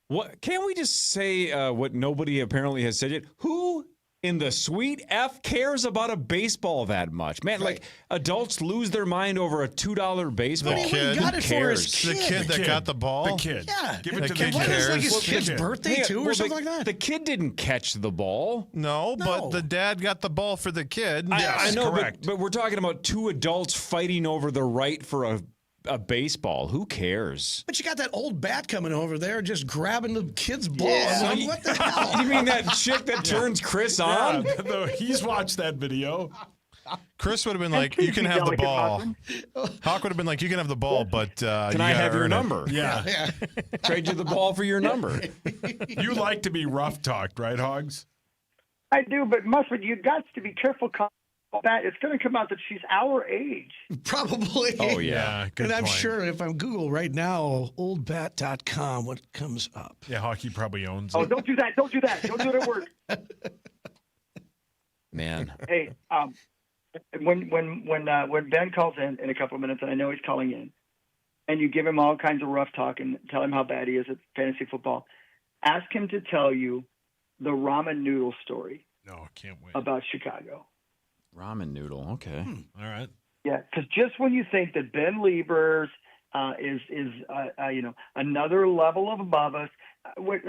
What? Can't we just say what nobody apparently has said yet? Who in the sweet F cares about a baseball that much? Man, like, adults lose their mind over a $2 baseball. The kid. Got it for his kid. The kid that got the ball? The kid. Yeah. Give it to the kid. What is, like, his Well, kid's birthday, too, or something like that? The kid didn't catch the ball. No, but the dad got the ball for the kid. I know, correct. but we're talking about two adults fighting over the right for a baseball. Who cares? But you got that old bat coming over there just grabbing the kid's ball. Yeah. I'm like, what the hell? You mean that chick that turns Chris on? Yeah, he's watched that video. Chris would have been like, you can have the ball. Hawk would have been like, you can have the ball, but can I have your number? Yeah. Trade you the ball for your number. You like to be rough talked, right, Hogs? I do, but Mussman, you got to be careful. That it's going to come out that she's our age. Probably. Oh, yeah. Good and I'm point. sure if I'm Google right now, oldbat.com, what comes up? Yeah, Hockey probably owns Oh, it. don't do that. Don't do that. Don't do it at work. Man. Hey, when Ben calls in a couple of minutes, and I know he's calling in, and you give him all kinds of rough talk and tell him how bad he is at fantasy football, ask him to tell you the ramen noodle story. No, can't wait. About Chicago. Ramen noodle. Okay. All right. Yeah, because just when you think that Ben Leber's is another level above us,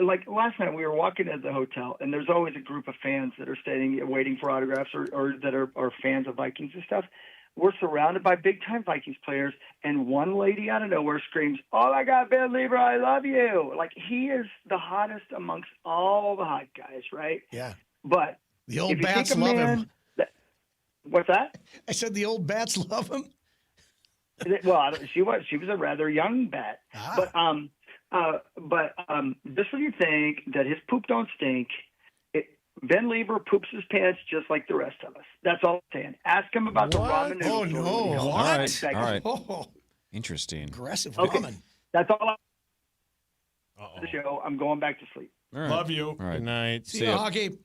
like last night we were walking at the hotel, and there's always a group of fans that are standing waiting for autographs or that are fans of Vikings and stuff. We're surrounded by big-time Vikings players, and one lady out of nowhere screams, "Oh my God, Ben Leber, I love you!" Like, he is the hottest amongst all the hot guys, right? Yeah. But the old bats love him. What's that? I said the old bats love him. Well, she was a rather young bat, but just when you think that his poop don't stink, Ben Leber poops his pants just like the rest of us. That's all I'm saying. Ask him about the ramen noodles. Oh no! All right. All right. Oh, interesting. Aggressive okay. ramen. That's all. The show. I'm going back to sleep. All right. Love you. All right. Good night. See you, Hockey.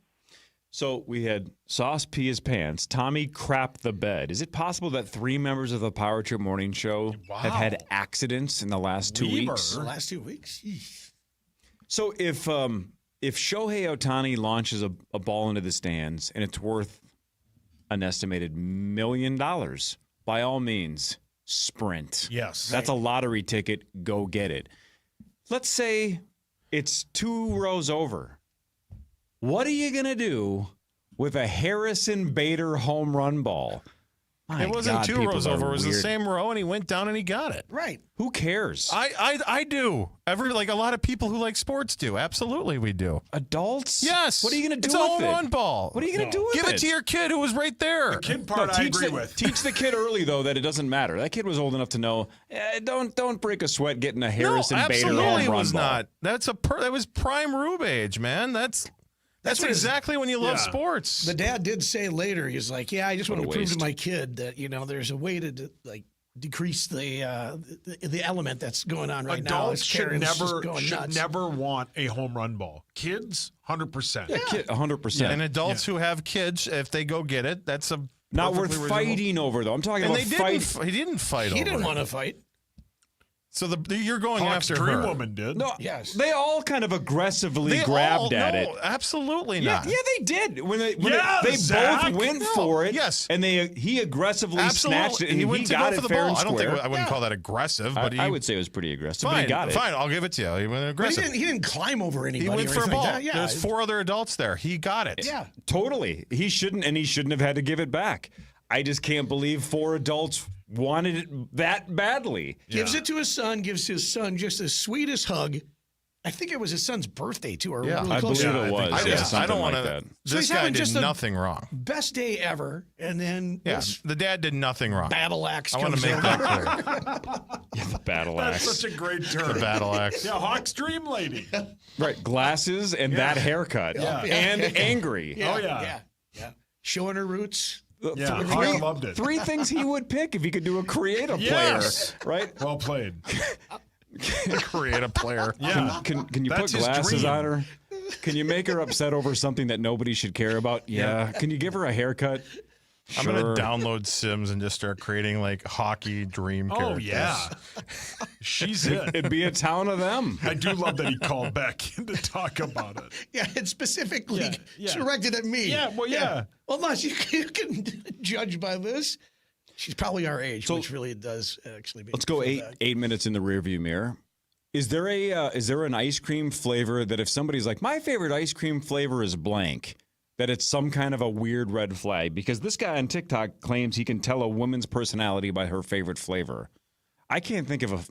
So we had Sauce pee his pants. Tommy crapped the bed. Is it possible that 3 members of the Power Trip Morning Show have had accidents in the last 2 weeks? The last 2 weeks? Jeez. So if Shohei Ohtani launches a ball into the stands and it's worth an estimated $1 million, by all means, sprint. Yes. That's a lottery ticket. Go get it. Let's say it's 2 rows over. What are you going to do with a Harrison Bader home run ball? It wasn't God, 2 people rows are over. It was the weird. same row, and he went down and he got it. Right. Who cares? I do. A lot of people who like sports do. Absolutely, we do. Adults? Yes. What are you going to do It's a with home it? run ball. What are you going to do with Give it? it to your kid who was right there. The kid part I agree with. Teach the kid early, though, that it doesn't matter. That kid was old enough to know, don't break a sweat getting a Harrison Bader home absolutely run was ball. not. That was prime Rube age, man. That's exactly when you love sports. The dad did say later, he's like, "Yeah, I just want to What a prove to waste. my kid that there's a way to decrease the element that's going on right now." Adults should Karen's just going nuts. never want a home run ball. Kids, 100%. Yeah, kid, 100%. And adults who have kids, if they go get it, that's a Not worth perfectly fighting reasonable- over, though. I'm talking And about they fight. he didn't fight He over didn't it. want to fight. So you're going Hawk's after Dream her. Woman did. No, Yes. they all kind of aggressively They grabbed all- at no, it. Absolutely Yeah, not. yeah, they did. When they Zach. both went No, for it. yes. and he aggressively snatched it, and He he went to got go it for the fair ball. and I don't think square. I wouldn't call that aggressive, but I would say it was pretty aggressive, but fine. he got it. Fine, I'll give it to you. He went But aggressive. he didn't climb over anybody. He went or for a anything ball. like that. Yeah, There's 4 other adults there. He got it. Yeah. Totally. He shouldn't have had to give it back. I just can't believe 4 adults wanted it that badly. Gives it to his son. Gives his son just the sweetest hug. I think it was his son's birthday too, or Yeah, really I close believe to it was. I Yeah, don't something want like to. that. So This he's guy having did just the nothing wrong. Best day ever, and then Yeah, this the dad did nothing wrong. battle axe I want comes to make over. that clear. Yeah, the battle That's axe. such a great term. The battle axe. Yeah, Hawk's Dream Lady. Right, glasses and that haircut. Yeah. And angry. Oh, yeah. Showing her roots. Yeah, Hawk loved it. 3 things he would pick if he could do a creative Yes. player, right? Well played. Create a player. Yeah. Can you That's put his glasses dream. on her? Can you make her upset over something that nobody should care about? Yeah. Can you give her a haircut? I'm going Sure. to download Sims and just start creating hockey dream Oh, characters. yeah. She's it. It'd be a town of them. I do love that he called back in to talk about it. Yeah, it's specifically Yeah. directed at me. Yeah, well, yeah. Well, unless you can judge by this. She's probably our age, which really does actually be. Let's go 8 minutes in the rearview mirror. Is there an ice cream flavor that if somebody's like, my favorite ice cream flavor is blank, that it's some kind of a weird red flag? Because this guy on TikTok claims he can tell a woman's personality by her favorite flavor. I can't think of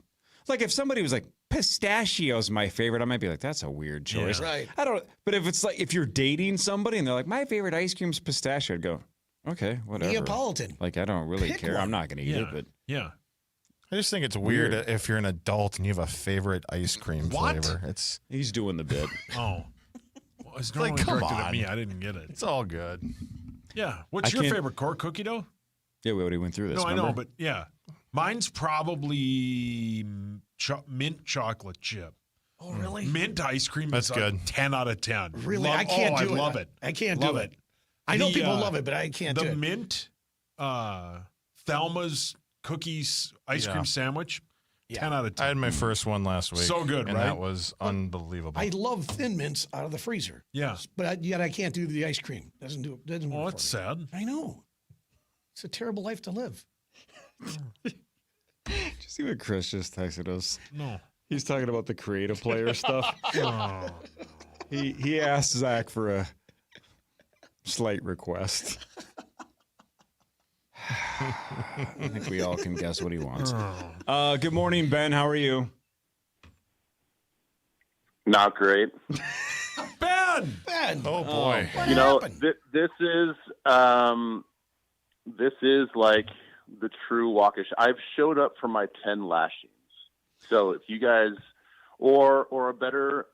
if somebody was like, pistachio's my favorite, I might be like, that's a weird choice. Yeah. Right. I don't, but if you're dating somebody and they're like, my favorite ice cream's pistachio, I'd go, okay, whatever. Neapolitan. I don't really Pick care. one. I'm not going to eat it, but Yeah. I just think it's weird if you're an adult and you have a favorite ice cream What? flavor. He's doing the bit. Oh. Well, it's Like, normally come directed at on. me. I didn't get it. It's all good. Yeah. What's I your can't- favorite core cookie dough? Yeah, we already went through this. No, I know, remember? but yeah. Mine's probably mint chocolate chip. Oh, really? Mint ice cream That's is good. a 10 out of 10. Really? I can't do it. I love it. I can't Love do it. I know people love it, but I can't do The it. mint Thelma's cookies ice Yeah. cream sandwich, 10 out of 10. I had my first one last week. So good, and right? that was unbelievable. I love Thin Mints out of the freezer. Yeah. But yet I can't do the ice cream. Doesn't do it. Doesn't Oh, work that's for me. sad. I know. It's a terrible life to live. Did you see what Chris just texted us? No. He's talking about the creative player stuff. Oh. He asked Zach for a slight request. I think we all can guess what he wants. Good morning, Ben. How are you? Not great. Ben! Oh boy! What You know, happened? this is like the true walk of shame. I've showed up for my 10 lashings. So if you guys, or a better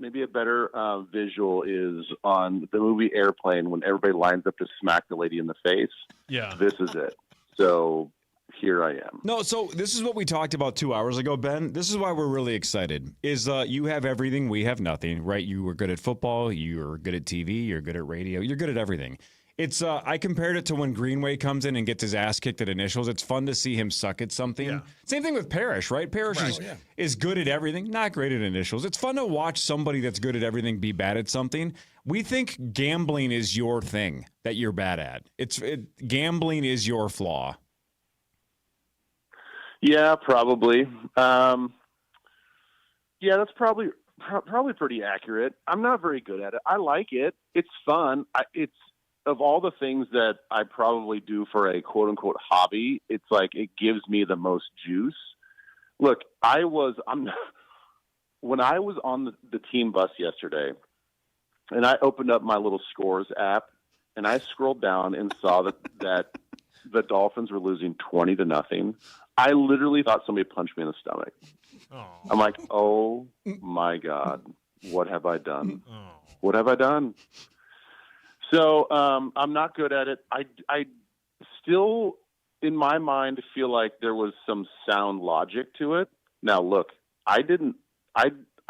visual is on the movie Airplane when everybody lines up to smack the lady in the face. Yeah. This is it. So here I am. No, so this is what we talked about 2 hours ago, Ben. This is why we're really excited. Is you have everything, we have nothing, right? You were good at football, you're good at TV, you're good at radio, you're good at everything. It's I compared it to when Greenway comes in and gets his ass kicked at initials. It's fun to see him suck at something. Yeah. Same thing with Parrish, right? Parrish is good at everything, not great at initials. It's fun to watch somebody that's good at everything be bad at something. We think gambling is your thing that you're bad at. Gambling is your flaw. Yeah, probably. Yeah, that's probably pretty accurate. I'm not very good at it. I like it. It's fun. of all the things that I probably do for a quote unquote hobby, it's like it gives me the most juice. Look, when I was on the team bus yesterday, and I opened up my little scores app, and I scrolled down and saw that the Dolphins were losing 20-0. I literally thought somebody punched me in the stomach. Oh. I'm like, oh my God, what have I done? Oh. What have I done? So I'm not good at it. I still, in my mind, feel like there was some sound logic to it. Now, look, I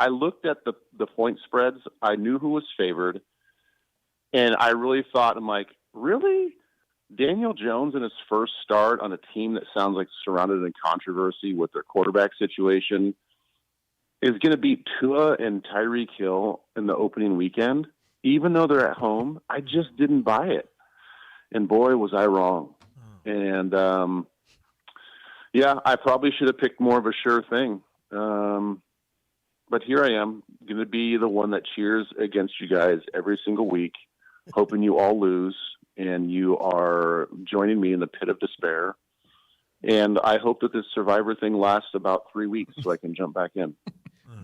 looked at the point spreads. I knew who was favored. And I really thought, I'm like, really? Daniel Jones in his first start on a team that sounds like surrounded in controversy with their quarterback situation is going to beat Tua and Tyreek Hill in the opening weekend, even though they're at home. I just didn't buy it. And boy, was I wrong. And, yeah, I probably should have picked more of a sure thing. But here I am, going to be the one that cheers against you guys every single week, hoping you all lose, and you are joining me in the pit of despair. And I hope that this Survivor thing lasts about 3 weeks so I can jump back in.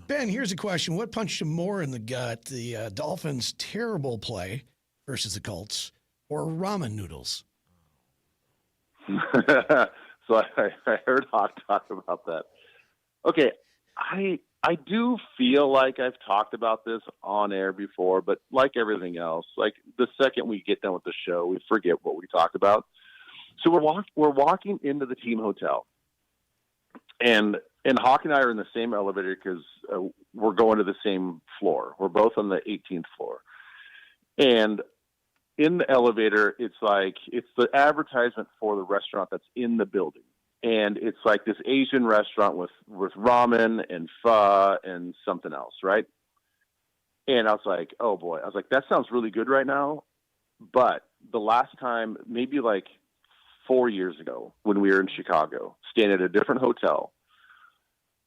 Ben, here's a question. What punched you more in the gut, the Dolphins' terrible play versus the Colts, or ramen noodles? So I heard Hawk talk about that. Okay, I do feel like I've talked about this on air before, but like everything else, like the second we get done with the show, we forget what we talked about. So we're walking into the team hotel, and Hawk and I are in the same elevator because we're going to the same floor. We're both on the 18th floor, and in the elevator, it's the advertisement for the restaurant that's in the building. And it's like this Asian restaurant with ramen and pho and something else, right? And I was like, oh boy. I was like, that sounds really good right now. But the last time, maybe like 4 years ago when we were in Chicago, staying at a different hotel,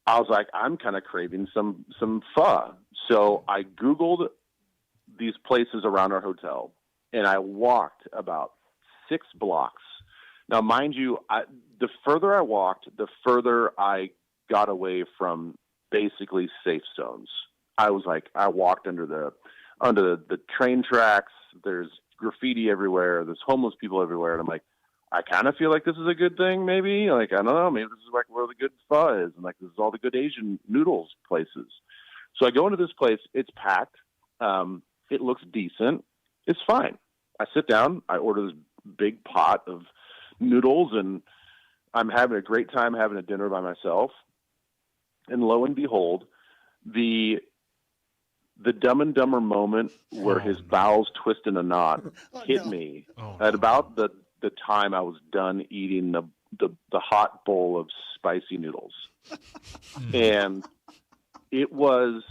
I was like, I'm kind of craving some pho. So I Googled these places around our hotel, and I walked about 6 blocks. Now, mind you, the further I walked, the further I got away from basically safe zones. I walked under the train tracks. There's graffiti everywhere. There's homeless people everywhere. And I'm like, I kind of feel like this is a good thing, maybe. Like, I don't know. Maybe this is like where the good pho is. And like, this is all the good Asian noodles places. So I go into this place. It's packed. It looks decent. It's fine. I sit down. I order this big pot of noodles, and I'm having a great time having a dinner by myself. And lo and behold, the Dumb and Dumber moment where his bowels twist in a knot hit me at about the time I was done eating the hot bowl of spicy noodles. And it was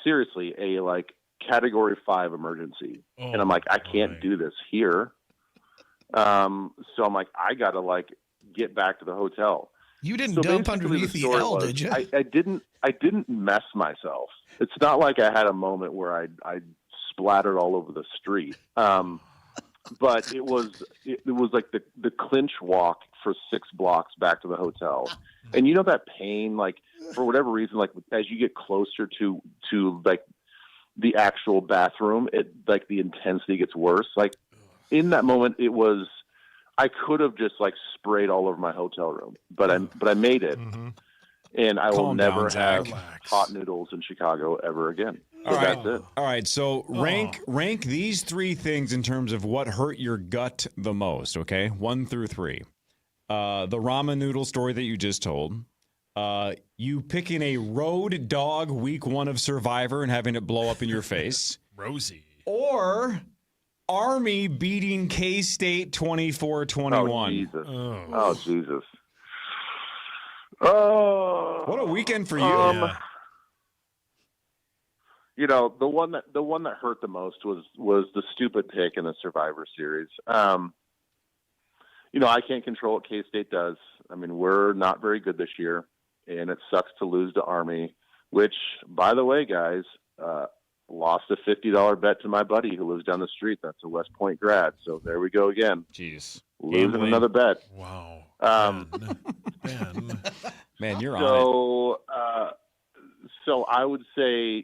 seriously a like Category 5 emergency. And I'm like, I can't do this here. So I'm like, I got to like get back to the hotel. You didn't dump underneath the L, did you? I didn't mess myself. It's not like I had a moment where I splattered all over the street. But it was like the clinch walk for 6 blocks back to the hotel. And you know that pain, like for whatever reason, like as you get closer to like the actual bathroom, it like the intensity gets worse. Like in that moment, I could have just like sprayed all over my hotel room, but I made it, and I will never have hot noodles in Chicago ever again. So that's it. All right. So rank these 3 things in terms of what hurt your gut the most. Okay, 1 through 3. The ramen noodle story that you just told. You picking a road dog week 1 of Survivor and having it blow up in your face. Rosie. Or Army beating K-State 24-21. Oh, Jesus. Oh. What a weekend for you. You know, the one that hurt the most was the stupid pick in the Survivor series. You know, I can't control what K-State does. I mean, we're not very good this year, and it sucks to lose to Army, which, by the way, guys, lost a $50 bet to my buddy who lives down the street. That's a West Point grad. So there we go again. Jeez. Losing another bet. Wow. Man, you're on it. So I would say,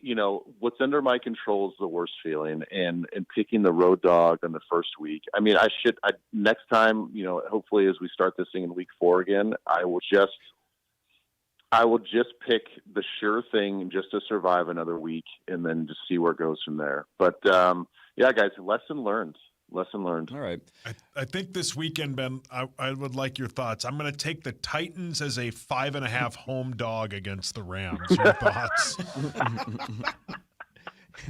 what's under my control is the worst feeling, and picking the road dog on the first week. I mean, next time, hopefully as we start this thing in week 4 again, I will just pick the sure thing just to survive another week and then just see where it goes from there. But yeah, guys, lesson learned. All right. I think this weekend, Ben, I would like your thoughts. I'm going to take the Titans as a 5.5 home dog against the Rams. Your thoughts?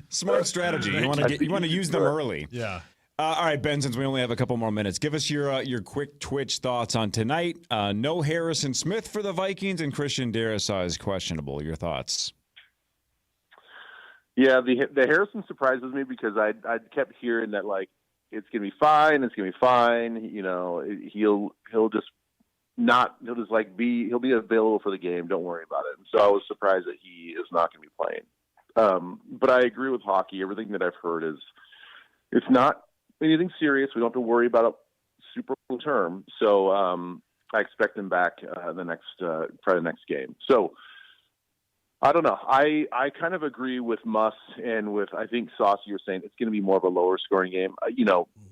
Smart strategy. You want to use them early. Yeah. All right, Ben, since we only have a couple more minutes, give us your quick Twitch thoughts on tonight. No Harrison Smith for the Vikings, and Christian Darrisaw is questionable. Your thoughts? Yeah, the Harrison surprises me because I kept hearing that, like, it's gonna be fine. It's gonna be fine. He'll be available for the game. Don't worry about it. And so I was surprised that he is not gonna be playing. But I agree with Hockey. Everything that I've heard is it's not anything serious. We don't have to worry about it super long term. So I expect him back probably the next game. So I don't know. I kind of agree with Muss and with, I think, Sauce, you're saying it's going to be more of a lower scoring game.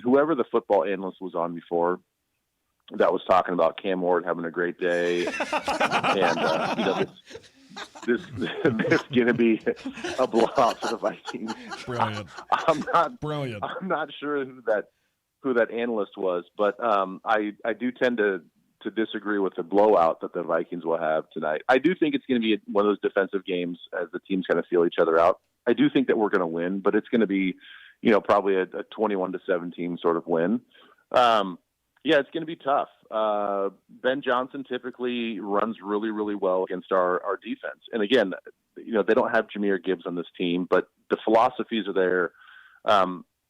Whoever the football analyst was on before that was talking about Cam Ward having a great day. And, this is going to be a blowout for the Vikings. Brilliant. I'm not sure who that analyst was, but I do tend to disagree with the blowout that the Vikings will have tonight. I do think it's going to be one of those defensive games as the teams kind of feel each other out. I do think that we're going to win, but it's going to be, probably a 21-17 sort of win. Yeah, it's going to be tough. Ben Johnson typically runs really, really well against our defense. And again, they don't have Jahmyr Gibbs on this team, but the philosophies are there.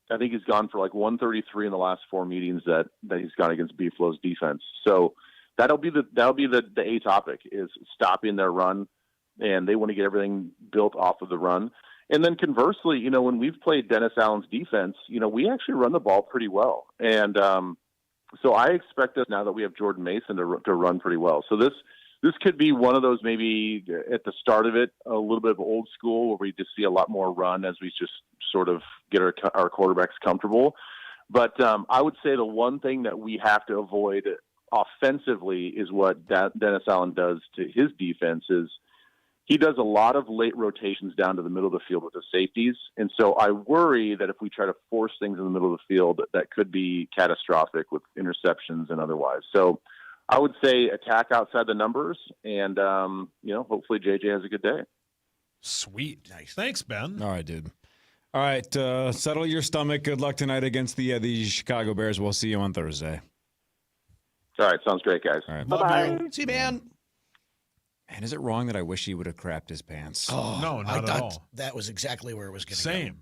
I think he's gone for like 133 in the last 4 meetings that he's gone against Buffalo's defense. So that'll be the A topic, is stopping their run, and they want to get everything built off of the run. And then conversely, when we've played Dennis Allen's defense, we actually run the ball pretty well. And so I expect us now that we have Jordan Mason to run pretty well. So this could be one of those, maybe at the start of it, a little bit of old school where we just see a lot more run as we just sort of get our quarterbacks comfortable. But I would say the one thing that we have to avoid offensively is what Dennis Allen does to his defense is he does a lot of late rotations down to the middle of the field with the safeties. And so I worry that if we try to force things in the middle of the field, that could be catastrophic with interceptions and otherwise. So I would say attack outside the numbers, and hopefully JJ has a good day. Sweet. Nice. Thanks, Ben. All right, dude. All right, settle your stomach. Good luck tonight against the Chicago Bears. We'll see you on Thursday. All right, sounds great, guys. All right. Bye-bye. See you, man. Man, is it wrong that I wish he would have crapped his pants? Oh, no, not at all. That was exactly where it was going to go. Same.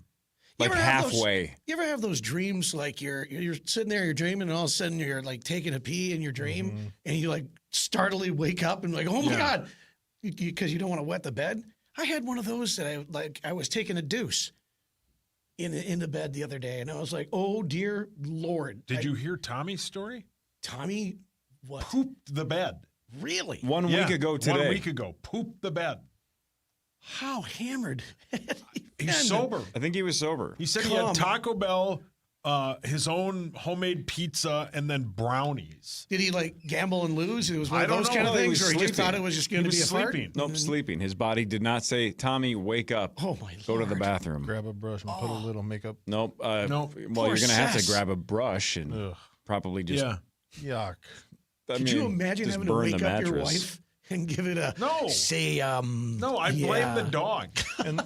Like halfway. You ever have those dreams, like you're sitting there, you're dreaming, and all of a sudden you're like taking a pee in your dream, and you like startlingly wake up and like, oh my God, because you don't want to wet the bed. I had one of those that I was taking a deuce in the bed the other day, and I was like, oh dear Lord. Did you hear Tommy's story? Tommy, what? Pooped the bed. Really? 1 week ago today. 1 week ago. Pooped the bed. How hammered? He's sober. I think he was sober. He said he had Taco Bell, his own homemade pizza, and then brownies. Did he like gamble and lose? It was one of those kind of things, or he just thought it was just going to be a fart? Nope, sleeping. His body did not say, Tommy, wake up. Oh, my Go to the bathroom. Grab a brush and put a little makeup. Nope. Nope. Well, you're going to have to grab a brush and probably just... Yuck. Could you imagine having to wake up your wife and give it a No, I blame the dog. And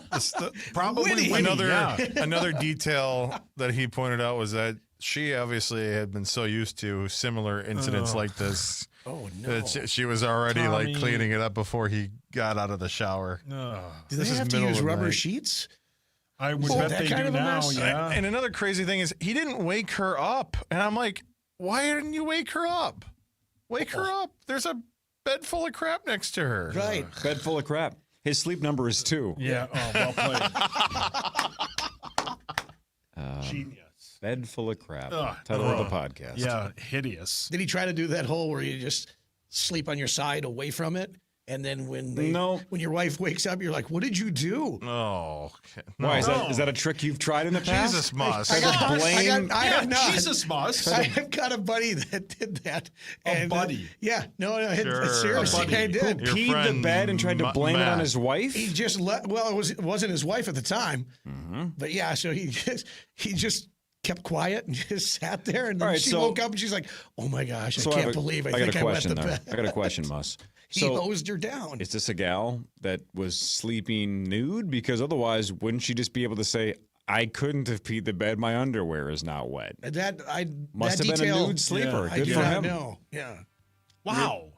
probably another detail that he pointed out was that she obviously had been so used to similar incidents like this. Oh no! That she was already like cleaning it up before he got out of the shower. Do they have to use rubber sheets? I would bet they do now. Yeah. And another crazy thing is he didn't wake her up, and I'm like, why didn't you wake her up? Wake her up. There's a bed full of crap next to her. Right. Bed full of crap. His sleep number is 2. Yeah. Oh, well played. Genius. Bed full of crap. Ugh, Title of the podcast. Yeah, hideous. Did he try to do that whole where you just sleep on your side away from it? And then when your wife wakes up, you're like, what did you do? Oh. Why? Is that a trick you've tried in the past? Jesus must. I have not. Jesus must. I've got a buddy that did that. A buddy? Yeah. No, Sure. seriously, I did. Who peed the bed and tried to blame it on his wife? He just it wasn't his wife at the time. But yeah, so he just kept quiet and just sat there. And then she woke up and she's like, oh my gosh, I can't believe I think I wet the bed. I got a question, Mus. He hosed her down. Is this a gal that was sleeping nude? Because otherwise, wouldn't she just be able to say, I couldn't have peed the bed, my underwear is not wet? Must have been a nude sleeper. Yeah, Good for him. No. Yeah. Wow.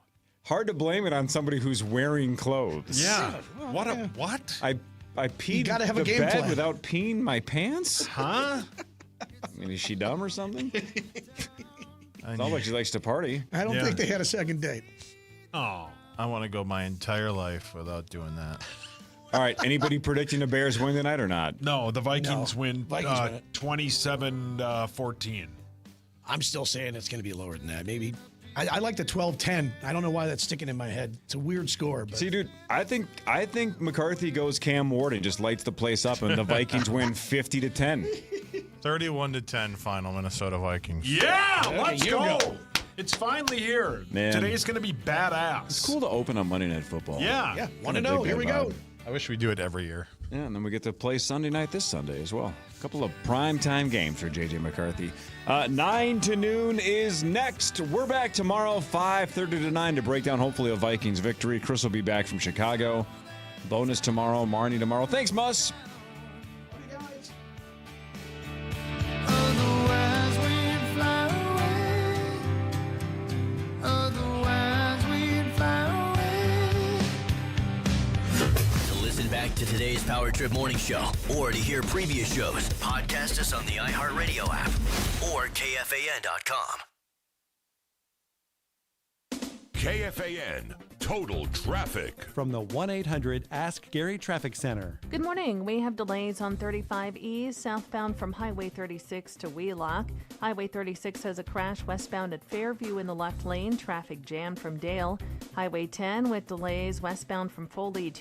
Hard to blame it on somebody who's wearing clothes. Yeah. What? I peed the bed without peeing my pants? Huh? I mean, is she dumb or something? It's not like she likes to party. I don't think they had a second date. Oh. I want to go my entire life without doing that. All right. Anybody predicting the Bears win tonight or not? No, the Vikings win 27-14. I'm still saying it's going to be lower than that. Maybe. I like the 12-10. I don't know why that's sticking in my head. It's a weird score. But. See, dude, I think McCarthy goes Cam Ward and just lights the place up, and the Vikings win 50-10. 31-10 final, Minnesota Vikings. Yeah, let's go. It's finally here. Man. Today's going to be badass. It's cool to open on Monday Night Football. Yeah. 1-0. Here we go. I wish we do it every year. Yeah, and then we get to play Sunday night this Sunday as well. A couple of primetime games for J.J. McCarthy. 9 to noon is next. We're back tomorrow, 5:30 to 9, to break down hopefully a Vikings victory. Chris will be back from Chicago. Bonus tomorrow, Marnie tomorrow. Thanks, Mus. To today's Power Trip Morning Show, or to hear previous shows, podcast us on the iHeartRadio app or KFAN.com. KFAN Total Traffic. From the 1-800-ASK-GARY Traffic Center. Good morning. We have delays on 35 East southbound from Highway 36 to Wheelock. Highway 36 has a crash westbound at Fairview in the left lane. Traffic jammed from Dale. Highway 10 with delays westbound from Foley to